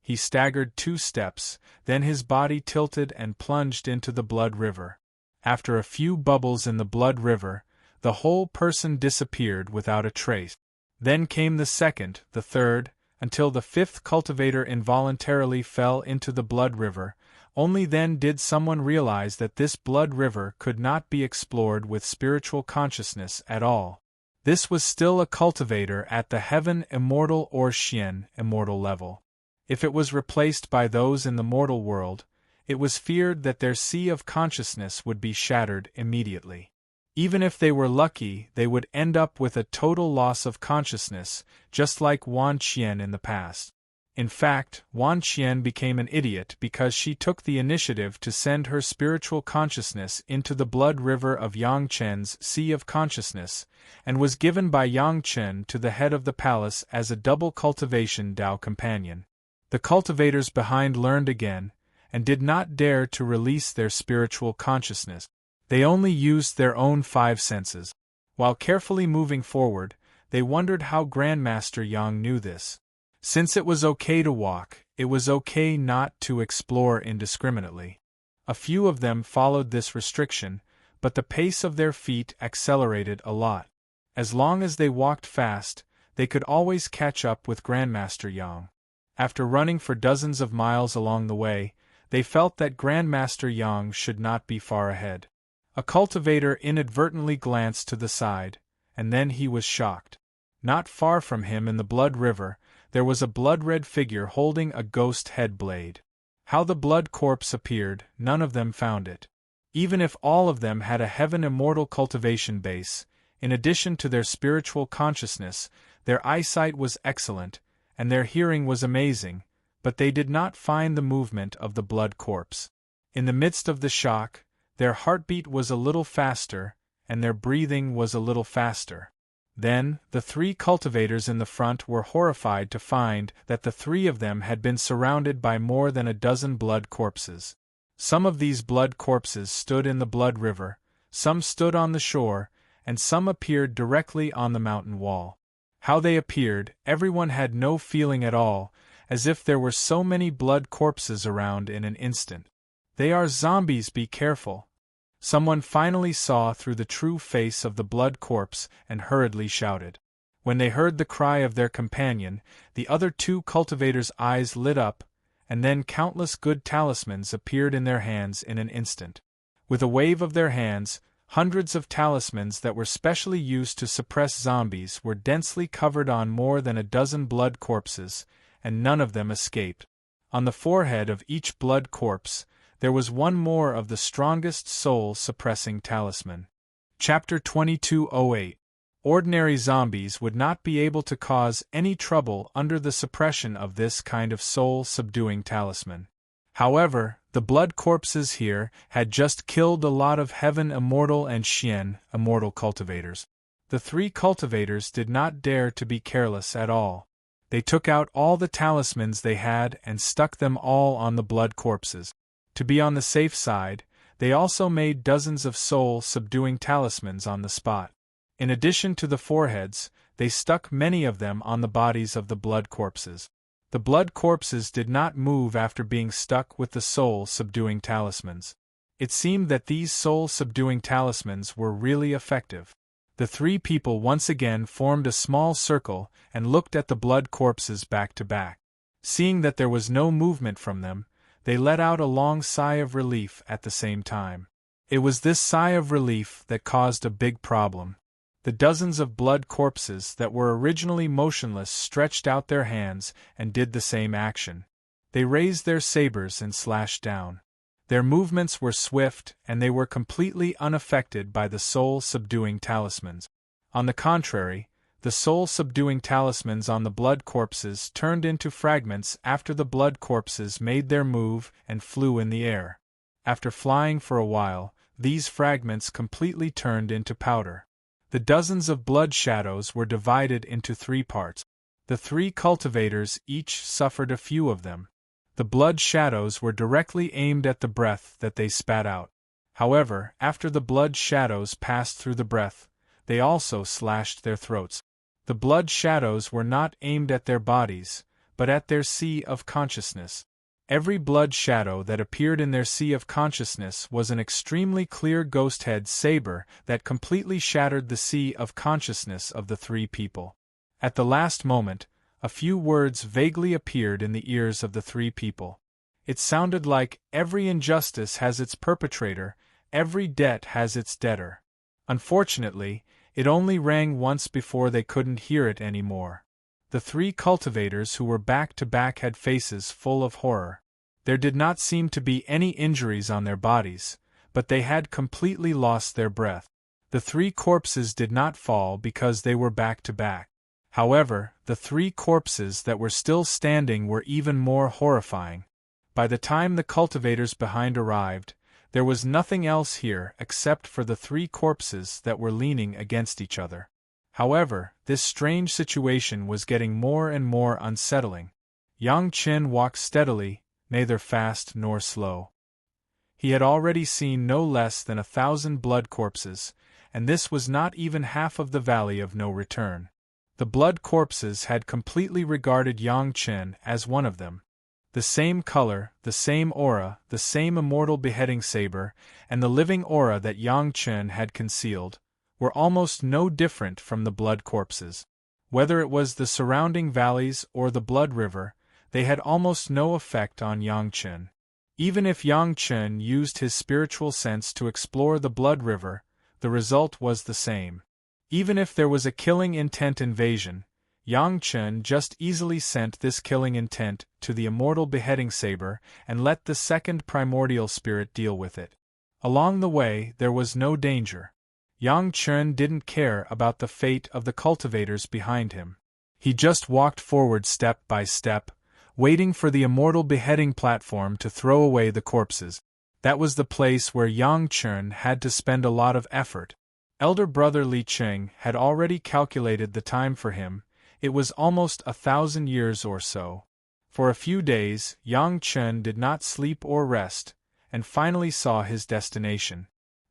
He staggered 2 steps, then his body tilted and plunged into the blood river. After a few bubbles in the blood river, the whole person disappeared without a trace. Then came the second, the third, until the 5th cultivator involuntarily fell into the blood river. Only then did someone realize that this blood river could not be explored with spiritual consciousness at all. This was still a cultivator at the heaven immortal or Xian immortal level. If it was replaced by those in the mortal world, it was feared that their sea of consciousness would be shattered immediately. Even if they were lucky, they would end up with a total loss of consciousness, just like Wan Qian in the past. In fact, Wan Qian became an idiot because she took the initiative to send her spiritual consciousness into the blood river of Yang Chen's Sea of Consciousness, and was given by Yang Chen to the head of the palace as a double cultivation Dao companion. The cultivators behind learned again, and did not dare to release their spiritual consciousness. They only used their own 5 senses. While carefully moving forward, they wondered how Grandmaster Yang knew this. Since it was okay to walk, it was okay not to explore indiscriminately. A few of them followed this restriction, but the pace of their feet accelerated a lot. As long as they walked fast, they could always catch up with Grandmaster Yang. After running for dozens of miles along the way, they felt that Grandmaster Yang should not be far ahead. A cultivator inadvertently glanced to the side, and then he was shocked. Not far from him in the blood river, there was a blood-red figure holding a ghost head blade. How the blood corpse appeared, none of them found it. Even if all of them had a heaven immortal cultivation base, in addition to their spiritual consciousness, their eyesight was excellent, and their hearing was amazing, but they did not find the movement of the blood corpse. In the midst of the shock, their heartbeat was a little faster, and their breathing was a little faster. Then, the 3 cultivators in the front were horrified to find that the 3 of them had been surrounded by more than a dozen blood corpses. Some of these blood corpses stood in the blood river, some stood on the shore, and some appeared directly on the mountain wall. How they appeared, everyone had no feeling at all, as if there were so many blood corpses around in an instant. "They are zombies, be careful." Someone finally saw through the true face of the blood corpse and hurriedly shouted. When they heard the cry of their companion, the other 2 cultivators' eyes lit up, and then countless good talismans appeared in their hands in an instant. With a wave of their hands, hundreds of talismans that were specially used to suppress zombies were densely covered on more than a dozen blood corpses, and none of them escaped. On the forehead of each blood corpse, there was one more of the strongest soul-suppressing talisman. Chapter 2208. Ordinary zombies would not be able to cause any trouble under the suppression of this kind of soul-subduing talisman. However, the blood corpses here had just killed a lot of Heaven Immortal and Xian Immortal cultivators. The 3 cultivators did not dare to be careless at all. They took out all the talismans they had and stuck them all on the blood corpses. To be on the safe side, they also made dozens of soul-subduing talismans on the spot. In addition to the foreheads, they stuck many of them on the bodies of the blood corpses. The blood corpses did not move after being stuck with the soul-subduing talismans. It seemed that these soul-subduing talismans were really effective. The 3 people once again formed a small circle and looked at the blood corpses back to back. Seeing that there was no movement from them, they let out a long sigh of relief at the same time. It was this sigh of relief that caused a big problem. The dozens of blood corpses that were originally motionless stretched out their hands and did the same action. They raised their sabers and slashed down. Their movements were swift, and they were completely unaffected by the soul-subduing talismans. On the contrary, the soul-subduing talismans on the blood corpses turned into fragments after the blood corpses made their move and flew in the air. After flying for a while, these fragments completely turned into powder. The dozens of blood shadows were divided into 3 parts. The 3 cultivators each suffered a few of them. The blood shadows were directly aimed at the breath that they spat out. However, after the blood shadows passed through the breath, they also slashed their throats. The blood shadows were not aimed at their bodies, but at their sea of consciousness. Every blood shadow that appeared in their sea of consciousness was an extremely clear ghost head saber that completely shattered the sea of consciousness of the 3 people. At the last moment, a few words vaguely appeared in the ears of the 3 people. It sounded like, "Every injustice has its perpetrator, every debt has its debtor." Unfortunately, it only rang once before they couldn't hear it anymore. The 3 cultivators who were back to back had faces full of horror. There did not seem to be any injuries on their bodies, but they had completely lost their breath. The 3 corpses did not fall because they were back to back. However, the 3 corpses that were still standing were even more horrifying. By the time the cultivators behind arrived, there was nothing else here except for the 3 corpses that were leaning against each other. However, this strange situation was getting more and more unsettling. Yang Chen walked steadily, neither fast nor slow. He had already seen no less than 1,000 blood corpses, and this was not even half of the Valley of No Return. The blood corpses had completely regarded Yang Chen as one of them. The same color, the same aura, the same immortal beheading saber, and the living aura that Yang Chen had concealed, were almost no different from the blood corpses. Whether it was the surrounding valleys or the blood river, they had almost no effect on Yang Chen. Even if Yang Chen used his spiritual sense to explore the blood river, the result was the same. Even if there was a killing intent invasion, Yang Chen just easily sent this killing intent to the immortal beheading saber and let the second primordial spirit deal with it. Along the way, there was no danger. Yang Chen didn't care about the fate of the cultivators behind him. He just walked forward step by step, waiting for the immortal beheading platform to throw away the corpses. That was the place where Yang Chen had to spend a lot of effort. Elder brother Li Qing had already calculated the time for him. It was almost 1,000 years or so. For a few days, Yang Chen did not sleep or rest, and finally saw his destination.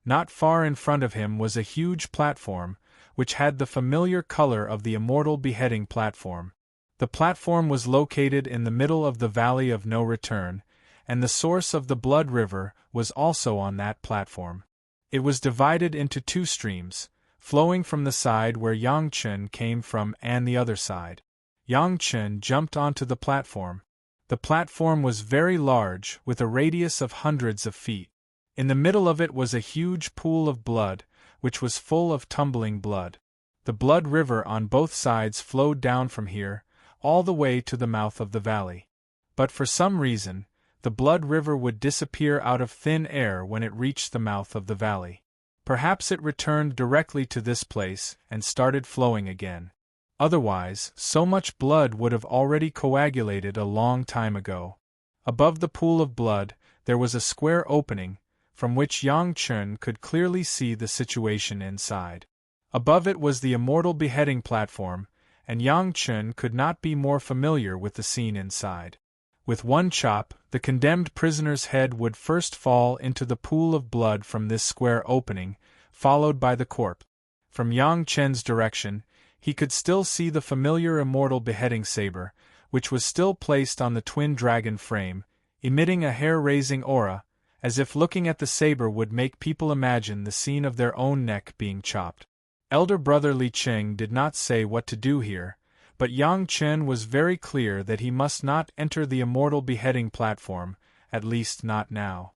Not far in front of him was a huge platform, which had the familiar color of the immortal beheading platform. The platform was located in the middle of the Valley of No Return, and the source of the blood river was also on that platform. It was divided into 2 streams, flowing from the side where Yang Chen came from and the other side. Yang Chen jumped onto the platform. The platform was very large, with a radius of hundreds of feet. In the middle of it was a huge pool of blood, which was full of tumbling blood. The blood river on both sides flowed down from here, all the way to the mouth of the valley. But for some reason, the blood river would disappear out of thin air when it reached the mouth of the valley. Perhaps it returned directly to this place and started flowing again. Otherwise, so much blood would have already coagulated a long time ago. Above the pool of blood, there was a square opening, from which Yang Chen could clearly see the situation inside. Above it was the immortal beheading platform, and Yang Chen could not be more familiar with the scene inside. With one chop, the condemned prisoner's head would first fall into the pool of blood from this square opening, followed by the corpse. From Yang Chen's direction, he could still see the familiar immortal beheading saber, which was still placed on the twin dragon frame, emitting a hair-raising aura, as if looking at the saber would make people imagine the scene of their own neck being chopped. Elder brother Li Qing did not say what to do here, but Yang Chen was very clear that he must not enter the immortal beheading platform, at least not now.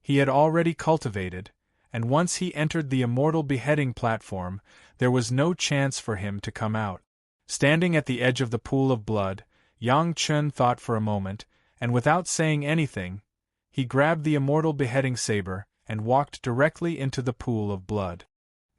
He had already cultivated, and once he entered the immortal beheading platform, there was no chance for him to come out. Standing at the edge of the pool of blood, Yang Chen thought for a moment, and without saying anything, he grabbed the immortal beheading saber and walked directly into the pool of blood.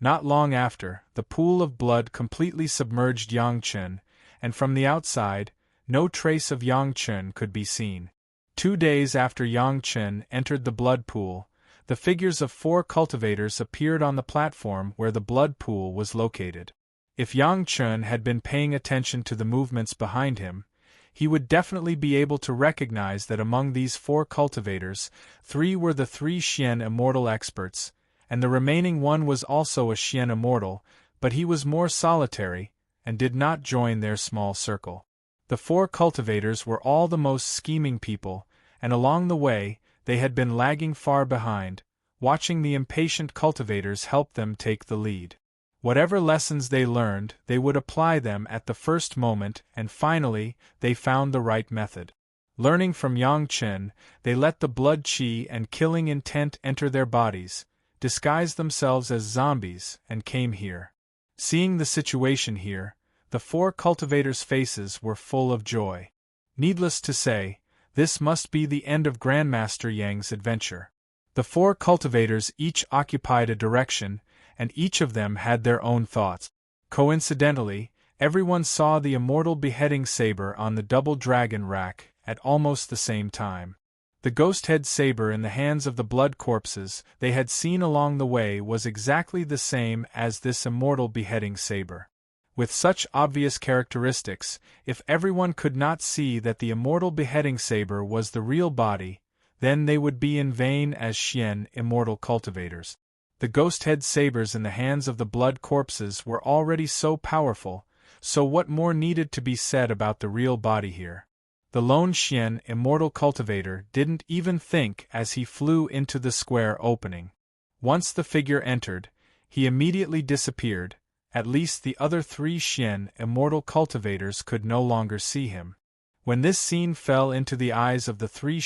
Not long after, the pool of blood completely submerged Yang Chen, and from the outside, no trace of Yang Chen could be seen. 2 days after Yang Chen entered the blood pool, the figures of 4 cultivators appeared on the platform where the blood pool was located. If Yang Chen had been paying attention to the movements behind him, he would definitely be able to recognize that among these 4 cultivators, 3 were the 3 Xian immortal experts, and the remaining one was also a Xian immortal, but he was more solitary, and did not join their small circle. The 4 cultivators were all the most scheming people, and along the way, they had been lagging far behind, watching the impatient cultivators help them take the lead. Whatever lessons they learned, they would apply them at the first moment, and finally, they found the right method. Learning from Yang Chen, they let the blood qi and killing intent enter their bodies, disguised themselves as zombies, and came here. Seeing the situation here, the 4 cultivators' faces were full of joy. Needless to say, this must be the end of Grandmaster Yang's adventure. The 4 cultivators each occupied a direction, and each of them had their own thoughts. Coincidentally, everyone saw the immortal beheading saber on the double dragon rack at almost the same time. The ghost-head saber in the hands of the blood corpses they had seen along the way was exactly the same as this immortal beheading saber. With such obvious characteristics, if everyone could not see that the immortal beheading saber was the real body, then they would be in vain as immortal cultivators. The ghost-head sabers in the hands of the blood corpses were already so powerful, so what more needed to be said about the real body here? The lone immortal cultivator didn't even think as he flew into the square opening. Once the figure entered, he immediately disappeared. At least the other 3 immortal cultivators could no longer see him. When this scene fell into the eyes of the 3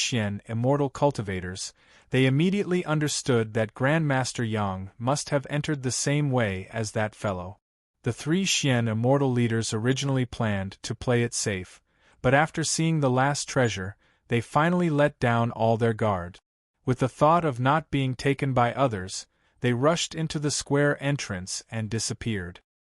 immortal cultivators, they immediately understood that Grandmaster Yang must have entered the same way as that fellow. The 3 immortal leaders originally planned to play it safe, but after seeing the last treasure, they finally let down all their guard. With the thought of not being taken by others, they rushed into the square entrance and disappeared.